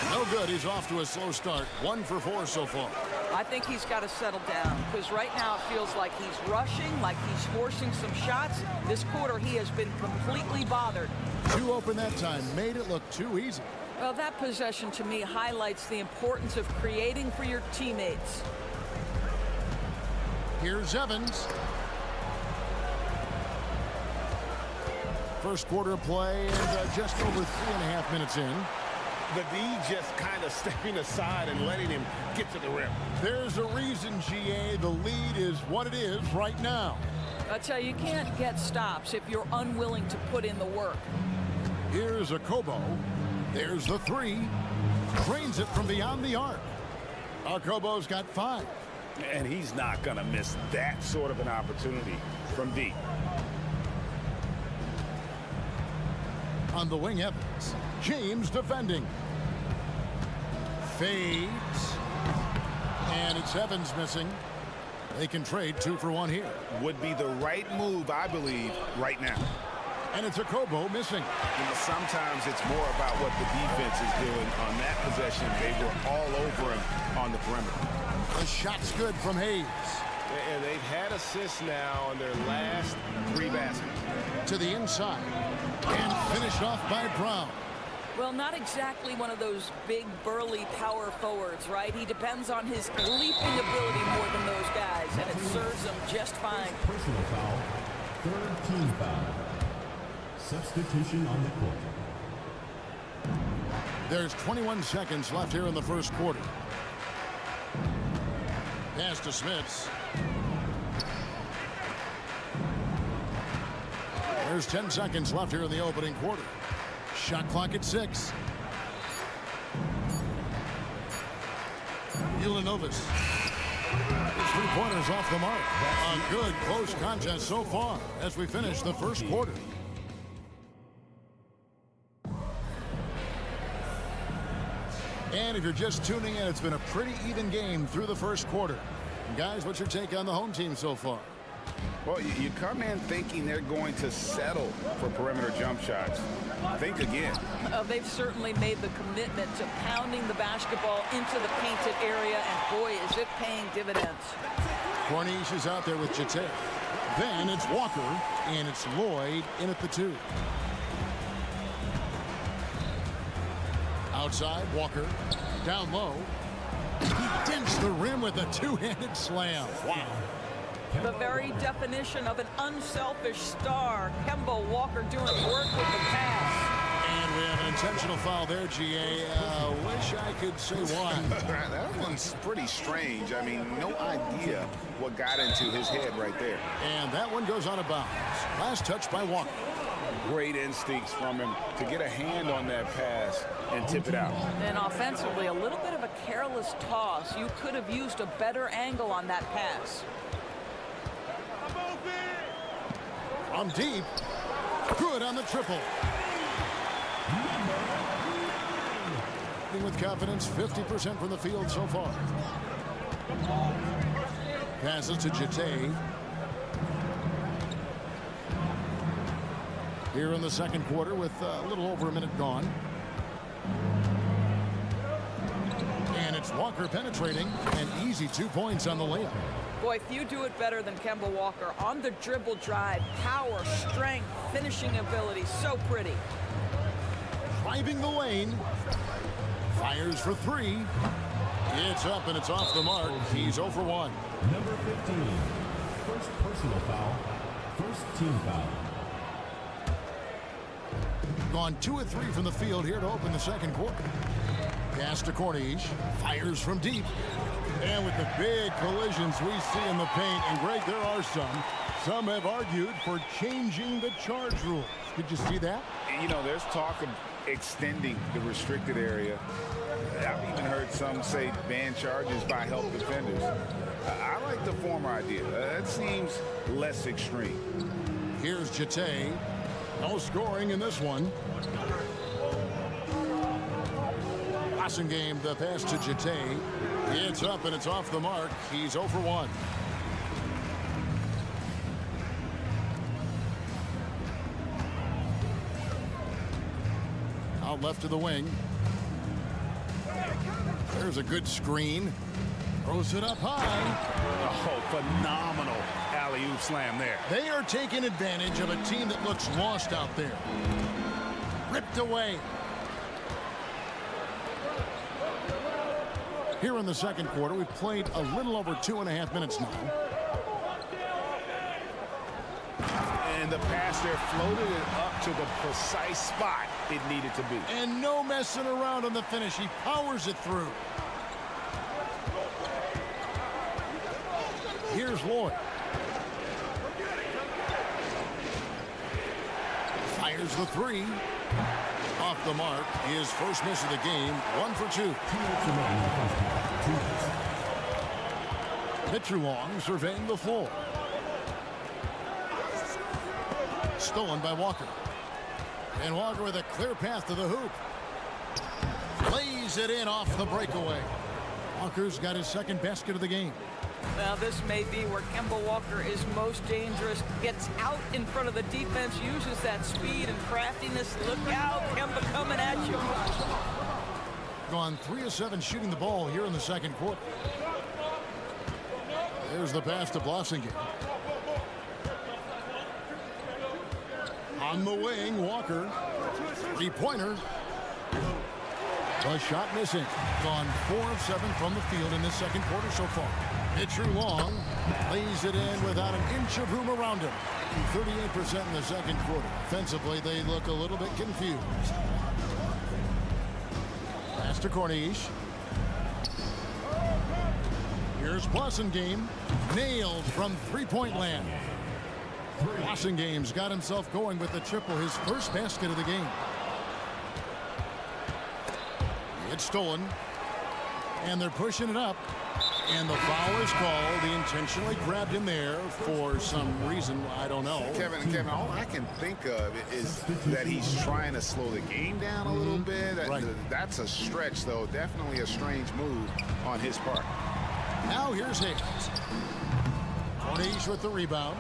No good. He's off to a slow start. 1 for 4 so far. I think he's got to settle down because right now it feels like he's rushing, like he's forcing some shots. This quarter he has been completely bothered. 2 open that time. Made it look too easy. Well, that possession to me highlights the importance of creating for your teammates. Here's Evans. First quarter of play and just over 3.5 minutes in. The D just kind of stepping aside and letting him get to the rim. There's a reason, GA, the lead is what it is right now. I tell you, you can't get stops if you're unwilling to put in the work. Here's a Kobo. There's the 3. Drains it from beyond the arc. Kobo's got 5. And he's not going to miss that sort of an opportunity from deep. On the wing, Evans. James defending. Fades. And it's Evans missing. They can trade 2 for 1 here. Would be the right move, I believe, right now. And it's a Kobo missing. Sometimes it's more about what the defense is doing. On that possession, they were all over him on the perimeter. The shot's good from Hayes. And they've had assists now on their last 3 baskets. To the inside. And finished off by Brown. Well, not exactly one of those big, burly power forwards, right? He depends on his leaping ability more than those guys, and it serves him just fine. Personal foul. Third team foul. Substitution on the court. There's 21 seconds left here in the first quarter. Pass to Smits. There's 10 seconds left here in the opening quarter. Shot clock at 6. Ulanovas. His 3-pointers off the mark. A good close contest so far as we finish the first quarter. And if you're just tuning in, it's been a pretty even game through the first quarter. Guys, what's your take on the home team so far? Well, you come in thinking they're going to settle for perimeter jump shots. Think again. They've certainly made the commitment to pounding the basketball into the painted area, and boy, is it paying dividends. Corniche is out there with Jete. Then it's Walker, and it's Lloyd in at the 2. Outside, Walker. Down low. He dents the rim with a 2-handed slam. Wow. The very definition of an unselfish star. Kemba Walker doing work with the pass. And we have an intentional foul there, GA. Wish I could say why. That one's pretty strange. I mean, no idea what got into his head right there. And that one goes out of bounds. Last touch by Walker. Great instincts from him to get a hand on that pass and tip it out. And offensively, a little bit of a careless toss. You could have used a better angle on that pass. From deep. Good on the triple. With confidence, 50% from the field so far. Passes to Jete. Here in the second quarter with a little over a minute gone. And it's Walker penetrating, and easy 2 points on the layup. Boy, few do it better than Kemba Walker. On the dribble drive, power, strength, finishing ability, so pretty. Driving the lane. Fires for 3. It's up and it's off the mark. He's 0 for 1. Number 15. First personal foul. First team foul. Gone 2 of 3 from the field here to open the second quarter. Pass to Corniche. Fires from deep. And with the big collisions we see in the paint, and Greg, there are some have argued for changing the charge rules. Did you see that? You know, there's talk of extending the restricted area. I've even heard some say ban charges by help defenders. I like the former idea. That seems less extreme. Here's Jete. No scoring in this one. Passing game, the pass to Jete. It's up and it's off the mark. He's 0 for 1. Out left to the wing. There's a good screen. Throws it up high. Oh, phenomenal alley-oop slam there. They are taking advantage of a team that looks lost out there. Ripped away. Here in the second quarter, we've played a little over 2.5 minutes now. And the pass there floated it up to the precise spot it needed to be. And no messing around on the finish. He powers it through. Here's Lloyd. Fires the 3. Off the mark. His first miss of the game. 1 for 2. Pitcher Long surveying the floor. Stolen by Walker. And Walker with a clear path to the hoop. Lays it in off the breakaway. Walker's got his second basket of the game. Now this may be where Kemba Walker is most dangerous. Gets out in front of the defense, uses that speed and craftiness. Look out, Kemba coming at you. Gone 3 of 7 shooting the ball here in the second quarter. There's the pass to Blossingame. On the wing, Walker. Three-pointer. The shot missing. Gone 4 of 7 from the field in this second quarter so far. Pitcher long. Lays it in without an inch of room around him. 38% in the second quarter. Offensively, they look a little bit confused. Pass to Corniche. Here's Blossingame. Nailed from three-point land. Blossingame's got himself going with the triple, his first basket of the game. It's stolen. And they're pushing it up. And the foul is called. He intentionally grabbed him there for some reason. I don't know. Kevin, all I can think of is that he's trying to slow the game down a little bit. Right. That's a stretch, though. Definitely a strange move on his part. Now here's Hayes. Corniche with the rebound.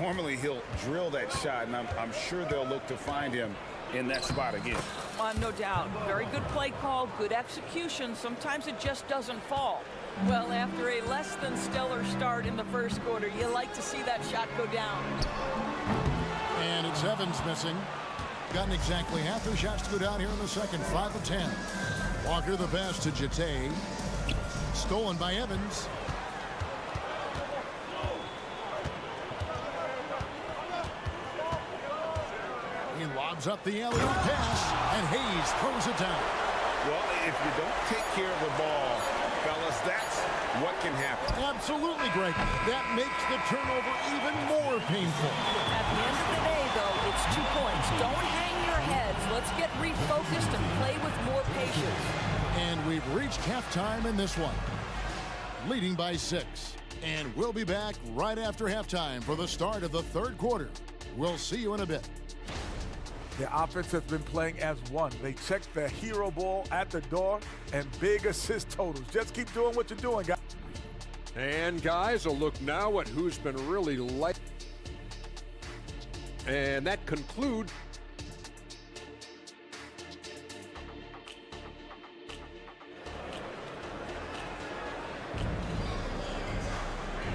Normally he'll drill that shot, and I'm sure they'll look to find him in that spot again. No doubt. Very good play call, good execution. Sometimes it just doesn't fall. Well, after a less than stellar start in the first quarter, you like to see that shot go down. And it's Evans missing. Gotten exactly half their shots to go down here in the second. 5 of 10. Walker the pass to Jete. Stolen by Evans. He lobs up the alley-oop pass, and Hayes throws it down. Well, if you don't take care of the ball, fellas, that's what can happen. Absolutely, Greg. That makes the turnover even more painful. At the end of the day, though, it's 2 points. Don't hang your heads. Let's get refocused and play with more patience. And we've reached halftime in this one, leading by 6. And we'll be back right after halftime for the start of the third quarter. We'll see you in a bit. The offense has been playing as one. They checked the hero ball at the door and big assist totals. Just keep doing what you're doing, guys. And guys, a look now at who's been really light. And that concludes.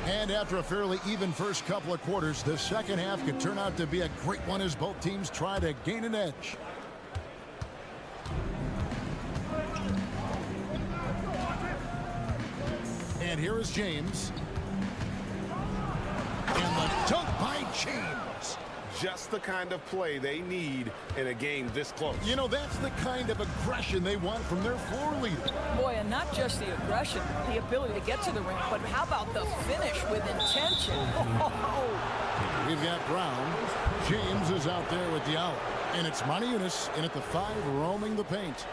And after a fairly even first couple of quarters, the second half could turn out to be a great one as both teams try to gain an edge. And here is James. And the dunk by James. Just the kind of play they need in a game this close. You know, that's the kind of aggression they want from their floor leader. Boy, and not just the aggression, the ability to get to the rim, but how about the finish with intention? We've got Brown. James is out there with the out. And it's Maniunas in at the 5, roaming the paint.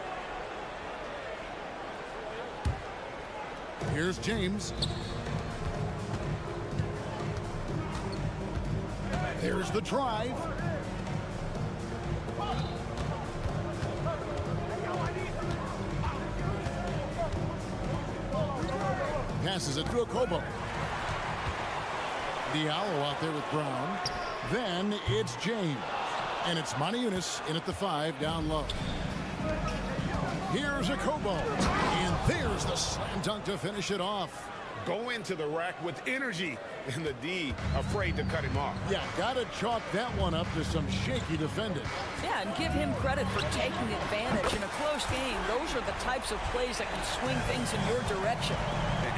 Here's James. There's the drive. Passes it to Kobo. Diallo out there with Brown. Then it's James. And it's Maniunas in at the 5 down low. Here's a Kobo. And there's the slam dunk to finish it off. Go into the rack with energy, and the D afraid to cut him off. Yeah, gotta chalk that one up to some shaky defending. Yeah, and give him credit for taking advantage in a close game. Those are the types of plays that can swing things in your direction.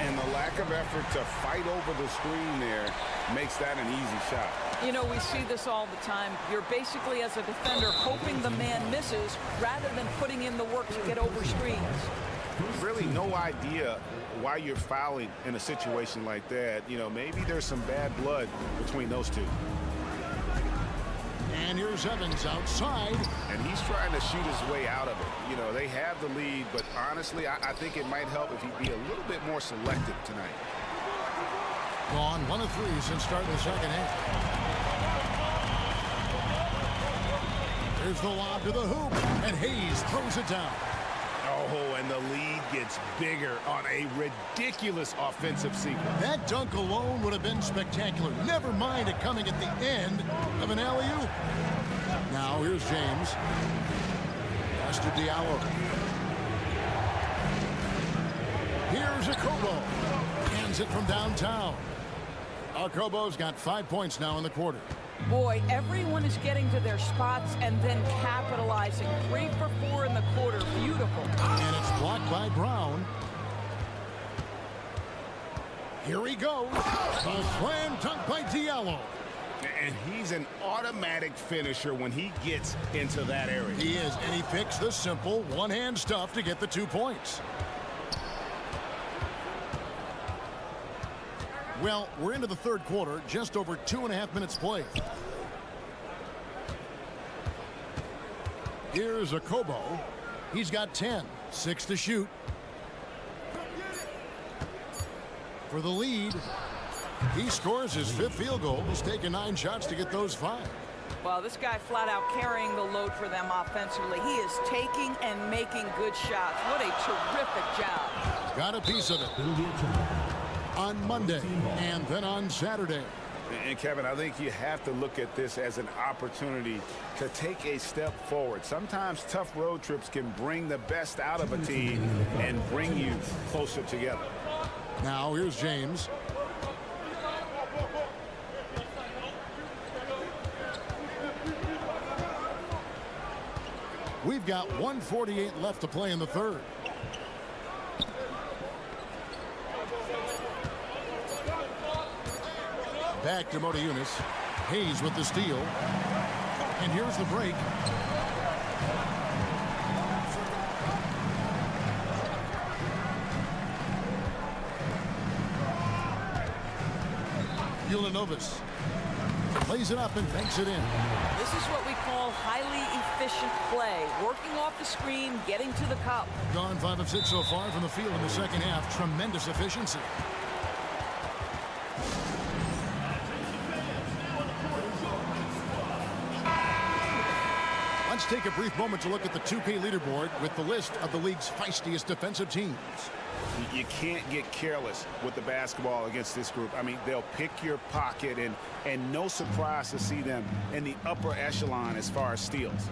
And the lack of effort to fight over the screen there makes that an easy shot. You know, we see this all the time. You're basically, as a defender, hoping the man misses rather than putting in the work to get over screens. Really no idea why you're fouling in a situation like that. You know, maybe there's some bad blood between those two. And here's Evans outside. And he's trying to shoot his way out of it. You know, they have the lead, but honestly, I think it might help if he'd be a little bit more selective tonight. Gone 1 of 3 since starting the second half. There's the lob to the hoop, and Hayes throws it down. Oh, and the lead gets bigger on a ridiculous offensive sequence. That dunk alone would have been spectacular. Never mind it coming at the end of an alley-oop. Now here's James. Pass to Diallo. Here's Okobo. Hands it from downtown. Okobo's got 5 points now in the quarter. Boy, everyone is getting to their spots and then capitalizing. 3 for 4 in the quarter. Beautiful. And it's blocked by Brown. Here he goes. A slam dunk by Diallo. And he's an automatic finisher when he gets into that area. He is, and he picks the simple one-hand stuff to get the 2 points. Well, we're into the third quarter, just over 2.5 minutes played. Here's Okobo. He's got 10, 6 to shoot. For the lead, he scores his 5th field goal. He's taken 9 shots to get those 5. Well, this guy flat out carrying the load for them offensively. He is taking and making good shots. What a terrific job. Got a piece of it on Monday and then on Saturday. And Kevin, I think you have to look at this as an opportunity to take a step forward. Sometimes tough road trips can bring the best out of a team and bring you closer together. Now here's James. We've got 1:48 left to play in the third. Back to Motiejunas. Hayes with the steal. And here's the break. Ulanovas plays it up and banks it in. This is what we call highly efficient play. Working off the screen, getting to the cup. Gone 5 of 6 so far from the field in the second half. Tremendous efficiency. Let's take a brief moment to look at the 2K leaderboard with the list of the league's feistiest defensive teams. You can't get careless with the basketball against this group. I mean, they'll pick your pocket, and no surprise to see them in the upper echelon as far as steals.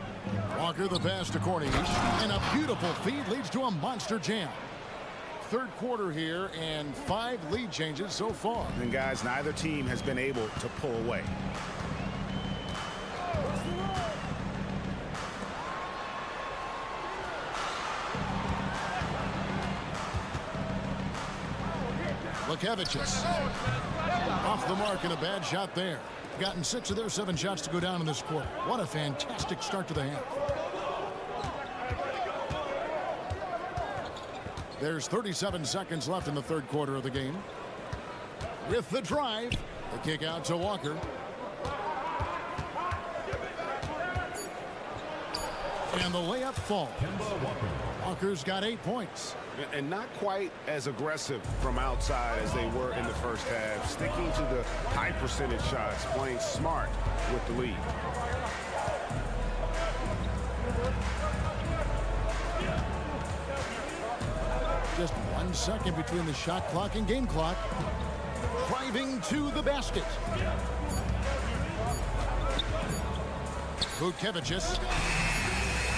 Walker the pass to Cornish, and a beautiful feed leads to a monster jam. Third quarter here, and 5 lead changes so far. And guys, neither team has been able to pull away. Lukevicius off the mark and a bad shot there. Gotten 6 of their 7 shots to go down in this quarter. What a fantastic start to the half. There's 37 seconds left in the third quarter of the game. With the drive, the kick out to Walker. And the layup falls. Walker's got 8 points. And not quite as aggressive from outside as they were in the first half. Sticking to the high percentage shots, playing smart with the lead. Just 1 second between the shot clock and game clock. Driving to the basket. Lukevicius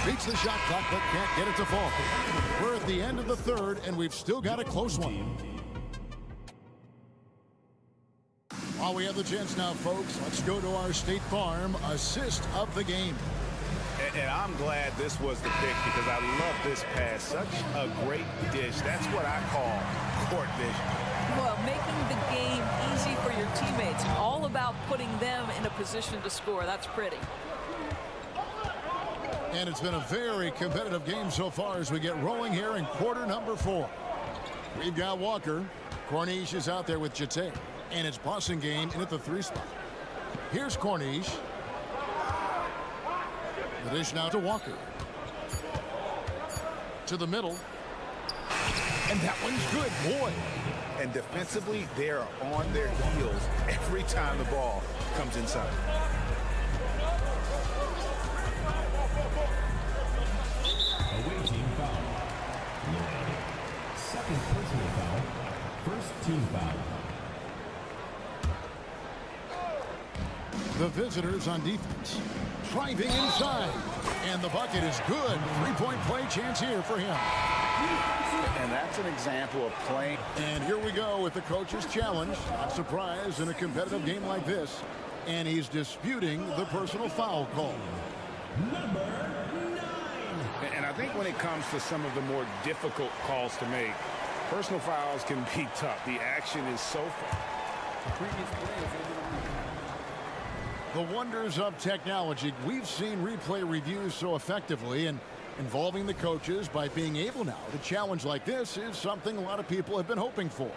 beats the shot clock but can't get it to fall. We're at the end of the third and we've still got a close one. While we have the chance now, folks, let's go to our State Farm assist of the game. And I'm glad this was the pick because I love this pass. Such a great dish. That's what I call court vision. Well, making the game easy for your teammates. All about putting them in a position to score. That's pretty. And it's been a very competitive game so far as we get rolling here in quarter number 4. We've got Walker. Cornish is out there with Jete. And it's bossing game in at the 3 spot. Here's Cornish. The dish now to Walker. To the middle. And that one's good. Boy. And defensively, they're on their heels every time the ball comes inside. Away team foul. team foul. The visitors on defense. Driving inside. And the bucket is good. Three-point play chance here for him. And that's an example of playing. And here we go with the coach's challenge. Not surprised in a competitive game like this. And he's disputing the personal foul call. And I think when it comes to some of the more difficult calls to make, personal fouls can be tough. The action is so far. The wonders of technology. We've seen replay reviews so effectively, and involving the coaches by being able now to challenge like this is something a lot of people have been hoping for.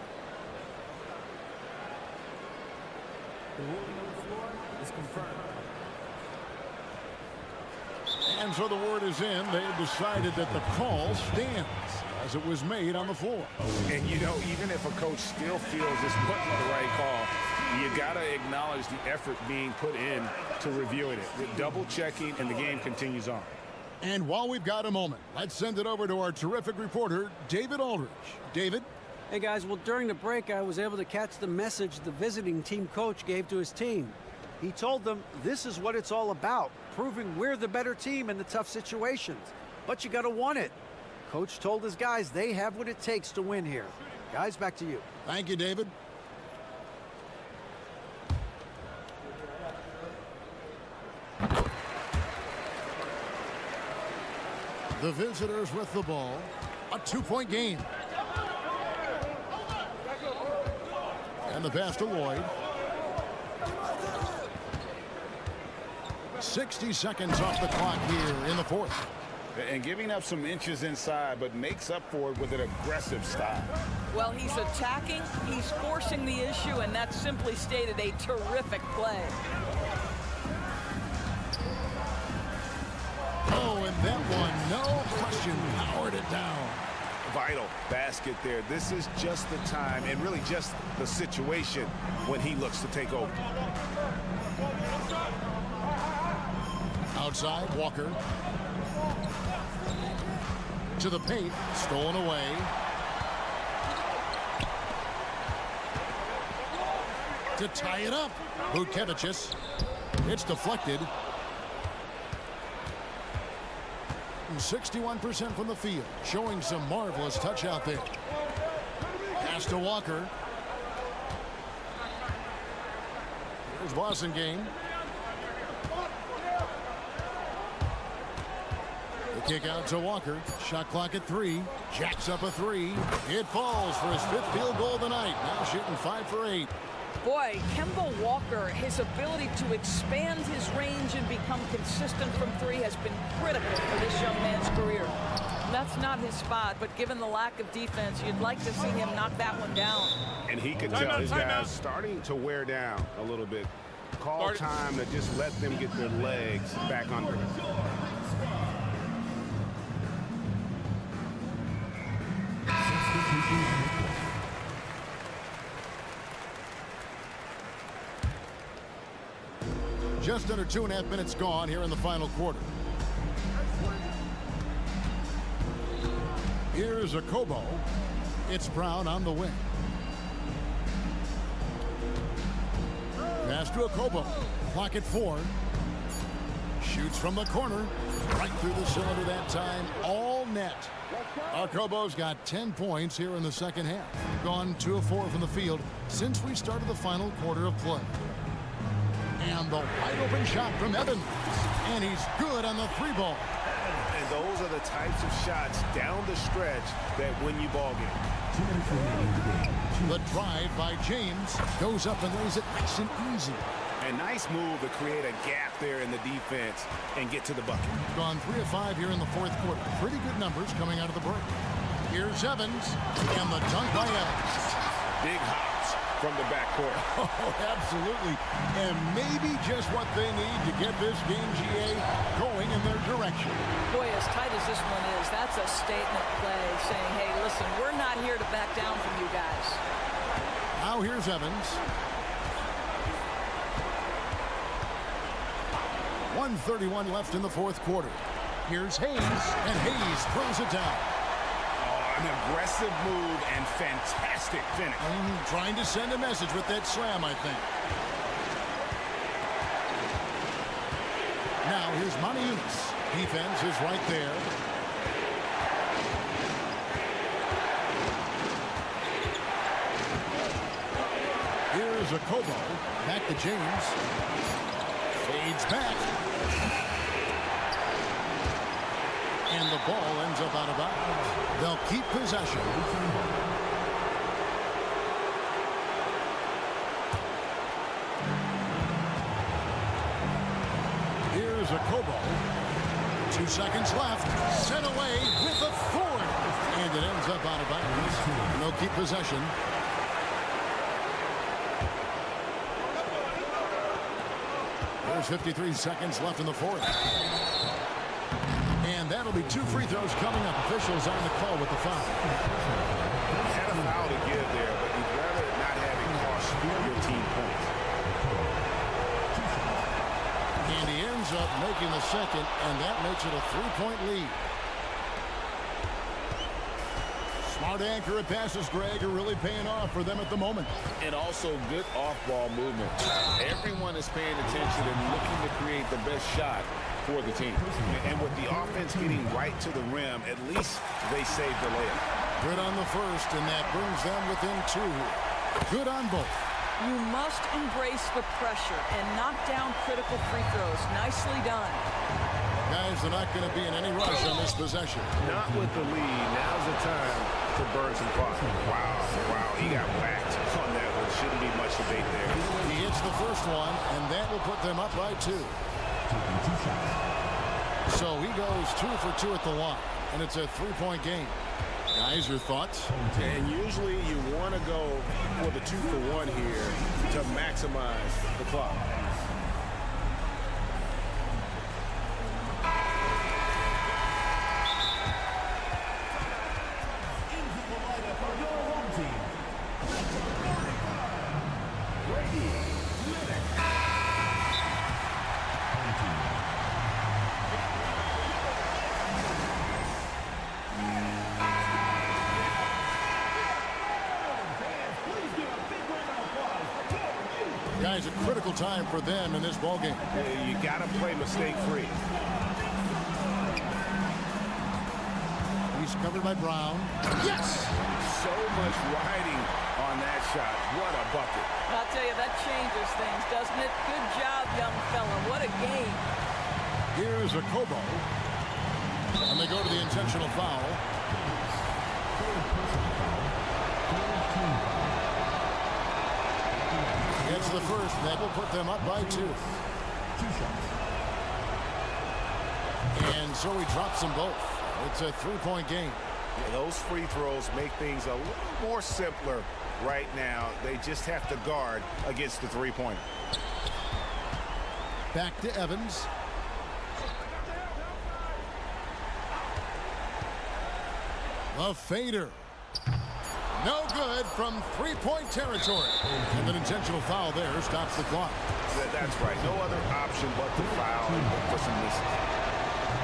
The ruling on the floor is confirmed. And so the word is in. They have decided that the call stands as it was made on the floor. And, you know, even if a coach still feels this wasn't the right call, you got to acknowledge the effort being put in to reviewing it. The double checking, and the game continues on. And while we've got a moment, let's send it over to our terrific reporter, David Aldridge. David? Hey, guys, well, during the break, I was able to catch the message the visiting team coach gave to his team. He told them this is what it's all about, proving we're the better team in the tough situations. But you got to want it. Coach told his guys they have what it takes to win here. Guys, back to you. Thank you, David. The visitors with the ball. A two-point game. And the pass to Lloyd. 60 seconds off the clock here in the fourth. And giving up some inches inside, but makes up for it with an aggressive style. Well, he's attacking, he's forcing the issue, and that's simply stated a terrific play. Oh, and that one, no question, powered it down. Vital basket there. This is just the time, and really just the situation when he looks to take over. Outside, Walker. To the paint, stolen away. To tie it up, Butkevicius. It's deflected. 61% from the field, showing some marvelous touch out there. Pass to Walker. Here's Bosengame. The kick out to Walker. Shot clock at 3. Jacks up a 3. It falls for his 5th field goal of the night. Now shooting 5 for 8. Boy, Kemba Walker, his ability to expand his range and become consistent from 3 has been critical for this young man's career. That's not his spot, but given the lack of defense, you'd like to see him knock that one down. And he could tell his guys starting to wear down a little bit. Call time to just let them get their legs back under it. Just under 2.5 minutes gone here in the final quarter. Here's a Kobo. It's Brown on the wing. Pass to a Kobo. Clock at 4. Shoots from the corner. Right through the cylinder that time. All net. Kobo's got 10 points here in the second half. Gone 2 of 4 from the field since we started the final quarter of play. And the wide open shot from Evans. And he's good on the 3-ball. And those are the types of shots down the stretch that win you ball games. The drive by James goes up and lays it nice and easy. A nice move to create a gap there in the defense and get to the bucket. Gone 3 of 5 here in the fourth quarter. Pretty good numbers coming out of the break. Here's Evans and the dunk by Evans. Big hops from the backcourt. Oh, absolutely. And maybe just what they need to get this game, GA, going in their direction. Boy, as tight as this one is, that's a statement play saying, hey, listen, we're not here to back down from you guys. Now here's Evans. 1:31 left in the fourth quarter. Here's Hayes, and Hayes throws it down. Oh, I An aggressive move and fantastic finish. Trying to send a message with that slam, I think. Now here's Manius. Defense is right there. Here's a Kobo. Back to James. Fades back. And the ball ends up out of bounds. They'll keep possession. Here's a Kobo. 2 seconds left. Sent away with a forward. And it ends up out of bounds. They'll keep possession. There's 53 seconds left in the fourth. And that'll be 2 free throws coming up. Officials on the call with the foul. Had a foul to give there, but you'd rather not have it cost your team points. And he ends up making the second, and that makes it a 3-point lead. Smart accurate passes, Greg, are really paying off for them at the moment. And also good off-ball movement. Everyone is paying attention and looking to create the best shot for the team. And with the offense getting right to the rim, at least they saved the layup. Good on the first, and that brings them within 2. Good on both. You must embrace the pressure and knock down critical free throws. Nicely done. Guys, they're not going to be in any rush on this possession. Not with the lead. Now's the time to burn some clock. Wow, he got whacked on that one. Shouldn't be much debate there. He hits the first one, and that will put them up by 2. So he goes 2 for 2 at the line, and it's a 3-point game. Guys, your thoughts? And usually you want to go for the 2 for 1 here to maximize the clock. Guys, a critical time for them in this ballgame. Yeah, you got to play mistake-free. He's covered by Brown. Yes! So much riding on that shot. What a bucket. I'll tell you, that changes things, doesn't it? Good job, young fella. What a game. Here's a Kobo. And they go to the intentional foul. Gets the first. That will put them up by 2. And so he drops them both. It's a 3-point game. Yeah, those free throws make things a little more simpler right now. They just have to guard against the 3-pointer. Back to Evans. A fader. No good from 3-point territory. And an intentional foul there stops the clock. That's right. No other option but to foul and look for some misses.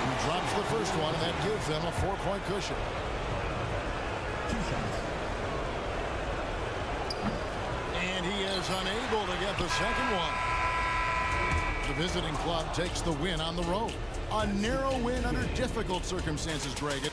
He drops the first one, and that gives them a 4-point cushion. And he is unable to get the second one. The visiting club takes the win on the road. A narrow win under difficult circumstances, Greg.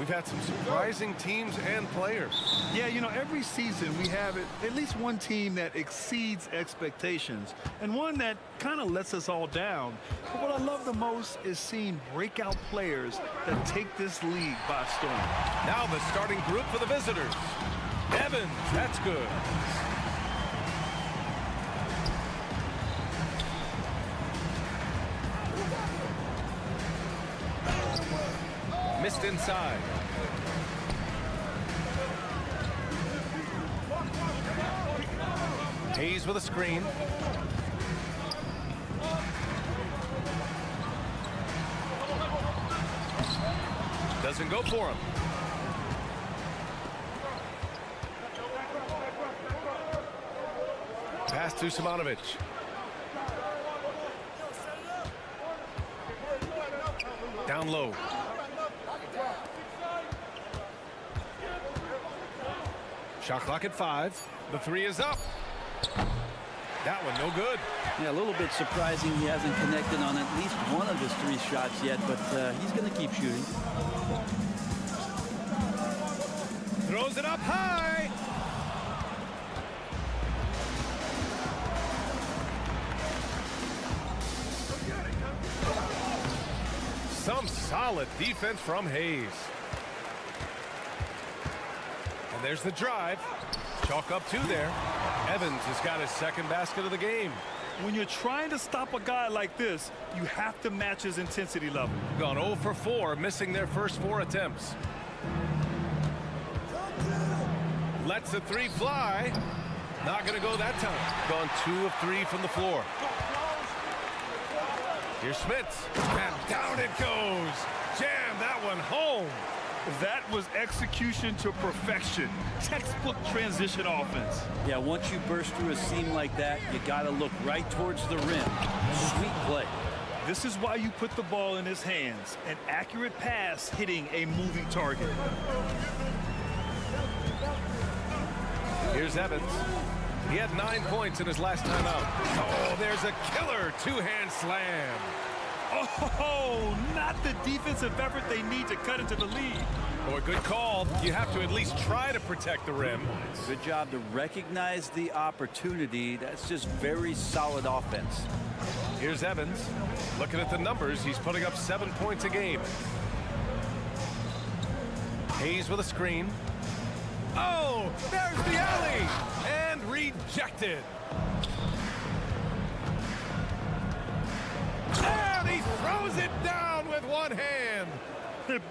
We've had some surprising teams and players. Yeah, you know, every season we have at least one team that exceeds expectations and one that kind of lets us all down. But what I love the most is seeing breakout players that take this league by storm. Now the starting group for the visitors. Evans, that's good. Missed inside. Hayes with a screen. Doesn't go for him. Pass to Simonovic. Down low. Shot clock at 5. The 3 is up. That one no good. Yeah, a little bit surprising he hasn't connected on at least one of his 3 shots yet, but he's going to keep shooting. Throws it up high. Some solid defense from Hayes. And there's the drive. Chalk up 2 there. Evans has got his second basket of the game. When you're trying to stop a guy like this, you have to match his intensity level. Gone 0 for 4, missing their first 4 attempts. Lets the 3 fly. Not going to go that time. Gone 2 of 3 from the floor. Here's Smits. And down it goes. Jam that one home. That was execution to perfection. Textbook transition offense. Yeah, once you burst through a seam like that, you got to look right towards the rim. Sweet play. This is why you put the ball in his hands. An accurate pass hitting a moving target. Here's Evans. He had 9 points in his last time out. Oh, there's a killer 2-hand slam. Oh, not the defensive effort they need to cut into the lead. Oh, a good call. You have to at least try to protect the rim. Good job to recognize the opportunity. That's just very solid offense. Here's Evans. Looking at the numbers, he's putting up 7 points a game. Hayes with a screen. Oh, there's the alley. And rejected. And he throws it down with one hand.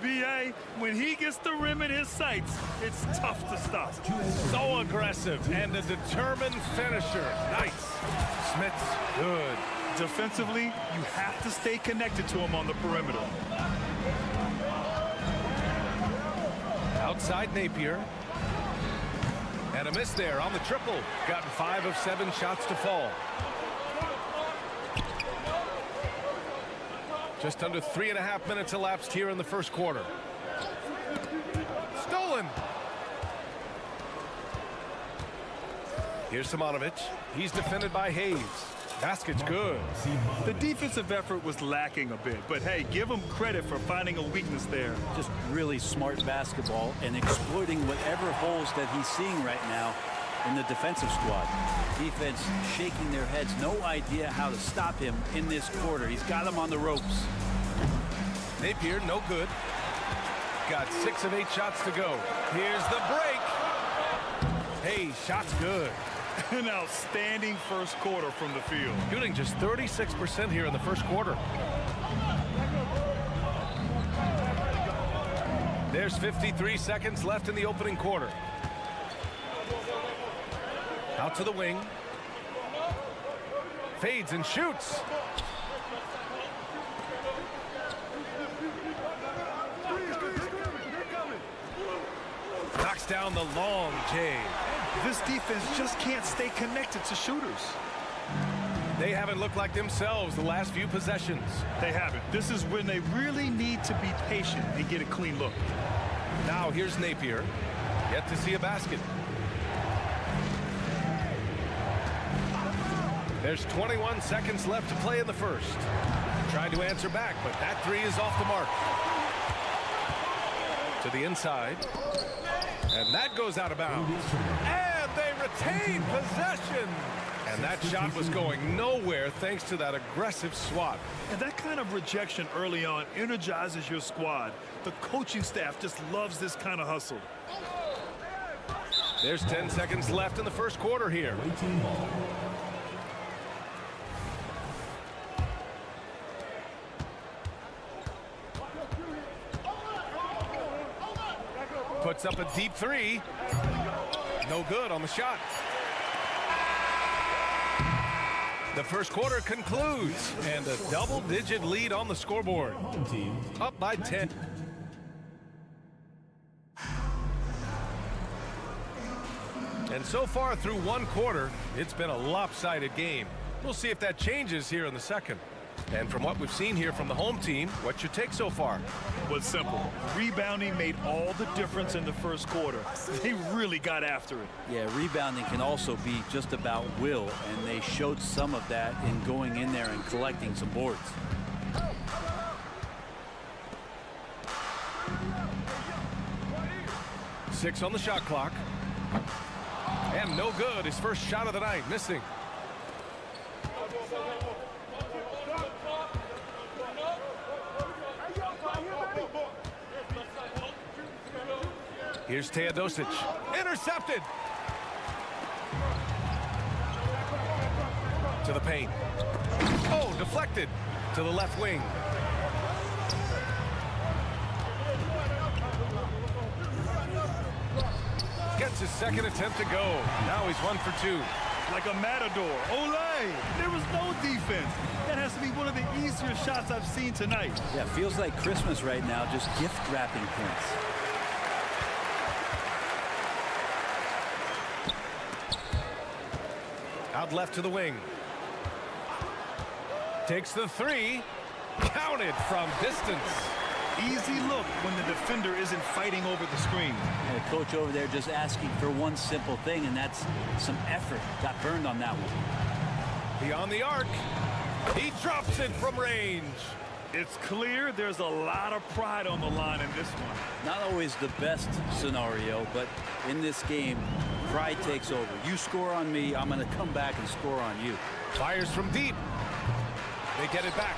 B.A., when he gets the rim in his sights, it's tough to stop. So aggressive and a determined finisher. Nice. Smits, good. Defensively, you have to stay connected to him on the perimeter. Outside Napier. And a miss there on the triple. Gotten 5 of 7 shots to fall. Just under 3.5 minutes elapsed here in the first quarter. Stolen. Here's Simonovic. He's defended by Hayes. Basket's good. The defensive effort was lacking a bit, but hey, give him credit for finding a weakness there. Just really smart basketball and exploiting whatever holes that he's seeing right now in the defensive squad. Defense shaking their heads, no idea how to stop him in this quarter. He's got him on the ropes. Napier, no good. Got 6 of 8 shots to go. Here's the break. Hey, shot's good. An outstanding first quarter from the field. Shooting just 36% here in the first quarter. There's 53 seconds left in the opening quarter. Out to the wing. Fades and shoots. Knocks down the long J. This defense just can't stay connected to shooters. They haven't looked like themselves the last few possessions. They haven't. This is when they really need to be patient and get a clean look. Now here's Napier. Yet to see a basket. There's 21 seconds left to play in the first. Tried to answer back, but that 3 is off the mark. To the inside. And that goes out of bounds. And they retain possession. And that shot was going nowhere thanks to that aggressive swat. And that kind of rejection early on energizes your squad. The coaching staff just loves this kind of hustle. There's 10 seconds left in the first quarter here. Puts up a deep 3. No good on the shot. The first quarter concludes, and a double-digit lead on the scoreboard. Up by 10. And so far through one quarter, it's been a lopsided game. We'll see if that changes here in the second. And from what we've seen here from the home team, what's your take so far? Well, it's simple. Rebounding made all the difference in the first quarter. They really got after it. Yeah, rebounding can also be just about will, and they showed some of that in going in there and collecting some boards. Six on the shot clock. And no good. His first shot of the night, missing. Here's Teodosic. Intercepted. To the paint. Oh, deflected to the left wing. Gets his second attempt to go. Now he's 1 for 2. Like a matador. Olay! There was no defense. That has to be one of the easier shots I've seen tonight. Yeah, feels like Christmas right now, just gift wrapping points. Out left to the wing. Takes the three. Counted from distance. Easy look when the defender isn't fighting over the screen. And the coach over there just asking for one simple thing, and that's some effort. Got burned on that one. Beyond the arc. He drops it from range. It's clear there's a lot of pride on the line in this one. Not always the best scenario, but in this game, pride takes over. You score on me, I'm going to come back and score on you. Fires from deep. They get it back.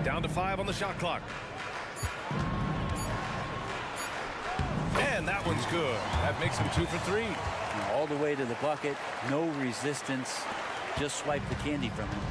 Down to 5 on the shot clock. And that one's good. That makes him 2 for 3. All the way to the bucket, no resistance. Just swipe the candy from him.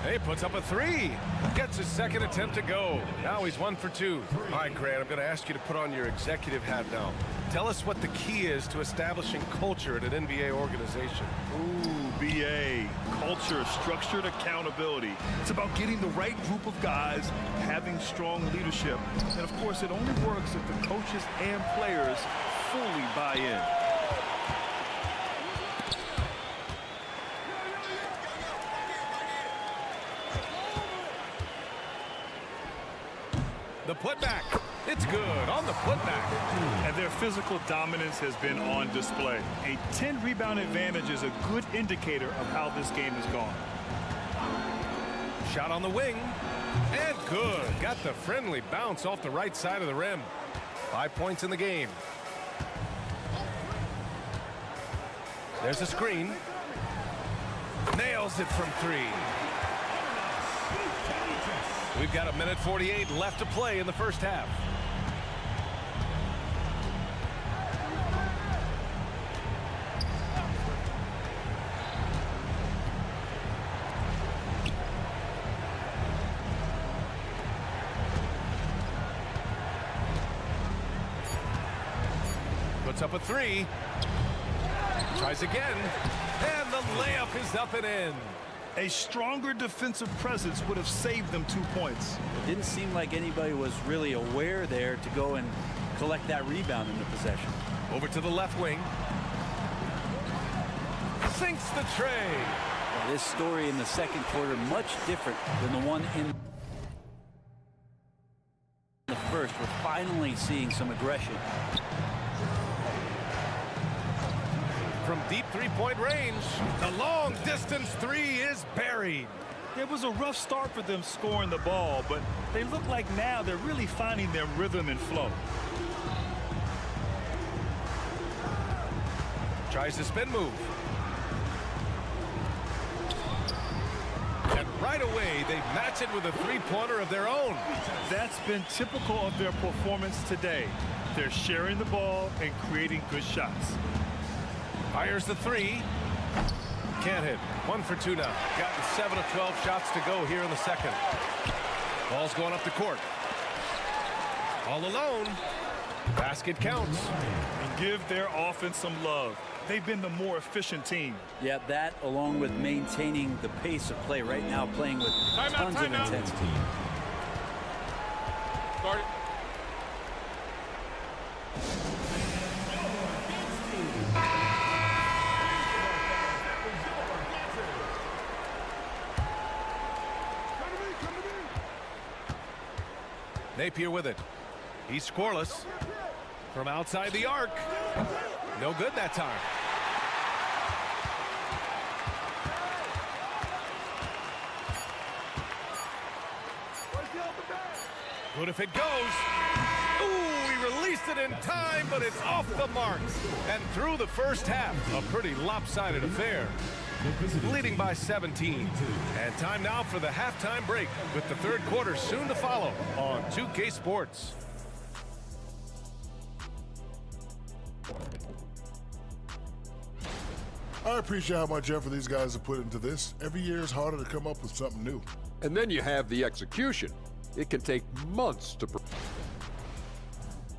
He puts up a 3. Gets his second attempt to go. Now he's 1 for 2. All right, Grant, I'm going to ask you to put on your executive hat now. Tell us what the key is to establishing culture at an NBA organization. Ooh, BA. Culture, structured accountability. It's about getting the right group of guys, having strong leadership. And, of course, it only works if the coaches and players fully buy in. The putback. It's good on the putback. And their physical dominance has been on display. A 10-rebound advantage is a good indicator of how this game has gone. Shot on the wing. And good. Got the friendly bounce off the right side of the rim. 5 points in the game. There's a screen. Nails it from 3. We've got 1:48 left to play in the first half. Puts up a 3. Tries again. And the layup is up and in. A stronger defensive presence would have saved them 2 points. It didn't seem like anybody was really aware there to go and collect that rebound in the possession. Over to the left wing. Sinks the tray. Well, this story in the second quarter much different than the one in the first. We're finally seeing some aggression. From deep three-point range, the long-distance 3 is buried. It was a rough start for them scoring the ball, but they look like now they're really finding their rhythm and flow. Tries the spin move. And right away, they match it with a three-pointer of their own. That's been typical of their performance today. They're sharing the ball and creating good shots. Fires the 3. Can't hit. 1 for 2 now. Gotten 7 of 12 shots to go here in the second. Ball's going up the court. All alone. Basket counts. And give their offense some love. They've been the more efficient team. Yeah, that along with maintaining the pace of play right now, playing with tons of intensity. Start it. Napier with it. He's scoreless. From outside the arc. No good that time. Good if it goes. Ooh, he released it in time, but it's off the marks. And through the first half, a pretty lopsided affair. Leading by 17. And time now for the halftime break, with the third quarter soon to follow on 2K Sports. I appreciate how much effort these guys have put into this. Every year it's harder to come up with something new. And then you have the execution. It can take months to.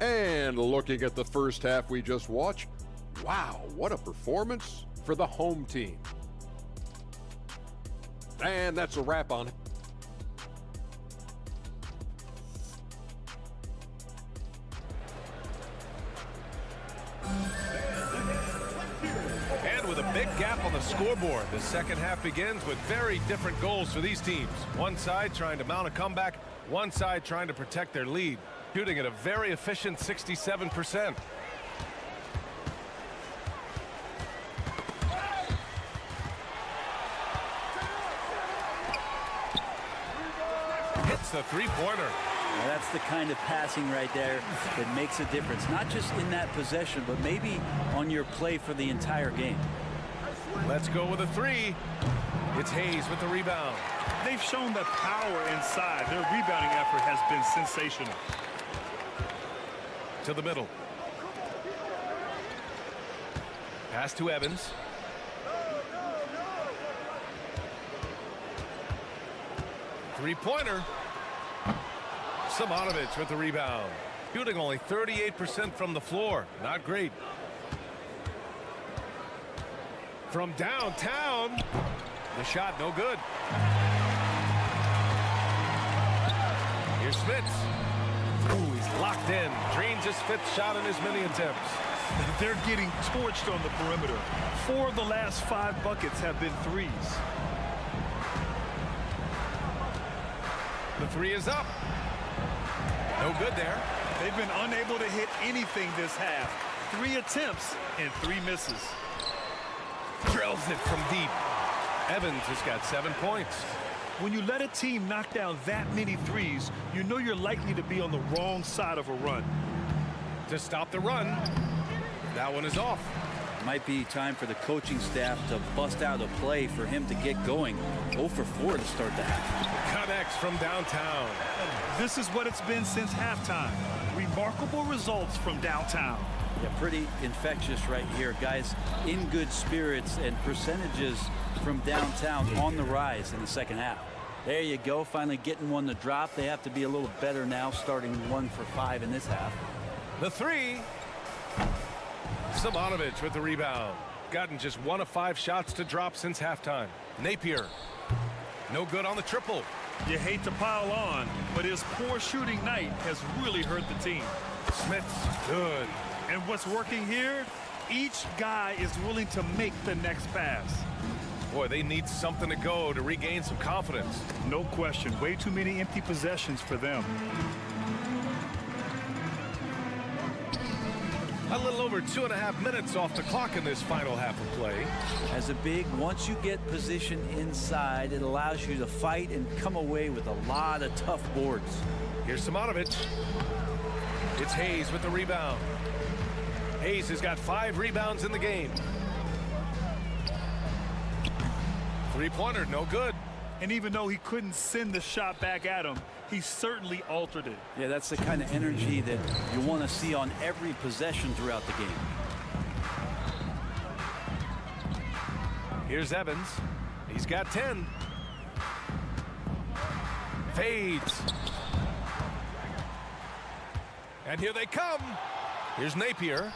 And looking at the first half we just watched, wow, what a performance for the home team. And that's a wrap on it. And with a big gap on the scoreboard, the second half begins with very different goals for these teams. One side trying to mount a comeback, one side trying to protect their lead, shooting at a very efficient 67%. Hits the three-pointer. Now that's the kind of passing right there that makes a difference, not just in that possession, but maybe on your play for the entire game. Let's go with a three. It's Hayes with the rebound. They've shown the power inside. Their rebounding effort has been sensational. To the middle. Pass to Evans. Three-pointer. Simonovic with the rebound. Shooting only 38% from the floor. Not great. From downtown. The shot no good. Here's Spitz. Ooh, he's locked in. Drains his fifth shot in his many attempts. They're getting torched on the perimeter. 4 of the last 5 buckets have been threes. The three is up. No good there. They've been unable to hit anything this half. 3 attempts and 3 misses. Drills it from deep. Evans has got 7 points. When you let a team knock down that many threes, you know you're likely to be on the wrong side of a run. To stop the run, that one is off. Might be time for the coaching staff to bust out a play for him to get going. 0 for 4 to start the half. Connects from downtown. This is what it's been since halftime. Remarkable results from downtown. Yeah, pretty infectious right here. Guys in good spirits, and percentages from downtown on the rise in the second half. There you go, finally getting one to drop. They have to be a little better now, starting 1 for 5 in this half. The three. Simonovic with the rebound. Gotten just 1 of 5 shots to drop since halftime. Napier. No good on the triple. You hate to pile on, but his poor shooting night has really hurt the team. Smith's good. And what's working here? Each guy is willing to make the next pass. Boy, they need something to go to regain some confidence. No question. Way too many empty possessions for them. A little over 2.5 minutes off the clock in this final half of play. As a big, once you get position inside, it allows you to fight and come away with a lot of tough boards. Here's Simonovic. It's Hayes with the rebound. Hayes has got 5 rebounds in the game. Three-pointer, no good. And even though he couldn't send the shot back at him, he certainly altered it. Yeah, that's the kind of energy that you want to see on every possession throughout the game. Here's Evans. He's got 10. Fades. And here they come. Here's Napier.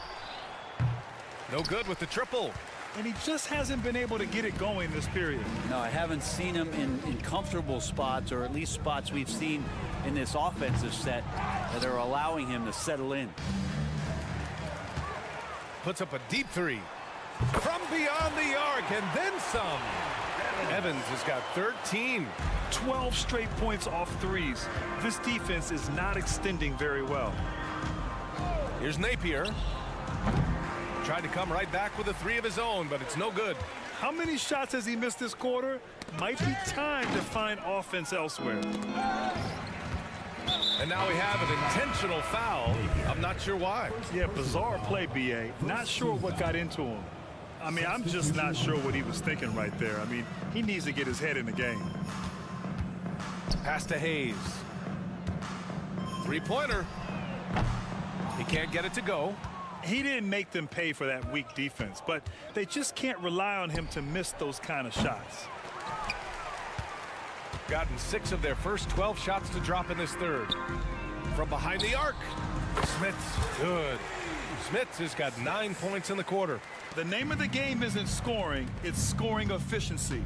No good with the triple. And he just hasn't been able to get it going this period. No, I haven't seen him in comfortable spots, or at least spots we've seen in this offensive set that are allowing him to settle in. Puts up a deep three from beyond the arc, and then some. Evans has got 13. 12 straight points off threes. This defense is not extending very well. Here's Napier. Tried to come right back with a three of his own, but it's no good. How many shots has he missed this quarter? Might be time to find offense elsewhere. And now we have an intentional foul. I'm not sure why. Yeah, bizarre play, BA. Not sure what got into him. I mean, I'm just not sure what he was thinking right there. I mean, he needs to get his head in the game. Pass to Hayes. Three-pointer. He can't get it to go. He didn't make them pay for that weak defense, but they just can't rely on him to miss those kind of shots. Gotten 6 of their first 12 shots to drop in this third. From behind the arc. Smith's good. Smith's has got 9 points in the quarter. The name of the game isn't scoring, it's scoring efficiency.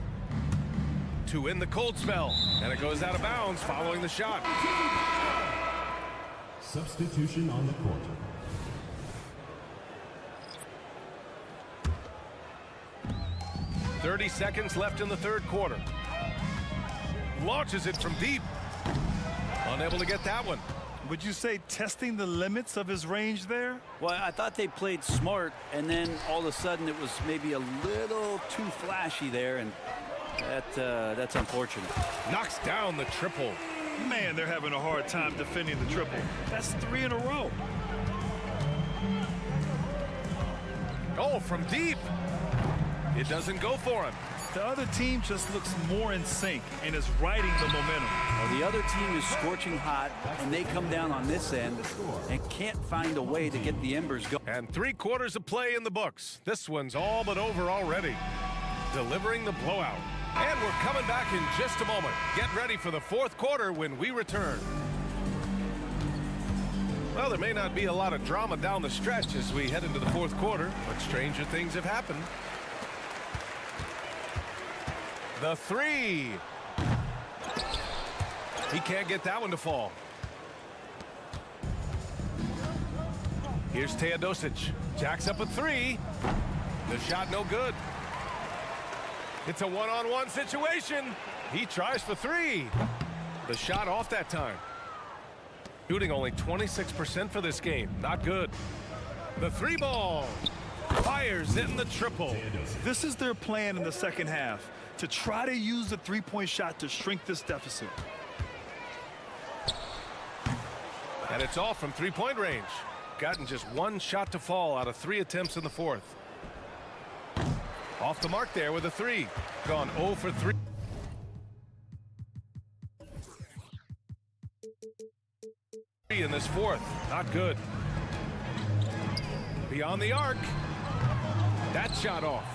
To win the cold spell, and it goes out of bounds following the shot. Substitution on the court. .30 seconds left in the third quarter. Launches it from deep. Unable to get that one. Would you say testing the limits of his range there? Well, I thought they played smart, and then all of a sudden it was maybe a little too flashy there, and that's unfortunate. Knocks down the triple. Man, they're having a hard time defending the triple. That's 3 in a row. Oh, from deep. It doesn't go for him. The other team just looks more in sync and is riding the momentum. Well, the other team is scorching hot, and they come down on this end and can't find a way to get the embers going. And 3 quarters of play in the books. This one's all but over already. Delivering the blowout. And we're coming back in just a moment. Get ready for the fourth quarter when we return. Well, there may not be a lot of drama down the stretch as we head into the fourth quarter, but stranger things have happened. The three. He can't get that one to fall. Here's Teodosic. Jacks up a three. The shot no good. It's a one-on-one situation. He tries for three. The shot off that time. Shooting only 26% for this game. Not good. The three ball. Fires in the triple. This is their plan in the second half, to try to use the three-point shot to shrink this deficit. And it's all from three-point range. Gotten just 1 shot to fall out of 3 attempts in the fourth. Off the mark there with a 3. Gone 0 for 3. In this fourth. Not good. Beyond the arc. That shot off.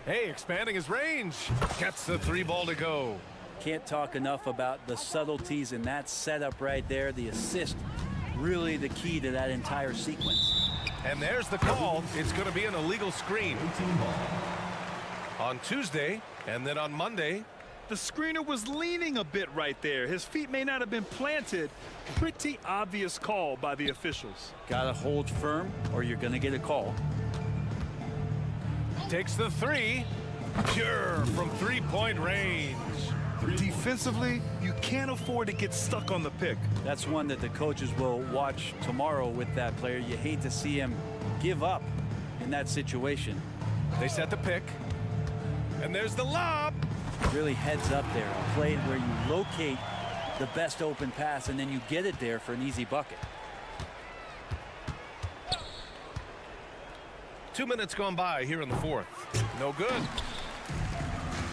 Hey, expanding his range. Gets the 3 ball to go. Can't talk enough about the subtleties in that setup right there. The assist, really the key to that entire sequence. And there's the call. It's going to be an illegal screen. On Tuesday, and then on Monday. The screener was leaning a bit right there. His feet may not have been planted. Pretty obvious call by the officials. Gotta hold firm or you're gonna get a call. Takes the 3. Pure from three-point range. Defensively, you can't afford to get stuck on the pick. That's one that the coaches will watch tomorrow with that player. You hate to see him give up in that situation. They set the pick. And there's the lob. Really heads up there. A play where you locate the best open pass and then you get it there for an easy bucket. 2 minutes gone by here in the fourth. No good.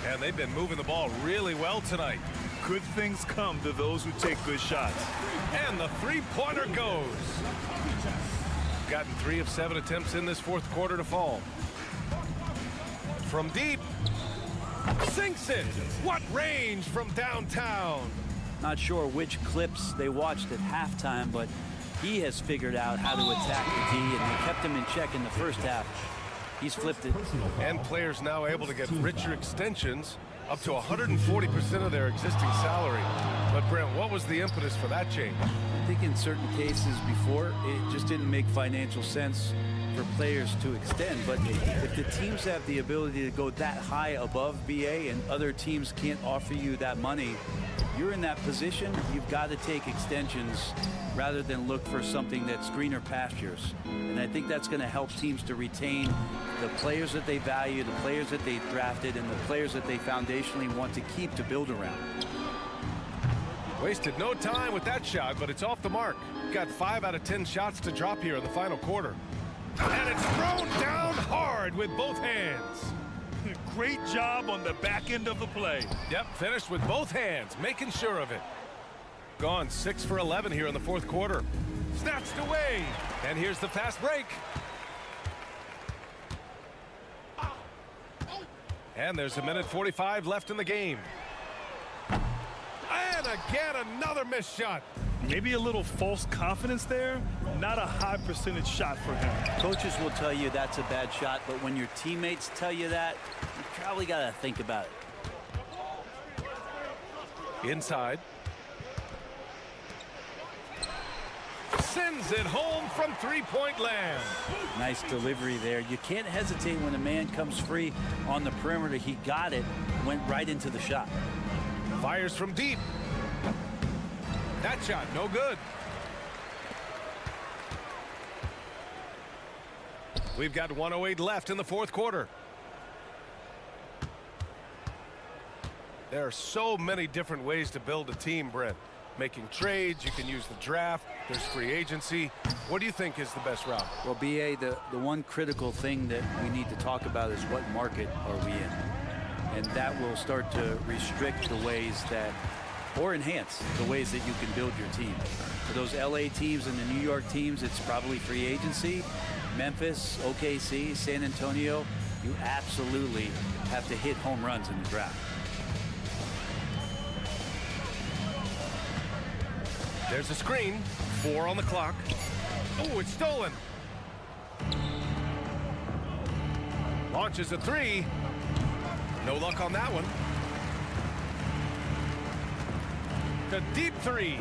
And they've been moving the ball really well tonight. Good things come to those who take good shots. And the three-pointer goes. Gotten 3 of 7 attempts in this fourth quarter to fall. From deep. Sinks it. What range from downtown. Not sure which clips they watched at halftime, but he has figured out how to attack the D, and they kept him in check in the first half. He's flipped it. And players now able to get richer extensions, up to 140% of their existing salary. But Brent, what was the impetus for that change? I think in certain cases before, it just didn't make financial sense for players to extend. But if the teams have the ability to go that high above BA and other teams can't offer you that money, you're in that position, you've got to take extensions rather than look for something that's greener pastures. And I think that's going to help teams to retain the players that they value, the players that they drafted, and the players that they foundationally want to keep to build around. Wasted no time with that shot, but it's off the mark. Got 5 out of 10 shots to drop here in the final quarter. And it's thrown down hard with both hands. Great job on the back end of the play. Yep, finished with both hands, making sure of it. Gone 6 for 11 here in the fourth quarter. Snatched away. And here's the fast break. And there's 1:45 left in the game. And again, another missed shot. Maybe a little false confidence there. Not a high percentage shot for him. Coaches will tell you that's a bad shot, but when your teammates tell you that, you probably got to think about it. Inside. Sends it home from three-point land. Nice delivery there. You can't hesitate when a man comes free on the perimeter. He got it, went right into the shot. Fires from deep. That shot, no good. We've got 1:08 left in the fourth quarter. There are so many different ways to build a team, Brent. Making trades, you can use the draft, there's free agency. What do you think is the best route? Well, BA, the one critical thing that we need to talk about is what market are we in? And that will start to restrict the ways that, or enhance the ways that you can build your team. For those LA teams and the New York teams, it's probably free agency. Memphis, OKC, San Antonio, you absolutely have to hit home runs in the draft. There's a screen. 4 on the clock. Oh, it's stolen. Launches a 3. No luck on that one. The deep 3.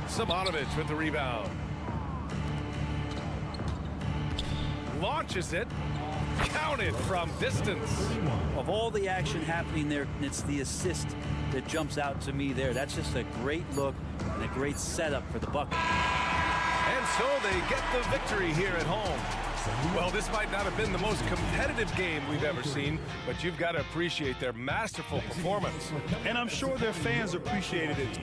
Simonovic with the rebound. Launches it. Counted from distance. Of all the action happening there, it's the assist that jumps out to me there. That's just a great look and a great setup for the bucket. And so they get the victory here at home. Well, this might not have been the most competitive game we've ever seen, but you've got to appreciate their masterful performance. And I'm sure their fans appreciated it.